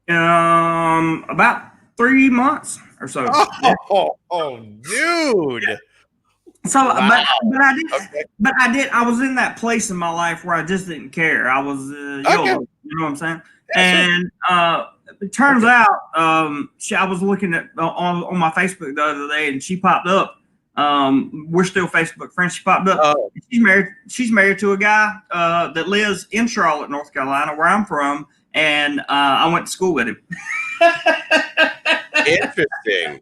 her? About 3 months or so. Oh, dude. So, wow. but I was in that place in my life where I just didn't care. I was, YOLO, you know what I'm saying? Yeah, and it turns out, I was looking at on my Facebook the other day, and she popped up. We're still Facebook friends. She popped up. Oh. She's married to a guy that lives in Charlotte, North Carolina, where I'm from, and I went to school with him. Interesting.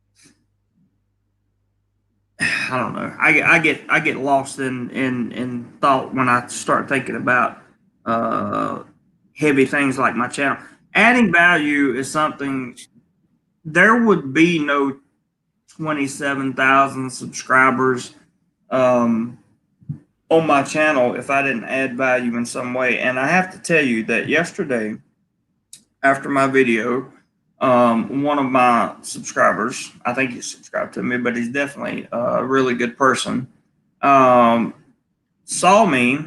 I don't know. I get lost in thought when I start thinking about heavy things like my channel. Adding value is something. There would be no 27,000 subscribers on my channel if I didn't add value in some way. And I have to tell you that yesterday, after my video, one of my subscribers, I think he's subscribed to me, but he's definitely a really good person, saw me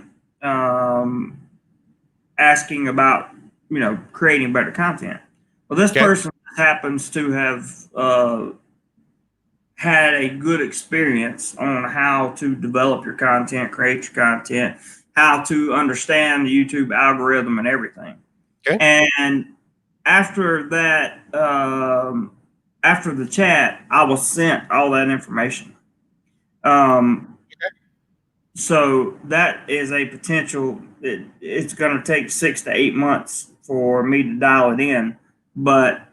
asking about, creating better content. Well, this person happens to have had a good experience on how to develop your content, create your content, how to understand the YouTube algorithm and everything. Okay. And after that, after the chat, I was sent all that information. So that is a potential. It's going to take 6 to 8 months for me to dial it in, but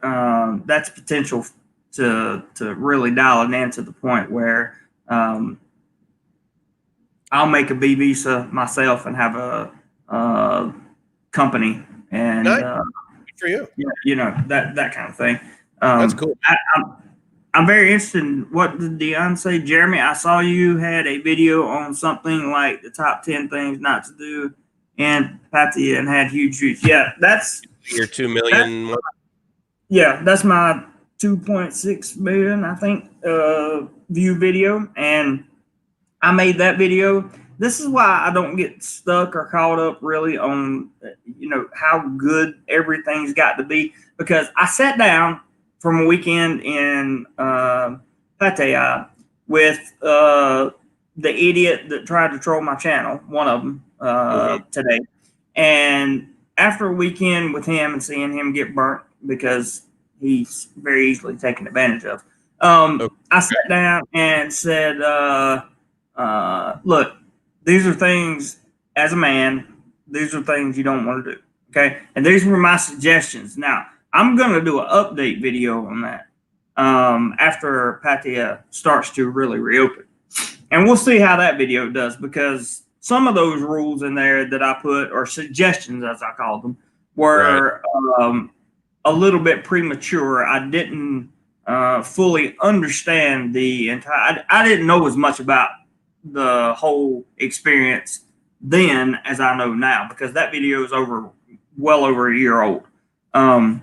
that's potential to really dial it in to the point where I'll make a B visa myself and have a company and for you. That kind of thing. That's cool. I'm very interested in what did Dion say, Jeremy? I saw you had a video on something like the top 10 things not to do in Pattaya and had huge reach. Yeah, that's your 2 million. Yeah, that's my 2.6 million, I think, view video, and I made that video. This is why I don't get stuck or caught up really on, how good everything's got to be, because I sat down from a weekend in Pattaya with the idiot that tried to troll my channel, one of them today, and after a weekend with him and seeing him get burnt because he's very easily taken advantage of, I sat down and said, look, these are things, as a man, these are things you don't want to do, okay? And these were my suggestions. Now, I'm going to do an update video on that after Pattaya starts to really reopen. And we'll see how that video does, because some of those rules in there that I put, or suggestions as I called them, were a little bit premature. I didn't fully understand the entire, I didn't know as much about the whole experience then as I know now, because that video is well over a year old. And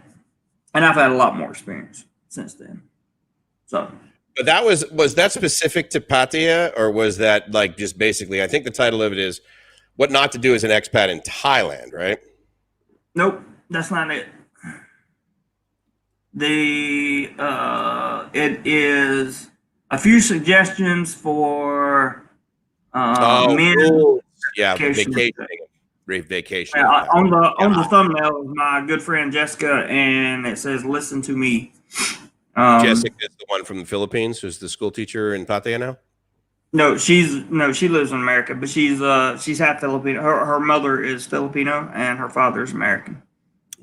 I've had a lot more experience since then. So, but that was that specific to Pattaya, or was that like just basically, I think the title of it is What Not to Do as an Expat in Thailand, right? Nope, that's not it. It is a few suggestions for men. Cool. Yeah, vacation. On the thumbnail is my good friend Jessica, and it says "Listen to me." Jessica is the one from the Philippines, who's the school teacher in Pattaya now. No, she lives in America, but she's half Filipino. Her mother is Filipino, and her father is American.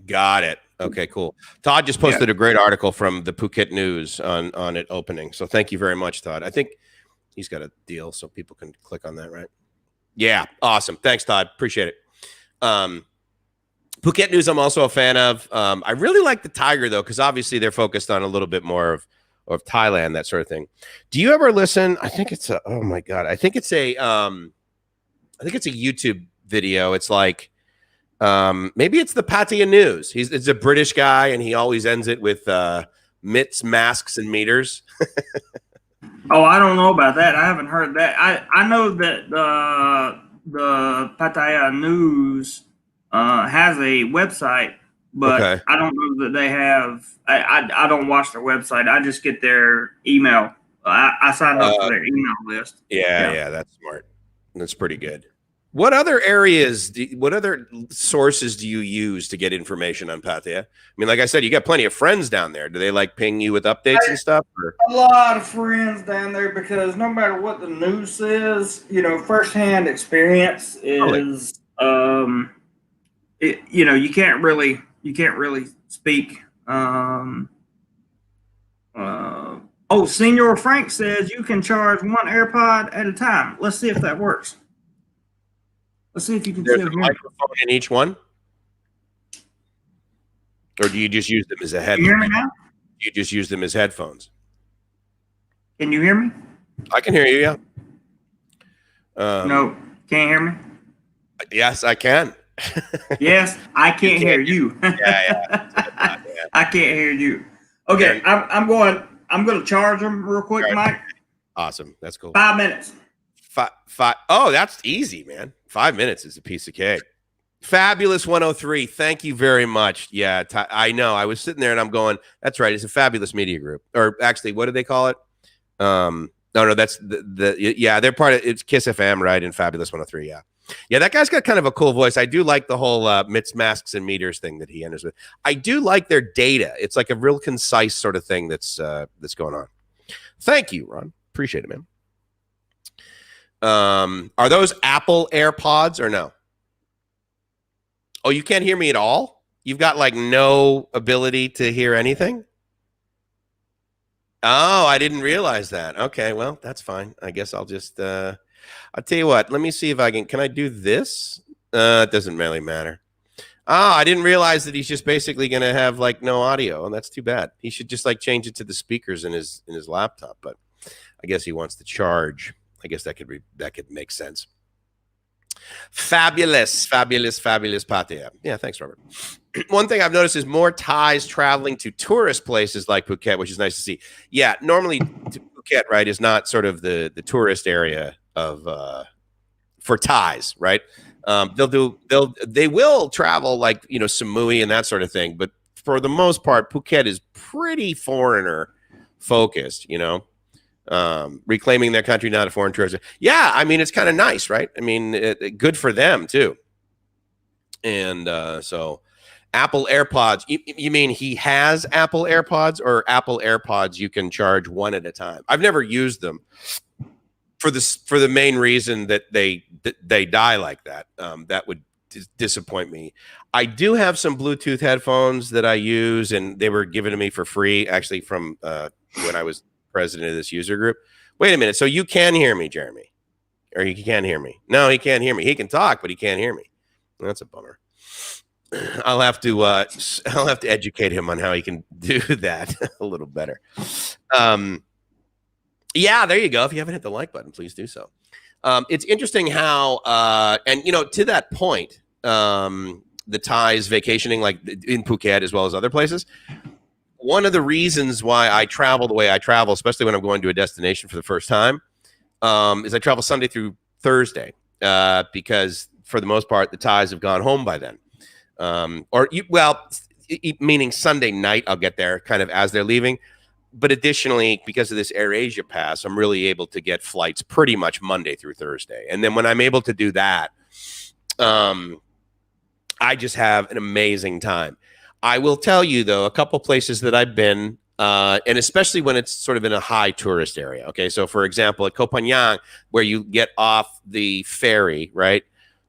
Got it. Okay, cool. Todd just posted a great article from the Phuket News on it opening. So thank you very much, Todd. I think he's got a deal, so people can click on that, right? Yeah, awesome. Thanks, Todd. Appreciate it. Phuket News I'm also a fan of. I really like the Tiger, though, because obviously they're focused on a little bit more of Thailand, that sort of thing. Do you ever listen? I think it's oh my God. I think it's a YouTube video. It's like maybe it's the Pattaya News. It's a British guy, and he always ends it with mitts, masks, and meters. Oh, I don't know about that. I haven't heard that. I know that the Pattaya News has a website, but I don't know that they have. I don't watch their website. I just get their email. I signed up for their email list. Yeah, that's smart. That's pretty good. What other areas, what other sources do you use to get information on Pattaya? I mean, like I said, you got plenty of friends down there. Do they like ping you with updates and stuff? Or? A lot of friends down there, because no matter what the news says, firsthand experience is, you can't really speak Oh, Senior Frank says you can charge one AirPod at a time. Let's see if that works. Let's see if you can There's still a hear microphone in each one? Or do you just use them as a headphone? Can you hear me now? You just use them as headphones. Can you hear me? I can hear you, yeah. No, can't hear me? Yes, I can. Yes, I can't hear you. Yeah. I can't hear you. Okay, I'm going to charge them real quick, Mike. Awesome. That's cool. 5 minutes. Five. Oh, that's easy, man. 5 minutes is a piece of cake. Fabulous 103. Thank you very much. Yeah, I know. I was sitting there and I'm going, that's right. It's a fabulous media group. Or actually, what do they call it? No, that's yeah, they're part of it's Kiss FM, right? And Fabulous 103. Yeah. Yeah, that guy's got kind of a cool voice. I do like the whole Mitts, Masks, and Meters thing that he enters with. I do like their data. It's like a real concise sort of thing that's going on. Thank you, Ron. Appreciate it, man. Are those Apple AirPods or no? Oh, you can't hear me at all? You've got like no ability to hear anything? Oh, I didn't realize that. Okay, well, that's fine. I guess I'll just I'll tell you what. Let me see if I can I do this? It doesn't really matter. Oh, I didn't realize that he's just basically going to have like no audio, and that's too bad. He should just like change it to the speakers in his laptop, but I guess he wants to charge. I guess that could make sense. Fabulous Pattaya. Yeah, thanks, Robert. One thing I've noticed is more Thais traveling to tourist places like Phuket, which is nice to see. Yeah, normally Phuket, right, is not sort of the tourist area of for Thais, right? They will travel like Samui and that sort of thing, but for the most part, Phuket is pretty foreigner focused, reclaiming their country, not a foreign tourist. Yeah, I mean, it's kind of nice, right? I mean, good for them too. And so Apple AirPods, you mean he has Apple AirPods or Apple AirPods you can charge one at a time? I've never used them for the main reason that they die like that. That would disappoint me. I do have some Bluetooth headphones that I use, and they were given to me for free, actually, from when I was president of this user group. Wait a minute. So you can hear me, Jeremy? Or he can't hear me? No, he can't hear me. He can talk, but he can't hear me. That's a bummer. I'll have to educate him on how he can do that a little better. Yeah, there you go. If you haven't hit the like button, please do so. It's interesting how, and to that point, the Thais vacationing like in Phuket as well as other places. One of the reasons why I travel the way I travel, especially when I'm going to a destination for the first time, is I travel Sunday through Thursday because for the most part, the Thais have gone home by then. Meaning Sunday night, I'll get there kind of as they're leaving. But additionally, because of this AirAsia pass, I'm really able to get flights pretty much Monday through Thursday. And then when I'm able to do that, I just have an amazing time. I will tell you, though, a couple places that I've been, and especially when it's sort of in a high tourist area. Okay, so for example, at Koh Phangan, where you get off the ferry, right,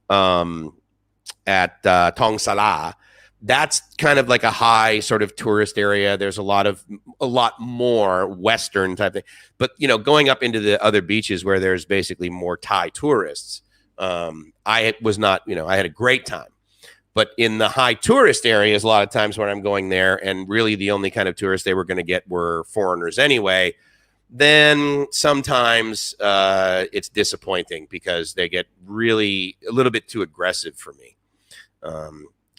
at Tong Sala, that's kind of like a high sort of tourist area. There's a lot more Western type thing. But, going up into the other beaches where there's basically more Thai tourists, I was not, I had a great time. But in the high tourist areas, a lot of times when I'm going there, and really the only kind of tourists they were going to get were foreigners anyway, then sometimes it's disappointing because they get really a little bit too aggressive for me.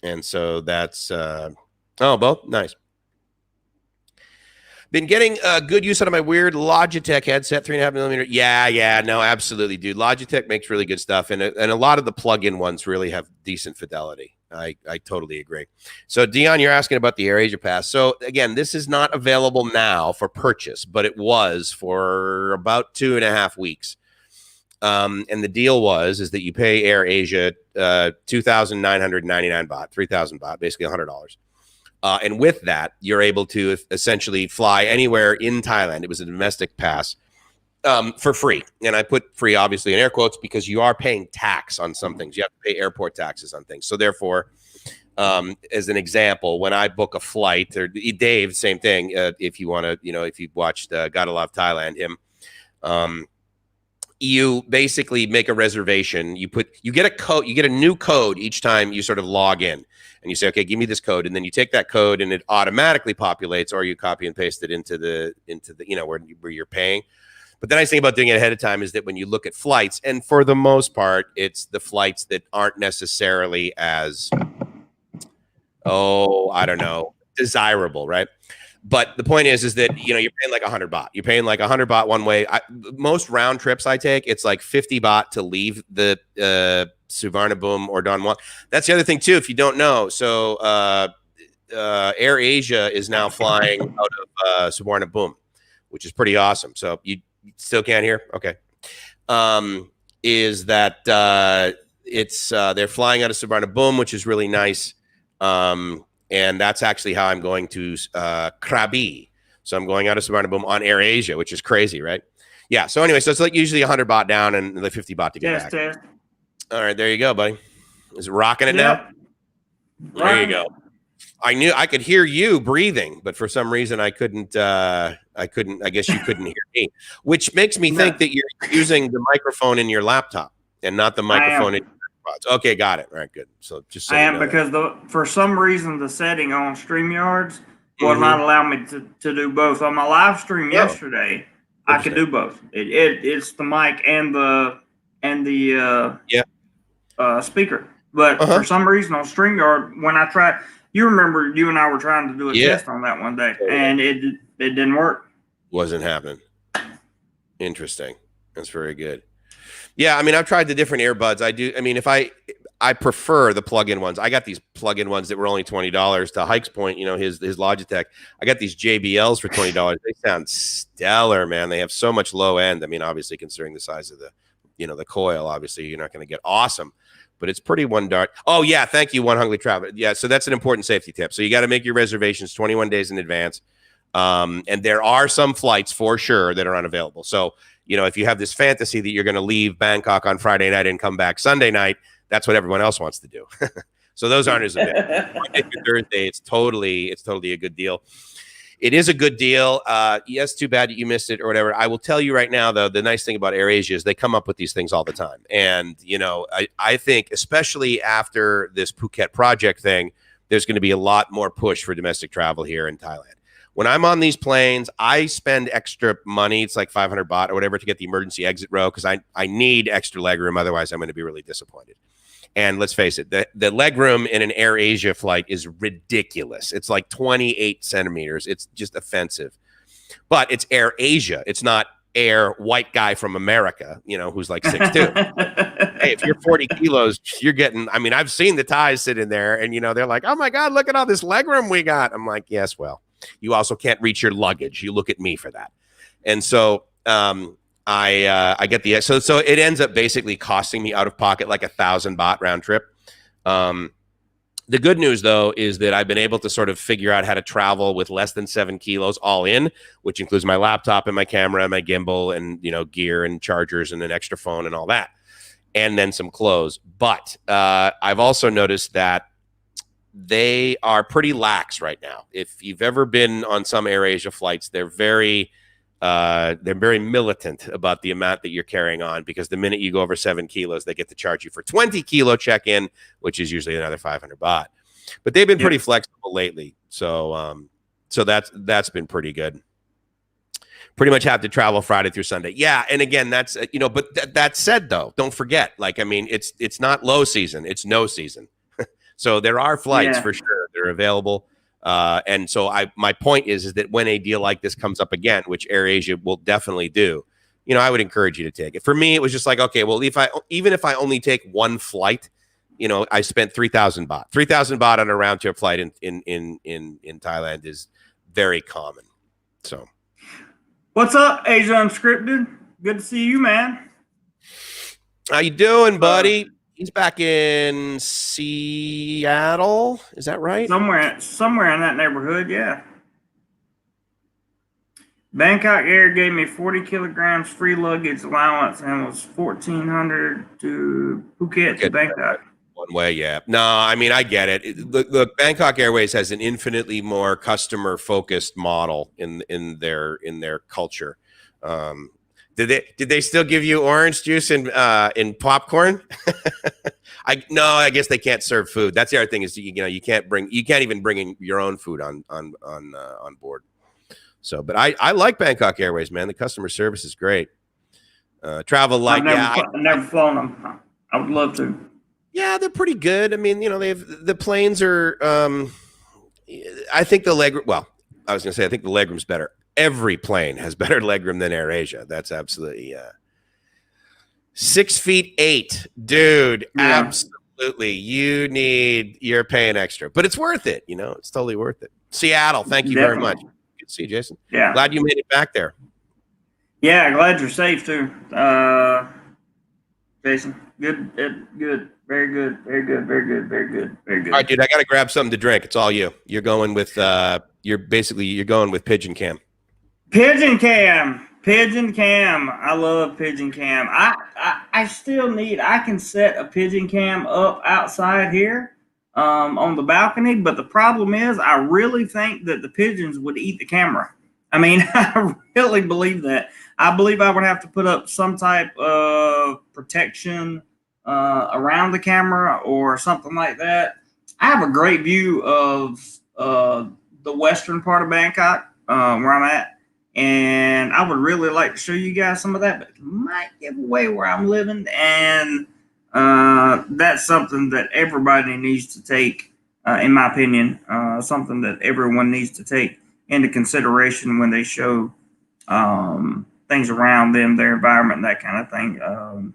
And so that's, both nice. Been getting good use out of my weird Logitech headset, 3.5 millimeter. Yeah, no, absolutely, dude. Logitech makes really good stuff, and a lot of the plug-in ones really have decent fidelity. I totally agree. So, Dion, you're asking about the AirAsia Pass. So, again, this is not available now for purchase, but it was for about 2.5 weeks. And the deal is that you pay AirAsia 2,999 baht, 3,000 baht, basically $100. And with that, you're able to essentially fly anywhere in Thailand. It was a domestic pass for free. And I put free, obviously, in air quotes because you are paying tax on some things. You have to pay airport taxes on things. So therefore, as an example, when I book a flight, or Dave, same thing. If you want to, if you've watched Gotta Love Thailand, him, you basically make a reservation. You get a code, you get a new code each time you sort of log in, and you say, okay, give me this code, and then you take that code, and it automatically populates, or you copy and paste it into the where you're paying. But the nice thing about doing it ahead of time is that when you look at flights, and for the most part, it's the flights that aren't necessarily as I don't know, desirable, right? But the point is that, you're paying like 100 baht. You're paying like 100 baht one way. Most round trips I take, it's like 50 baht to leave the Suvarnabhumi or Don Mueang. That's the other thing too, if you don't know. So Air Asia is now flying out of Suvarnabhumi, which is pretty awesome. So you still can't hear? Okay. Is that they're flying out of Suvarnabhumi, which is really nice. And that's actually how I'm going to Krabi. So I'm going out of Suvarnabhumi on Air Asia, which is crazy, right? Yeah. So anyway, so it's like usually 100 baht down and the 50 baht to get back. All right, there you go, buddy. Is it rocking it now? There you go. I knew I could hear you breathing, but for some reason I couldn't. I guess you couldn't hear me, which makes me think that you're using the microphone in your laptop and not the microphone in. Okay, got it. All right, good. So just I am, because for some reason the setting on StreamYards will not allow me to do both. On my live stream yesterday, I could do both. It's the mic and the speaker. But for some reason on StreamYard, when I tried, you remember you and I were trying to do a test on that one day, and it didn't work. Wasn't happening. Interesting. That's very good. Yeah, I mean, I've tried the different earbuds. I prefer the plug-in ones. I got these plug-in ones that were only $20. To Hike's point, his Logitech. I got these JBLs for $20. They sound stellar, man. They have so much low end. I mean, obviously, considering the size of the coil, obviously, you're not going to get awesome, but it's pretty one dart. Oh yeah, thank you, One Hungry Traveler. Yeah, so that's an important safety tip. So you got to make your reservations 21 days in advance, and there are some flights for sure that are unavailable. So if you have this fantasy that you're going to leave Bangkok on Friday night and come back Sunday night, that's what everyone else wants to do. So those aren't as available. Monday through Thursday, it's totally a good deal. It is a good deal. Yes, too bad that you missed it or whatever. I will tell you right now, though, the nice thing about AirAsia is they come up with these things all the time. And, I think especially after this Phuket project thing, there's going to be a lot more push for domestic travel here in Thailand. When I'm on these planes, I spend extra money. It's like 500 baht or whatever to get the emergency exit row because I need extra leg room. Otherwise, I'm going to be really disappointed. And let's face it, the leg room in an Air Asia flight is ridiculous. It's like 28 centimeters. It's just offensive. But it's Air Asia. It's not Air white guy from America, who's like 6'2". Hey, if you're 40 kilos, you're getting, I've seen the Thais sit in there and, they're like, oh my God, look at all this leg room we got. I'm like, yes, well. You also can't reach your luggage. You look at me for that. And so I get so it ends up basically costing me out of pocket like 1,000 baht round trip. The good news, though, is that I've been able to sort of figure out how to travel with less than 7 kilos all in, which includes my laptop and my camera and my gimbal and, gear and chargers and an extra phone and all that, and then some clothes. But I've also noticed that they are pretty lax right now. If you've ever been on some AirAsia flights, they're very militant about the amount that you're carrying on, because the minute you go over 7 kilos, they get to charge you for 20 kilo check-in, which is usually another 500 baht. But they've been pretty flexible lately. So that's been pretty good. Pretty much have to travel Friday through Sunday. Yeah. And again, that's, but that said, though, don't forget, it's not low season, it's no season. So there are flights for sure. They're available. And so my point is that when a deal like this comes up again, which AirAsia will definitely do, I would encourage you to take it. For me, it was just like, okay, well, even if I only take one flight, I spent 3,000 baht. 3,000 baht on a round trip flight in Thailand is very common. So, what's up, Asia Unscripted? Good to see you, man. How you doing, buddy? He's back in Seattle. Is that right? Somewhere in that neighborhood, yeah. Bangkok Air gave me 40 kilograms free luggage allowance and was $1,400 to Phuket to Bangkok. one way. Yeah. No, I mean, I get it. The Bangkok Airways has an infinitely more customer focused model in their culture. Did they still give you orange juice and in popcorn? I guess they can't serve food. That's the other thing is you can't even bring in your own food on board. So, but I like Bangkok Airways, man. The customer service is great. Travel light. I've never flown them. I would love to. Yeah, they're pretty good. I mean, the planes are. I think the leg. Well, I was going to say I think the legroom's better. Every plane has better legroom than AirAsia. That's absolutely 6'8", dude. Yeah. Absolutely, you're paying extra, but it's worth it. It's totally worth it. Seattle, thank you very much. Good to see you, Jason. Yeah, glad you made it back there. Yeah, glad you're safe too, Jason. Good, very good. All right, dude, I got to grab something to drink. It's all you. You're going with you're going with Pigeon Cam. Pigeon Cam. I love Pigeon Cam. I still need. I can set a Pigeon Cam up outside here, on the balcony. But the problem is, I really think that the pigeons would eat the camera. I mean, I really believe that. I believe I would have to put up some type of protection around the camera or something like that. I have a great view of the western part of Bangkok, where I'm at, and I would really like to show you guys some of that, but it might give away where I'm living, and that's something that everybody needs to take, in my opinion, something that everyone needs to take into consideration when they show things around them, their environment, that kind of thing.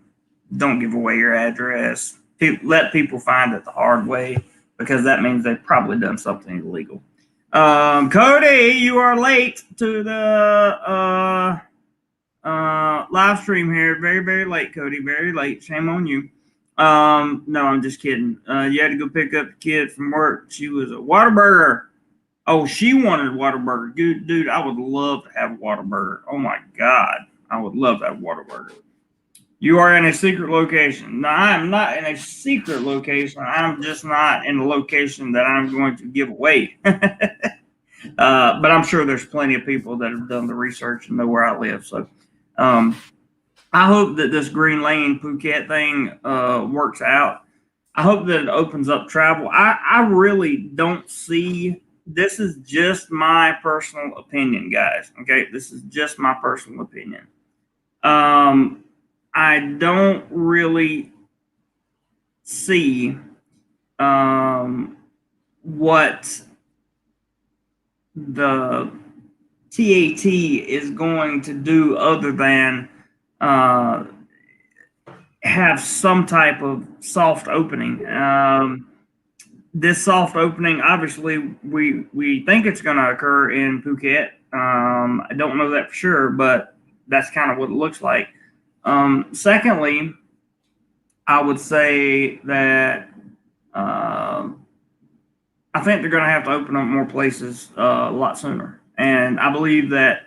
Don't give away your address. Let people find it the hard way, because that means they've probably done something illegal. Cody, you are late to the live stream here. Very, very late, Cody. Very late. Shame on you. No, I'm just kidding. You had to go pick up the kid from work. She was a Whataburger. Oh, she wanted a Whataburger. Dude, I would love to have a Whataburger. Oh my God. I would love to have a Whataburger. You are in a secret location. No, I'm not in a secret location. I'm just not in a location that I'm going to give away. But I'm sure there's plenty of people that have done the research and know where I live. So I hope that this Green Lane Phuket thing works out. I hope that it opens up travel. I really don't see. This is just my personal opinion, guys. Okay, this is just my personal opinion. I don't really see what the TAT is going to do other than have some type of soft opening. This soft opening, obviously, we think it's going to occur in Phuket. I don't know that for sure, but that's kind of what it looks like. Secondly, I would say that I think they're going to have to open up more places a lot sooner. And I believe that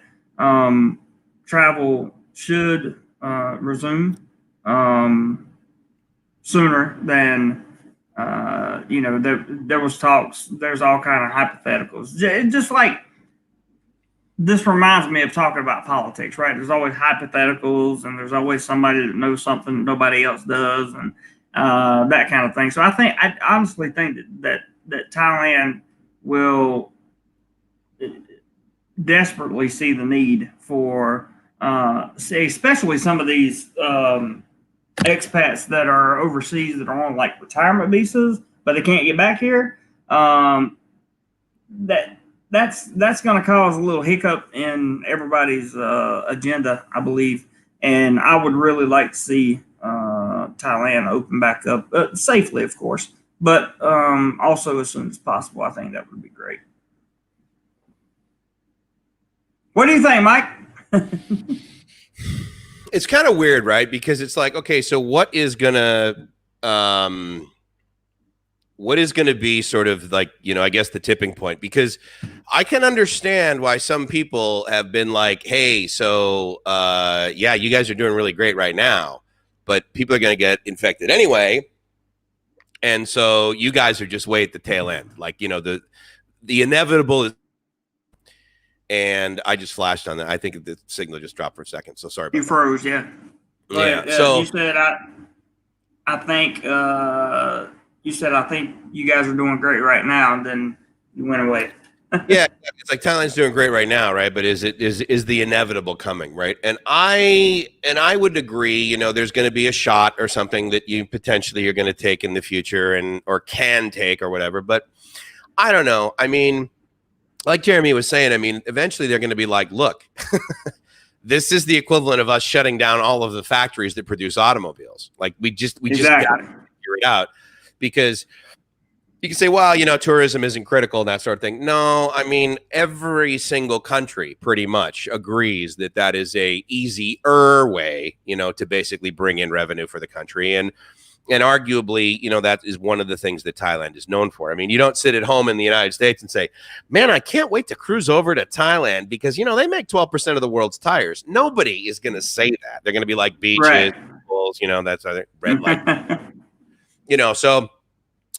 travel should resume sooner than, there was talks. There's all kind of hypotheticals. Just like, this reminds me of talking about politics, right? There's always hypotheticals, and there's always somebody that knows something nobody else does, and that kind of thing. So I honestly think that Thailand will desperately see the need for, especially some of these expats that are overseas that are on like retirement visas, but they can't get back here. That's going to cause a little hiccup in everybody's agenda, I believe. And I would really like to see Thailand open back up safely, of course, but also as soon as possible. I think that would be great. What do you think, Mike? It's kind of weird, right? Because it's like, okay, so what is gonna be sort of like, I guess the tipping point? Because I can understand why some people have been like, hey, so yeah, you guys are doing really great right now, but people are going to get infected anyway. And so you guys are just way at the tail end. Like, you know, the inevitable is, and I just flashed on that. I think the signal just dropped for a second. So sorry about you froze, that. Yeah. But, so you said I think you said I think you guys are doing great right now, and then you went away. Yeah, it's like Thailand's doing great right now, right? But is the inevitable coming, right? And I would agree. You know, there's going to be a shot or something that you potentially are going to take in the future, and or can take or whatever. But I don't know. I mean, like Jeremy was saying, I mean, eventually they're going to be like, look, this is the equivalent of us shutting down all of the factories that produce automobiles. Like we just got to figure it out, because you can say, well, you know, tourism isn't critical and that sort of thing. No, I mean, every single country pretty much agrees that that is a easier way, you know, to basically bring in revenue for the country. And arguably, you know, that is one of the things that Thailand is known for. I mean, you don't sit at home in the United States and say, man, I can't wait to cruise over to Thailand because, you know, they make 12% of the world's tires. Nobody is going to say that. They're going to be like beaches, pools, you know, that's red light, you know, so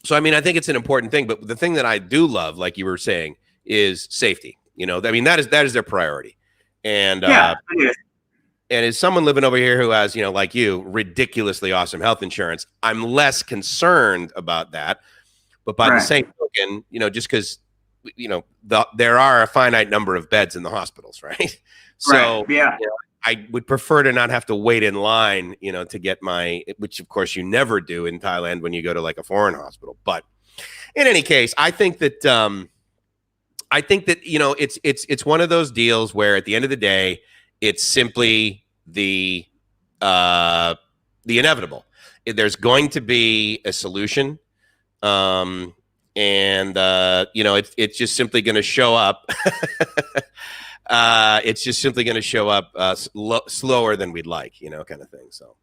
I mean, I think it's an important thing, but the thing that I do love, like you were saying, is safety. You know, I mean, that is their priority. And, and as someone living over here who has, you know, like you, ridiculously awesome health insurance, I'm less concerned about that. But by the same token, you know, just because, you know, there are a finite number of beds in the hospitals, right? So, you know, I would prefer to not have to wait in line, you know, to get my, which of course you never do in Thailand when you go to like a foreign hospital. But in any case, I think that, you know, it's one of those deals where at the end of the day, it's simply the inevitable. There's going to be a solution. And you know, it's just simply going to show up. It's just simply going to show up slower than we'd like, you know, kind of thing. So,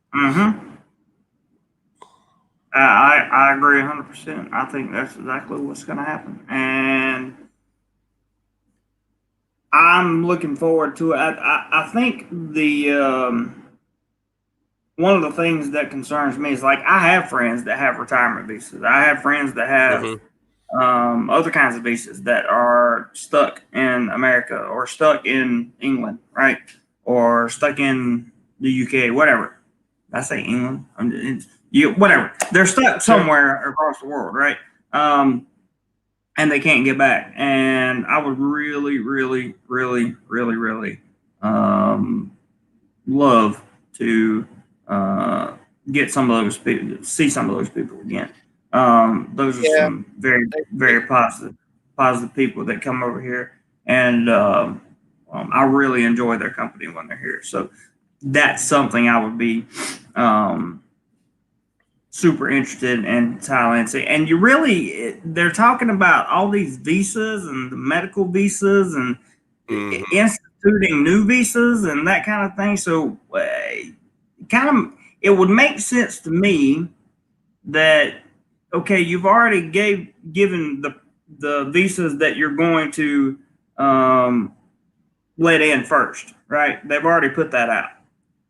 I agree 100%. I think that's exactly what's going to happen, and I'm looking forward to it. I think the one of the things that concerns me is, like, I have friends that have retirement visas. I have friends that have other kinds of visas that are stuck in America or stuck in England, right? Or stuck in the UK, whatever. Did I say England? Whatever. They're stuck somewhere across the world, right? And they can't get back. And I would really, really, really, really, really love to get some of those people, see some of those people again. Those are some very, very positive people that come over here, and I really enjoy their company when they're here. So that's something I would be super interested in Thailand. And they're talking about all these visas and the medical visas and instituting new visas and that kind of thing. So it would make sense to me that, okay, you've already given the visas that you're going to let in first, right? They've already put that out.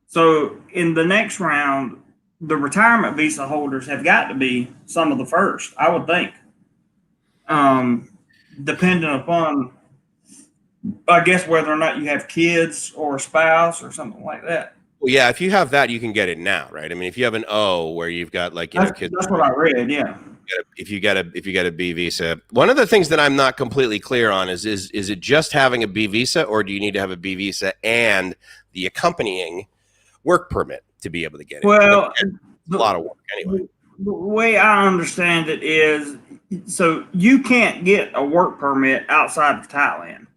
So in the next round, the retirement visa holders have got to be some of the first, I would think, depending upon, I guess, whether or not you have kids or a spouse or something like that. Well, yeah, if you have that, you can get it now, right? I mean, if you have an O where you've got, like, you know, kids. That's what I read, yeah. If you get a B visa, one of the things that I'm not completely clear on is it just having a B visa, or do you need to have a B visa and the accompanying work permit to be able to get it? Well, a lot of work anyway. The way I understand it is, so you can't get a work permit outside of Thailand.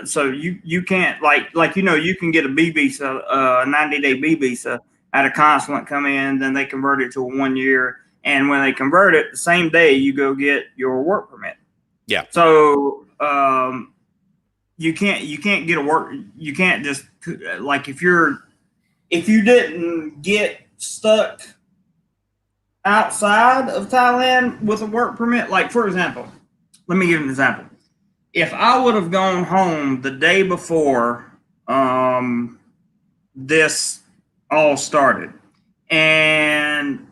So you can't, like you know, you can get a B visa, a 90-day B visa at a consulate, come in, then they convert it to a 1 year, and when they convert it, the same day you go get your work permit. Yeah. So you can't get a work. You can't just, like, if you didn't get stuck outside of Thailand with a work permit, like, for example, let me give you an example. If I would have gone home the day before this all started, and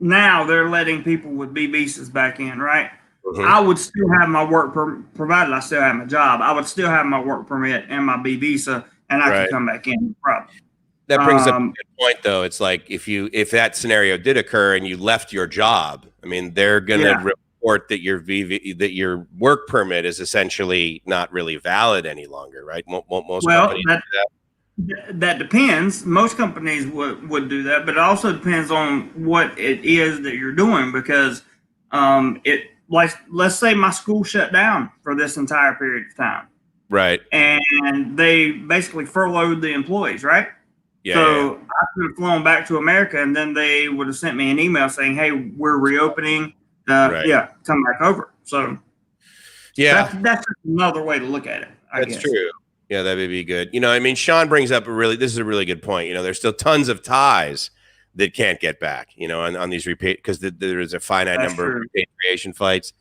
now they're letting people with B visas back in, right? Mm-hmm. I would still have my work provided I still have my job. I would still have my work permit and my B visa, and I could come back in. No problem. That brings up a good point, though. It's like if that scenario did occur and you left your job, I mean, they're going to report that your work permit is essentially not really valid any longer, right? Won't most companies do that? That depends. Most companies would do that, but it also depends on what it is that you're doing, because let's say my school shut down for this entire period of time. Right. And they basically furloughed the employees, right? Yeah. So I could have flown back to America, and then they would have sent me an email saying, "Hey, we're reopening. Yeah, come back over." So that's just another way to look at it. I guess. True. Yeah, that would be good. I mean, Sean brings up this is a really good point. There's still tons of Thais that can't get back, on these because there is a finite number of repatriation flights.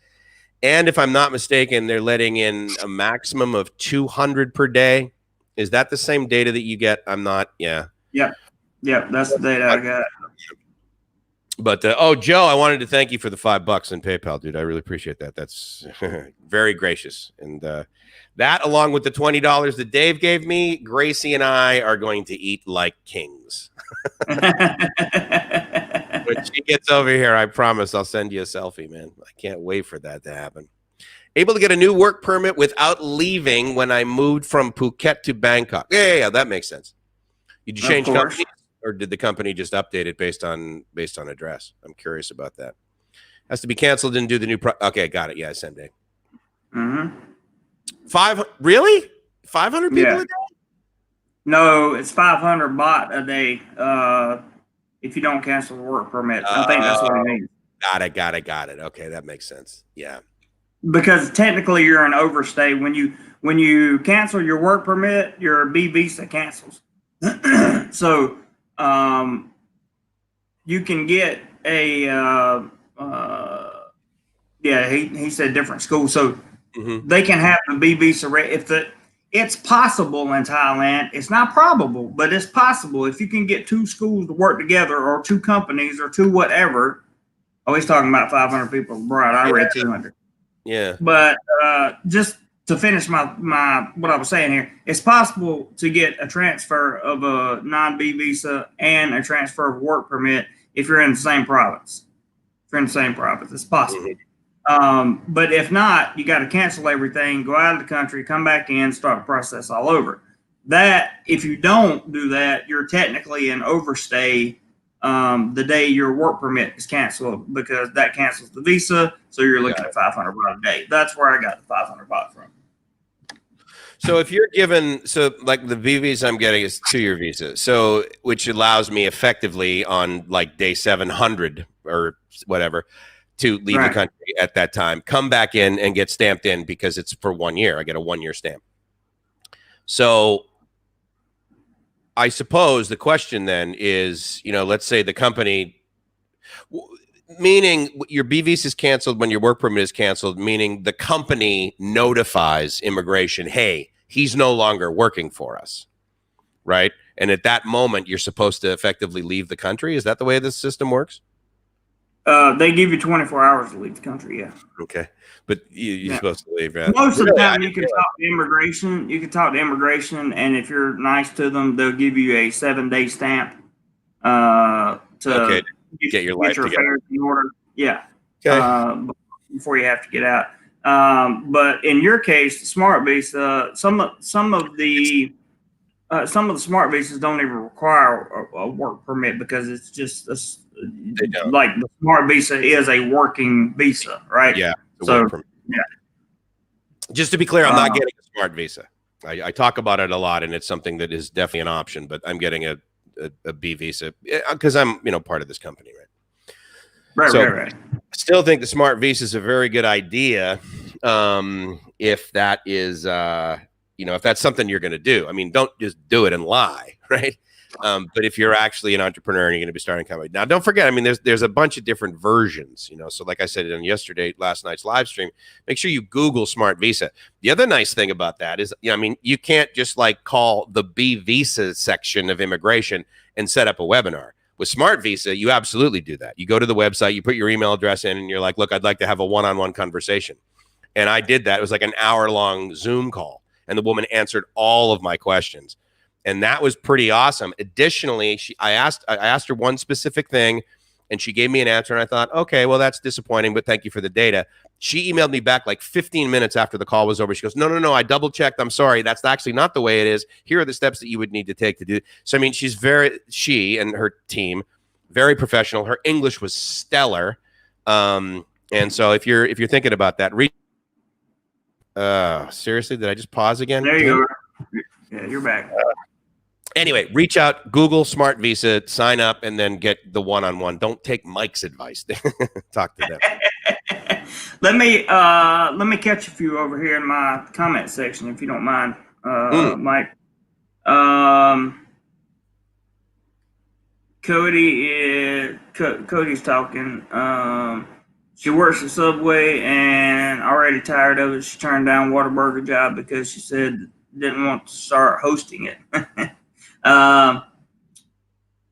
And if I'm not mistaken, they're letting in a maximum of 200 per day. Is that the same data that you get? I'm not. Yeah. Yeah. That's the data I got. But Joe, I wanted to thank you for the $5 in PayPal, dude. I really appreciate that. That's very gracious. And that, along with the $20 that Dave gave me, Gracie and I are going to eat like kings. When she gets over here, I promise I'll send you a selfie, man. I can't wait for that to happen. Able to get a new work permit without leaving when I moved from Phuket to Bangkok. Yeah, that makes sense. Did you change companies, or did the company just update it based on address? I'm curious about that. Has to be canceled and do the new okay, got it. Yeah, same day. Mm-hmm. 500 people a day? No, it's 500 baht a day. If you don't cancel the work permit, I think that's what it means. Got it. Okay, that makes sense. Yeah. Because technically you're an overstay. When you cancel your work permit, your B visa cancels. So you can get a he said different school. So they can have the B visa it's possible in Thailand. It's not probable, but it's possible. If you can get two schools to work together, or two companies, or two whatever. Oh, he's talking about 500 people abroad. I read 200. Yeah. But just to finish my what I was saying here, it's possible to get a transfer of a non-B visa and a transfer of work permit if you're in the same province. If you're in the same province, it's possible. But if not, you got to cancel everything, go out of the country, come back in, start the process all over. That, if you don't do that, you're technically an overstay the day your work permit is canceled, because that cancels the visa. So you're looking at 500 baht a day. That's where I got the 500 baht from. So if you're given, like the V visa I'm getting is 2-year visa, so which allows me effectively on like day 700 or whatever to leave the country at that time, come back in and get stamped in, because it's for 1 year. I get a 1-year stamp. So I suppose the question then is, let's say the company, meaning your B visa is canceled when your work permit is canceled, meaning the company notifies immigration, hey, he's no longer working for us, right? And at that moment, you're supposed to effectively leave the country. Is that the way this system works? They give you 24 hours to leave the country, yeah. Okay. But you're supposed to leave, right? Most of the time, you can talk to immigration. You can talk to immigration, and if you're nice to them, they'll give you a 7-day stamp to get your life affairs in order. Yeah. Okay. Before you have to get out. But in your case, the smart visa, some of the smart visas don't even require a work permit, because it's just like the smart visa is a working visa, right? Yeah. So, just to be clear, I'm not getting a smart visa. I talk about it a lot, and it's something that is definitely an option, but I'm getting a B visa because I'm, part of this company, right? Right. I still think the smart visa is a very good idea. If that is, if that's something you're going to do. I mean, don't just do it and lie, right? But if you're actually an entrepreneur and you're going to be starting a company, now don't forget, I mean, there's a bunch of different versions, So like I said on last night's live stream, make sure you Google Smart Visa. The other nice thing about that is, you can't just like call the B visa section of immigration and set up a webinar. With Smart Visa, you absolutely do that. You go to the website, you put your email address in, and you're like, look, I'd like to have a one-on-one conversation. And I did that. It was like an hour-long Zoom call, and the woman answered all of my questions. And that was pretty awesome. Additionally, I asked her one specific thing, and she gave me an answer, and I thought, okay, well, that's disappointing, but thank you for the data. She emailed me back like 15 minutes after the call was over. She goes, no, I double-checked. I'm sorry. That's actually not the way it is. Here are the steps that you would need to take to do. So, I mean, she and her team, very professional. Her English was stellar. And so if you're thinking about that, seriously, did I just pause again? There you are. Yeah, you're back. Anyway, reach out, Google Smart Visa, sign up, and then get the one-on-one. Don't take Mike's advice. Talk to them. Let me catch a few over here in my comment section, if you don't mind, Mike. Cody's talking. She works at Subway and already tired of it. She turned down Whataburger job because she said didn't want to start hosting it.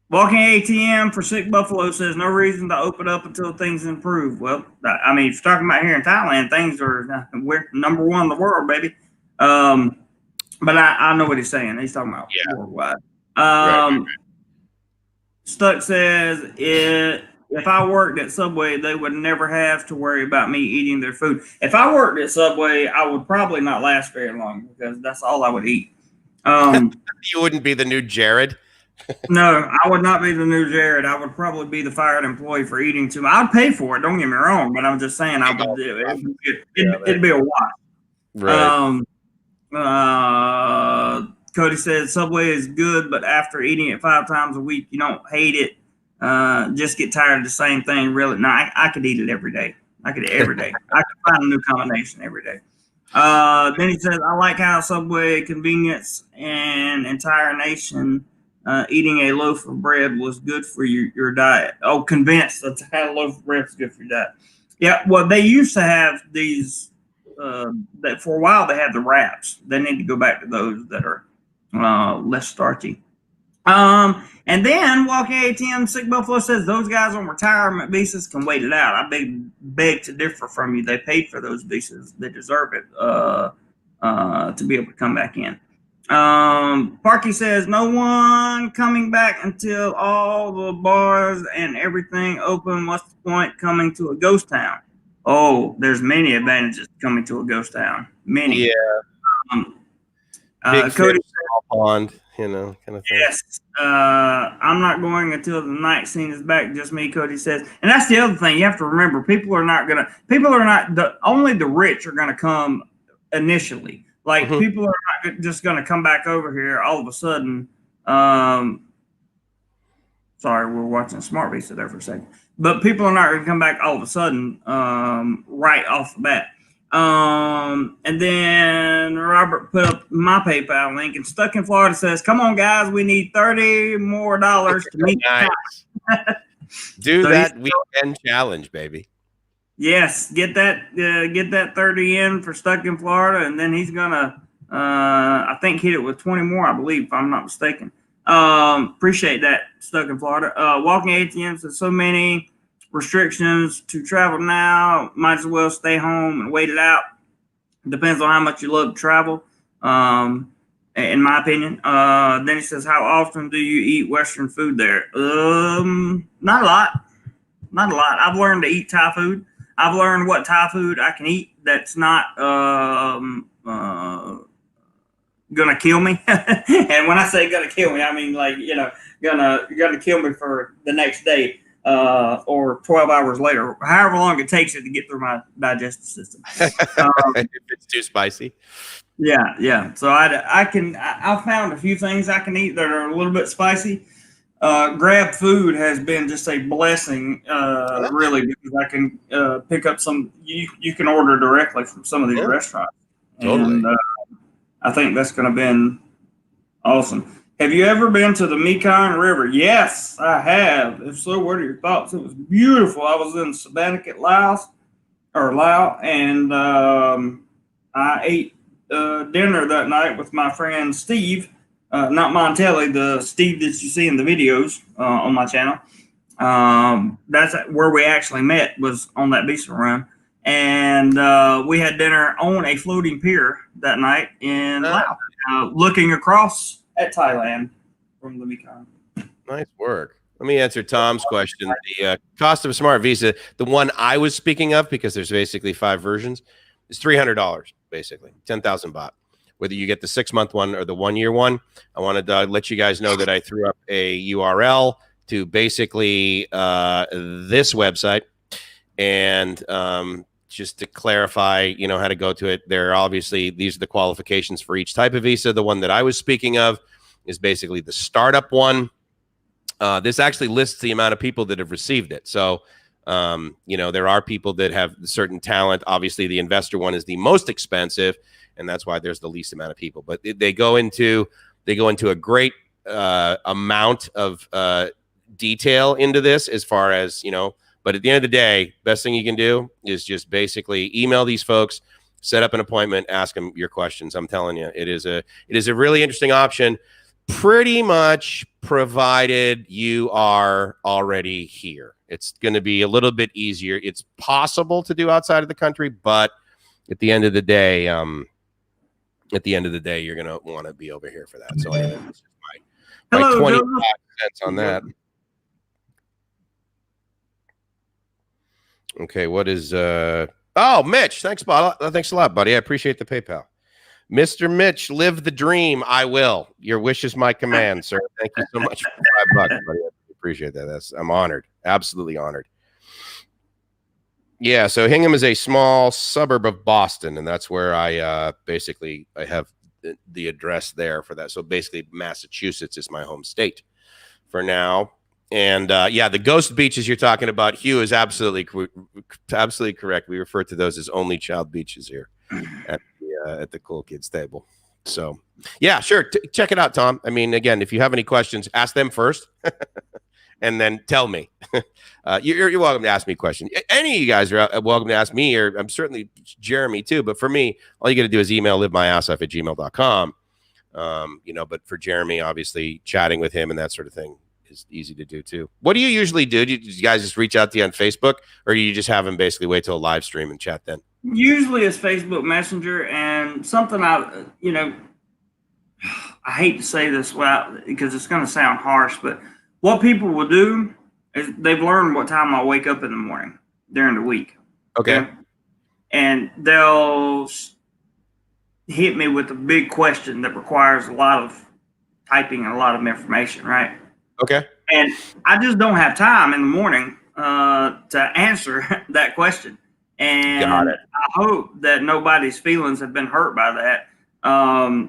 Walking ATM for Sick Buffalo says no reason to open up until things improve. Well, I mean, if you're talking about here in Thailand, things are we're number one in the world, baby. But I know what he's saying. He's talking about worldwide. Right. Stuck says if I worked at Subway, they would never have to worry about me eating their food. If I worked at Subway, I would probably not last very long because that's all I would eat. You wouldn't be the new Jared. No, I would not be the new Jared. I would probably be the fired employee for eating too much. I'd pay for it. Don't get me wrong, but I'm just saying I would do it. It'd be a wash. Right. Cody said Subway is good, but after eating it 5 times a week, you don't hate it. Just get tired of the same thing. Really, no, I could eat it every day. I could every day. I could find a new combination every day. Then he says, I like how Subway convenience and entire nation eating a loaf of bread was good for your diet. Oh, convinced that a loaf of bread is good for your diet. Yeah, well, they used to have these, that for a while they had the wraps. They need to go back to those that are less starchy. And then Walking ATM Sick Buffalo says those guys on retirement visas can wait it out. I beg to differ from you. They paid for those visas. They deserve it to be able to come back in. Parky says no one coming back until all the bars and everything open. What's the point coming to a ghost town? Oh, there's many advantages to coming to a ghost town. Many. Yeah. Big Cody pond, kind of thing. Yes. I'm not going until the night scene is back. Just me, Cody says. And that's the other thing. You have to remember, only the rich are going to come initially. Like, people are not just going to come back over here all of a sudden. Sorry, we're watching Smart Visa there for a second. But people are not going to come back all of a sudden right off the bat. And then Robert put up my PayPal link, and Stuck in Florida says, come on, guys, we need $30 more to meet nice. Do so that weekend challenge, baby. Yes, get that 30 in for Stuck in Florida, and then he's gonna I think hit it with 20 more, I believe, if I'm not mistaken. Appreciate that, Stuck in Florida. Walking ATMs, there's so many restrictions to travel now. Might as well stay home and wait it out. Depends on how much you love to travel, in my opinion. Then he says, how often do you eat Western food there? Not a lot. I've learned to eat Thai food. I've learned what Thai food I can eat that's not gonna kill me. And when I say gonna kill me, I mean gonna kill me for the next day or 12 hours later, however long it takes it to get through my digestive system. If it's too spicy. Yeah. So I found a few things I can eat that are a little bit spicy. Grab food has been just a blessing, really, because I can pick up some. You can order directly from some of these restaurants. Totally. And I think that's going to be awesome. Have you ever been to the Mekong River? Yes, I have. If so, what are your thoughts? It was beautiful. I was in Sabanakhet, Laos, and I ate dinner that night with my friend Steve. not Montelli, the Steve that you see in the videos on my channel. That's where we actually met, was on that visa run. And we had dinner on a floating pier that night in Laos, looking across at Thailand from the Mekong. Nice work. Let me answer Tom's question. The cost of a smart visa, the one I was speaking of, because there's basically 5 versions, is $300, basically 10,000 baht. Whether you get the 6-month one or the 1-year one, I wanted to let you guys know that I threw up a URL to basically this website, and just to clarify, how to go to it. There are obviously, these are the qualifications for each type of visa. The one that I was speaking of is basically the startup one. This actually lists the amount of people that have received it. So, there are people that have certain talent. Obviously, the investor one is the most expensive, and that's why there's the least amount of people. But they go into a great amount of detail into this, as far as, but at the end of the day, best thing you can do is just basically email these folks, set up an appointment, ask them your questions. I'm telling you, it is a really interesting option, pretty much provided you are already here. It's going to be a little bit easier. It's possible to do outside of the country, but at the end of the day, you're going to want to be over here for that. So anyway, this is my 25 cents on that. Okay, what is Mitch, thanks a lot, buddy. I appreciate the PayPal. Mr. Mitch, live the dream. I will. Your wish is my command, sir. Thank you so much for $5, buddy. I appreciate that. I'm honored. Absolutely honored. Yeah, so Hingham is a small suburb of Boston, and that's where I have the address there for that. So basically, Massachusetts is my home state for now. And the ghost beaches you're talking about, Hugh, is absolutely correct. We refer to those as only child beaches here at the Cool Kids table. So, yeah, sure. Check it out, Tom. I mean, again, if you have any questions, ask them first and then tell me. You're welcome to ask me questions. Any of you guys are welcome to ask me, or I'm certainly Jeremy too. But for me, all you got to do is email livemyassoff@gmail.com. But for Jeremy, obviously, chatting with him and that sort of thing is easy to do too. What do you usually do? Do you guys just reach out to you on Facebook, or do you just have them basically wait till a live stream and chat then? Usually it's Facebook Messenger, and something I hate to say this because it's going to sound harsh, but what people will do is they've learned what time I wake up in the morning during the week. Okay. And they'll hit me with a big question that requires a lot of typing and a lot of information, right? Okay. And I just don't have time in the morning to answer that question. And Got it. I hope that nobody's feelings have been hurt by that,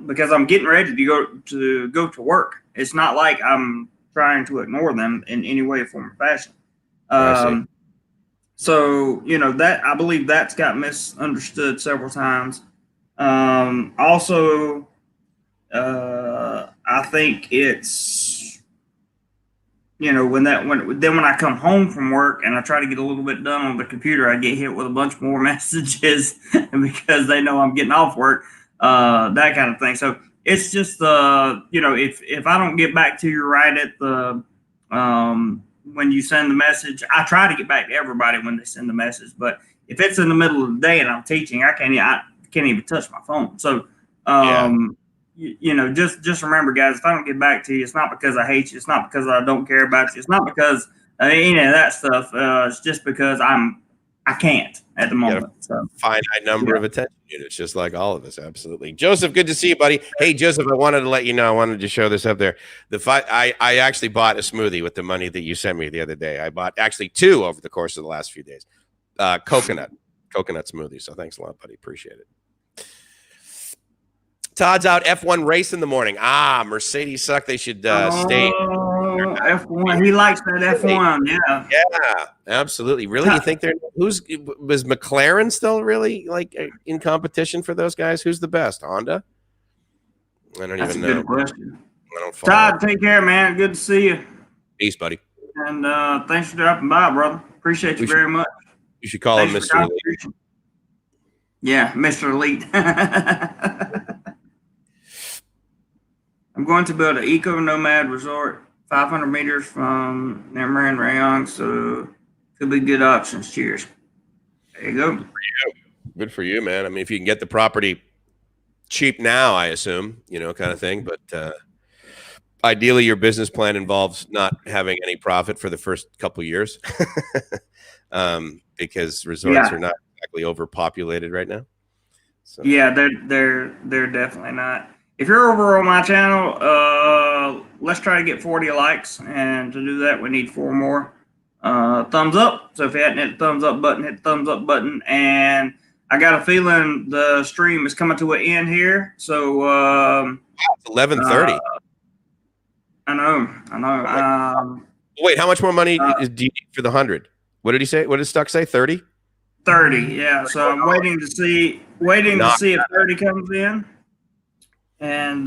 because I'm getting ready to go to work. It's not like I'm trying to ignore them in any way, form, or fashion. So that, I believe that's got misunderstood several times. Also, I think it's when I come home from work and I try to get a little bit done on the computer, I get hit with a bunch more messages because they know I'm getting off work, that kind of thing. So it's just if I don't get back to you right at the when you send the message, I try to get back to everybody when they send the message. But if it's in the middle of the day and I'm teaching, I can't even touch my phone. So just remember, guys, if I don't get back to you, it's not because I hate you. It's not because I don't care about you. It's not because any of that stuff. It's just because I can't at the moment. So finite number of attention units, just like all of us. Absolutely. Joseph, good to see you, buddy. Hey, Joseph, I wanted to let you know, I wanted to show this up there. I actually bought a smoothie with the money that you sent me the other day. I bought actually 2 over the course of the last few days. Coconut smoothie. So thanks a lot, buddy. Appreciate it. Todd's out F1 race in the morning. Mercedes suck. They should stay. F1. He likes that F1. Yeah. Yeah, absolutely. Really? You think was McLaren still really in competition for those guys? Who's the best? Honda? I don't even know. That's a good question. Todd, take care, man. Good to see you. Peace, buddy. And thanks for dropping by, brother. Appreciate you very much. You should call him Mr. Elite. Yeah, Mr. Elite. I'm going to build an eco nomad resort 500 meters from Namarin Rayong, so could be good options. Cheers. There you go. Good for you, man. I mean, if you can get the property cheap now, I assume, kind of thing. But ideally, your business plan involves not having any profit for the first couple of years, because resorts are not exactly overpopulated right now. So. Yeah, they're definitely not. If you're over on my channel, let's try to get 40 likes, and to do that, we need 4 more thumbs up. So if you hadn't hit the thumbs up button, hit the thumbs up button. And I got a feeling the stream is coming to an end here. So it's 11:30. I know. Wait, how much more money do you need for the 100? What did he say? What did Stuck say? 30? 30, yeah. So I'm waiting to see if 30 comes in, and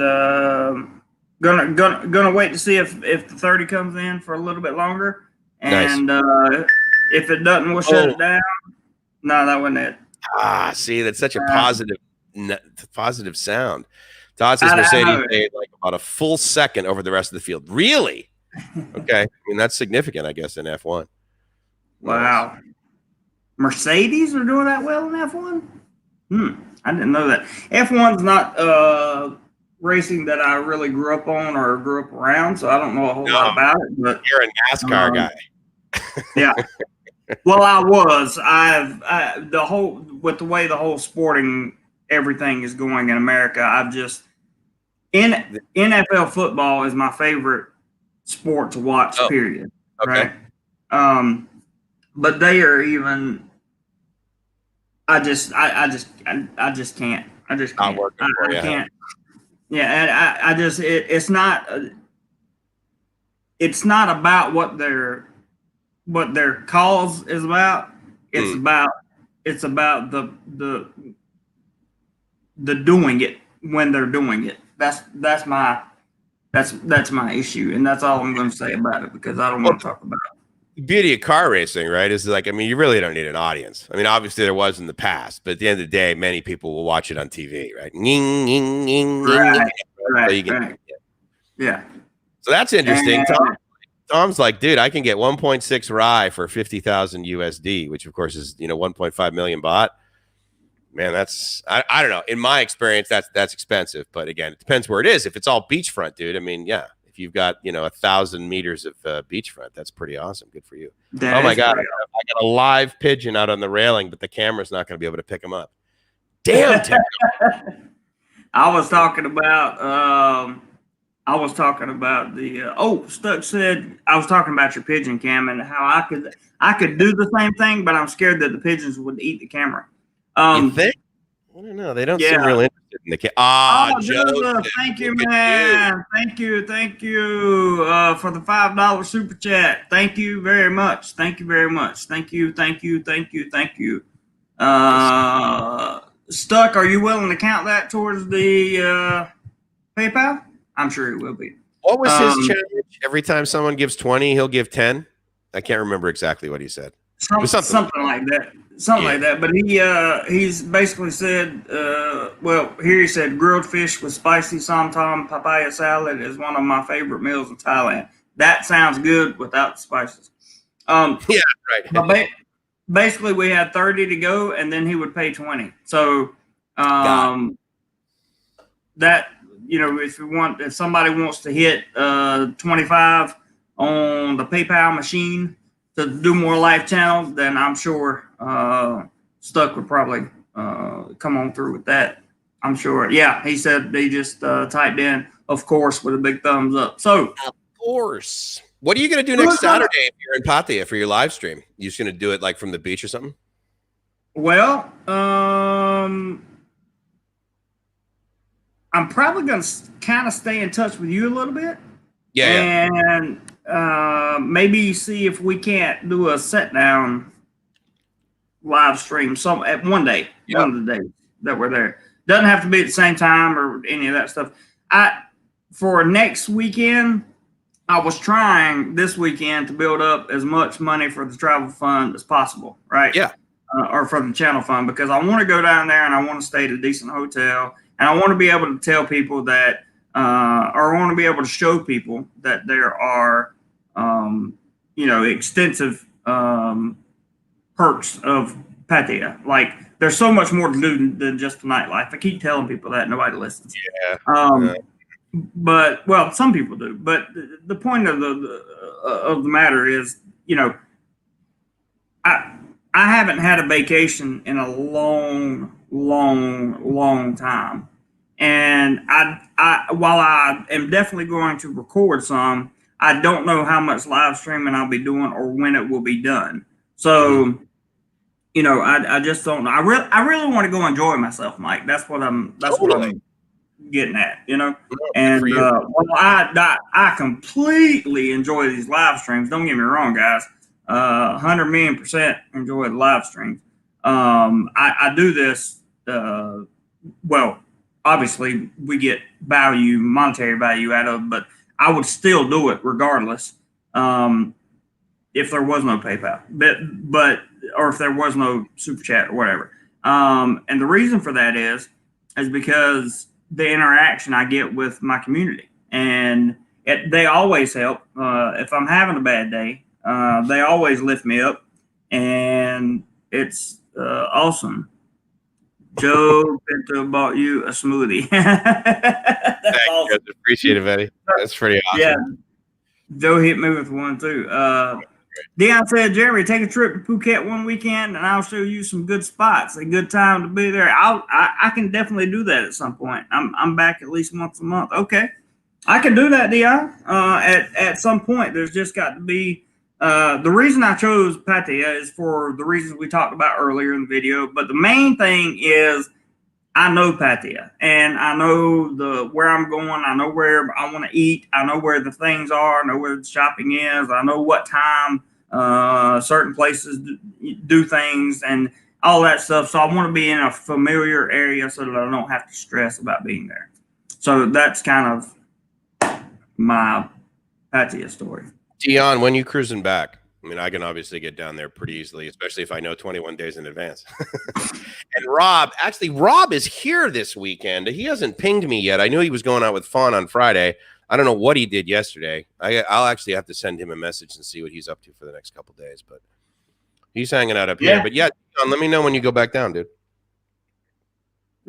gonna wait to see if the 30 comes in for a little bit longer, and if it doesn't, we'll shut it down. No, that wasn't it. See, that's such a positive sound. Todd says Mercedes made like about a full second over the rest of the field. Really? Okay, I mean that's significant, I guess, in F1. Wow. Mercedes are doing that well in F1? I didn't know that. F1's not racing that I really grew up on or grew up around, so I don't know a whole lot about it. But you're a NASCAR guy. Yeah. Well, I was. With the way the whole sporting everything is going in America, I've just NFL football is my favorite sport to watch. Period. Okay. Right. But they are even. I just can't. I just can't. I can't. Yeah, and it's not. It's not about what their cause is about. It's about the doing it when they're doing it. That's my issue, and that's all I'm going to say about it, because I don't want to talk about it. The beauty of car racing, right, is like, I mean, you really don't need an audience. I mean, obviously there was in the past, but at the end of the day, many people will watch it on TV, right? Right. Yeah. So that's interesting. Tom's like, dude, I can get 1.6 rye for 50,000 USD, which of course is 1.5 million baht. Man, that's I don't know. In my experience, that's expensive. But again, it depends where it is. If it's all beachfront, dude, I mean, yeah. If you've got 1,000 meters of beachfront, that's pretty awesome. Good for you. Oh my God, I got a live pigeon out on the railing, but the camera's not going to be able to pick him up. Damn. I was talking about Stuck said I was talking about your pigeon cam and how I could do the same thing, but I'm scared that the pigeons would eat the camera. You think? I don't know. They don't seem real interested in the camera. Joseph, thank you, man. Thank you for the $5 super chat. Thank you very much. Thank you. Stuck, are you willing to count that towards the PayPal? I'm sure it will be. What was his challenge? Every time someone gives 20, he'll give 10. I can't remember exactly what he said. Something like that. Like that. But he's basically said, here he said grilled fish with spicy somtam papaya salad is one of my favorite meals in Thailand. That sounds good without the spices. Yeah, right. But basically, we had 30 to go, and then he would pay 20. So that, if somebody wants to hit 25 on the PayPal machine to do more live channels, then I'm sure Stuck would probably come on through with that. I'm sure. Yeah, he said they just typed in, of course, with a big thumbs up. So, of course. What are you going to do next Saturday if you're in Pattaya for your live stream? You just going to do it like from the beach or something? Well, I'm probably going to kind of stay in touch with you a little bit. Yeah. And maybe see if we can't do a sit down live stream one day, one of the days that we're there. Doesn't have to be at the same time or any of that stuff. For next weekend, I was trying this weekend to build up as much money for the travel fund as possible, right? Yeah. Or for the channel fund, because I want to go down there and I want to stay at a decent hotel, and I want to be able to tell people that or I want to be able to show people that there are, extensive perks of Pattaya. Like, there's so much more to do than just the nightlife. I keep telling people that, nobody listens. Yeah. But well, some people do. But the point of the matter is, I haven't had a vacation in a long time, and while I am definitely going to record some, I don't know how much live streaming I'll be doing or when it will be done. So, I just don't know. I really want to go enjoy myself, Mike. That's what I'm getting at, And well, I completely enjoy these live streams. Don't get me wrong, guys. 100,000,000% enjoy the live streams. I do this. Well, obviously we get monetary value out of it, but I would still do it regardless. If there was no PayPal, but or if there was no super chat or whatever. And the reason for that is because the interaction I get with my community, and they always help. If I'm having a bad day, they always lift me up, and it's awesome. Joe Pinto bought you a smoothie. Thanks, awesome. Appreciate it, buddy. That's pretty awesome. Yeah, Joe hit me with one too. Dion said, Jeremy, take a trip to Phuket one weekend, and I'll show you some good spots. A good time to be there. I can definitely do that at some point. I'm back at least once a month. Okay, I can do that, Dion. At some point, there's just got to be. The reason I chose Pattaya is for the reasons we talked about earlier in the video. But the main thing is, I know Pattaya, and I know where I'm going. I know where I want to eat. I know where the things are. I know where the shopping is. I know what time certain places do things and all that stuff. So I want to be in a familiar area so that I don't have to stress about being there. So that's kind of my Pattaya story. Dion, when you cruising back? I mean, I can obviously get down there pretty easily, especially if I know 21 days in advance. And Rob is here this weekend. He hasn't pinged me yet. I knew he was going out with Fawn on Friday. I don't know what he did yesterday. I'll actually have to send him a message and see what he's up to for the next couple of days. But he's hanging out up here. But yeah, Dion, let me know when you go back down, dude.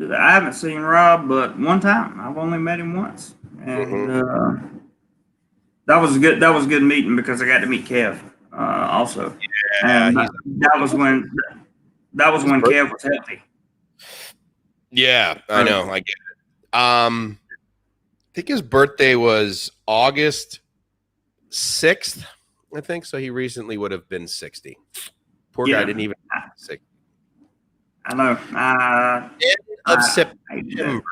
I haven't seen Rob but one time. I've only met him once. And that was a good meeting because I got to meet Kev. Also, and that was when Kev was healthy. Yeah, I know. I get it. I think his birthday was August 6th. I think so. He recently would have been 60. Poor guy didn't even 60. I know. End of September.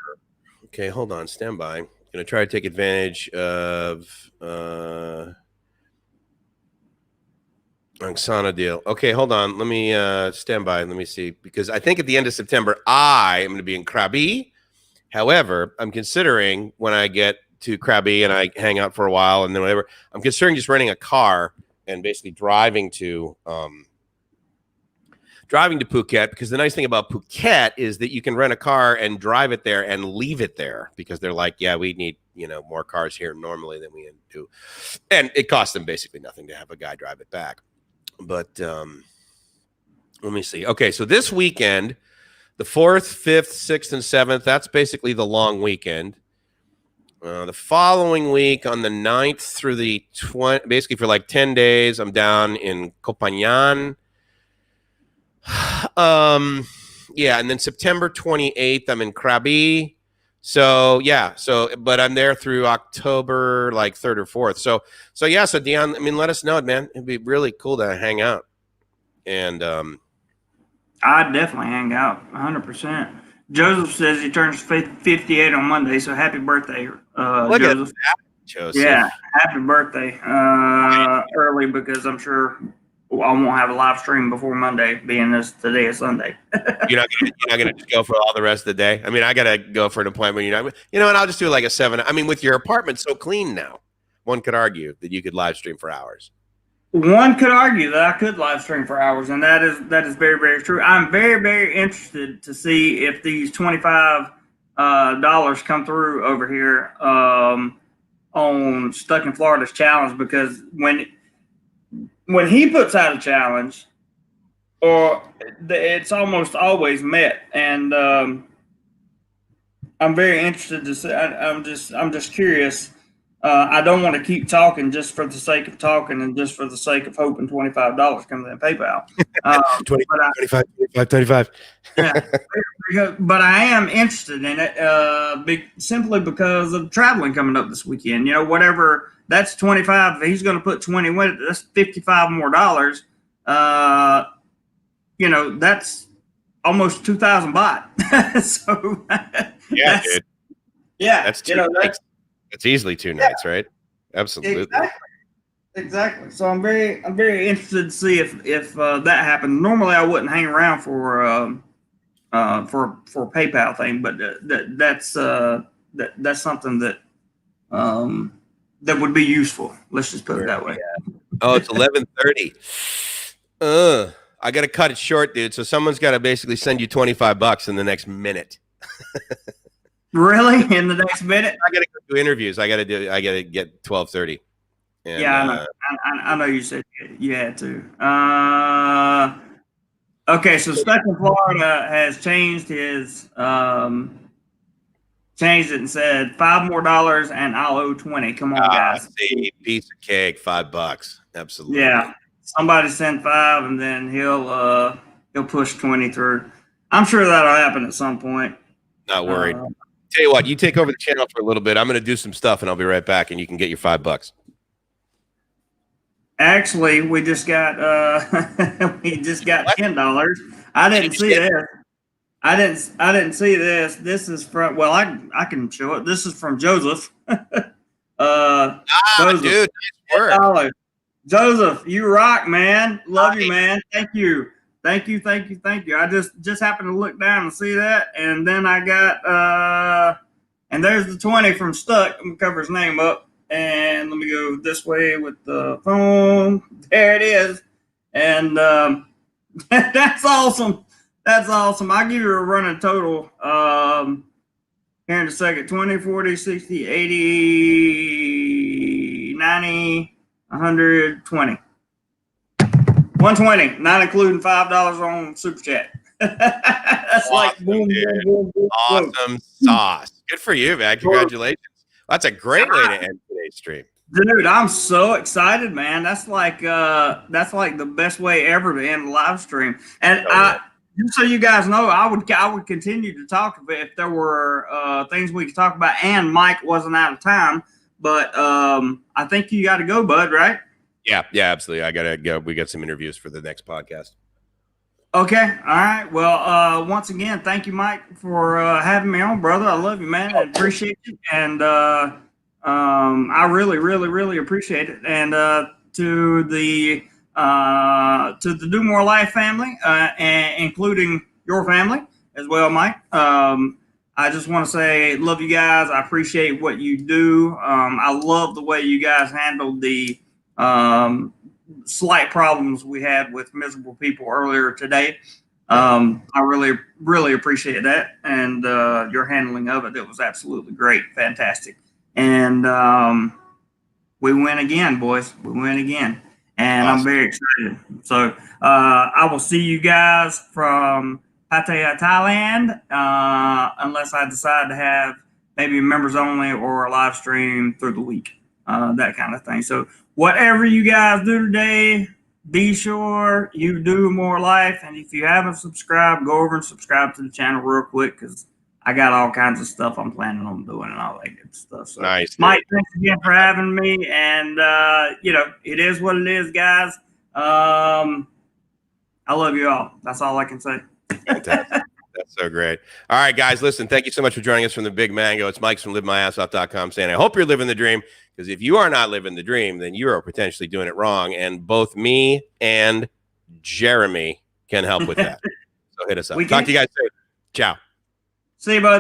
Okay, hold on. Stand by. I'm gonna try to take advantage of. Oksana deal. Okay, hold on. Let me stand by. Let me see. Because I think at the end of September, I am going to be in Krabi. However, I'm considering when I get to Krabi and I hang out for a while and then whatever, I'm considering just renting a car and basically driving to Phuket. Because the nice thing about Phuket is that you can rent a car and drive it there and leave it there because they're like, yeah, we need more cars here normally than we do. And it costs them basically nothing to have a guy drive it back. But let me see. Okay, so this weekend, the 4th, 5th, 6th, and 7th, that's basically the long weekend. The following week on the 9th through the 20th, basically for like 10 days, I'm down in Koh Phangan. Yeah, and then September 28th, I'm in Krabi. So yeah, but I'm there through October like 3rd or 4th. So yeah, so Dion, I mean, let us know, man. It'd be really cool to hang out. And I'd definitely hang out 100%. Joseph says he turns 58 on Monday, so happy birthday, Joseph. Joseph. Yeah, happy birthday early because I'm sure I won't have a live stream before Monday, being today is Sunday. You're not gonna just go for all the rest of the day. I mean, I gotta go for an appointment. And I'll just do like a 7. I mean, with your apartment so clean now, one could argue that you could live stream for hours. One could argue that I could live stream for hours, and that is very, very true. I'm very, very interested to see if these 25 dollars come through over here on Stuck in Florida's challenge, because when he puts out a challenge, or it's almost always met, and I'm very interested to see. I'm just curious. I don't want to keep talking just for the sake of talking and just for the sake of hoping $25 comes in PayPal. 25. Yeah, but I am interested in it simply because of traveling coming up this weekend. You know, whatever, that's 25. If he's going to put 20 with it, that's $55 more. You know, that's almost 2,000 baht. So yeah, dude. Yeah, that's two nights. That's easily 2 nights, right? Absolutely. Exactly. So I'm very interested to see if that happens. Normally, I wouldn't hang around for a PayPal thing, but that's something that that would be useful. Let's just put it that way. Oh, it's 11:30. I got to cut it short, dude. So someone's got to basically send you $25 in the next minute. Really? In the next minute? I got to go do interviews. I got to get 12:30. And, yeah, I know. I know you said you had to. Okay, so Stuck in Florida has changed his changed it and said $5 more and I'll owe 20. Come on, guys. See, piece of cake, $5. Absolutely. Yeah. Somebody send 5 and then he'll push 20 through. I'm sure that'll happen at some point. Not worried. Tell you what, you take over the channel for a little bit. I'm going to do some stuff and I'll be right back and you can get your $5. Actually, we just got $10. I didn't see this. I didn't see this. This is from, well, I can show it. This is from Joseph. Joseph, dude, nice work. Joseph, you rock, man. Love you, man. Thank you. I just happened to look down and see that, and then I got and there's the 20 from Stuck. I'm gonna cover his name up, and let me go this way with the phone. There it is, and that's awesome. That's awesome. I'll give you a running total here in a second. 20, 40, 60, 80, 90, 120. 120, not including $5 on Super Chat. That's awesome, like boom, boom, boom, boom, awesome sauce. Good for you, man. Congratulations. That's a great way to end today's stream. Dude, I'm so excited, man. That's like the best way ever to end a live stream. And just so you guys know, I would continue to talk if there were things we could talk about, and Mike wasn't out of time. But I think you got to go, bud, right? Yeah, absolutely. I gotta go. We got some interviews for the next podcast. Okay, all right. Well, once again, thank you, Mike, for having me on, brother. I love you, man. I appreciate it, and I really, really, really appreciate it. And to the DoMoreLife family, and including your family as well, Mike. I just want to say, love you guys. I appreciate what you do. I love the way you guys handled the slight problems we had with miserable people earlier today. I really, really appreciate that, and your handling of it. It was absolutely great, fantastic, and we win again, boys. We win again, and awesome. I'm very excited. So I will see you guys from Pattaya, Thailand, unless I decide to have maybe members only or a live stream through the week, that kind of thing. So whatever you guys do today, be sure you do more life. And if you haven't subscribed, go over and subscribe to the channel real quick, because I got all kinds of stuff I'm planning on doing and all that good stuff. So, nice, Mike, thanks again for having me. And, it is what it is, guys. I love you all. That's all I can say. Fantastic. That's so great. All right, guys, listen, thank you so much for joining us from the Big Mango. It's Mike from LiveMyAssOff.com saying, I hope you're living the dream, because if you are not living the dream, then you are potentially doing it wrong. And both me and Jeremy can help with that. So hit us up. Talk to you guys soon. Ciao. See you, bud.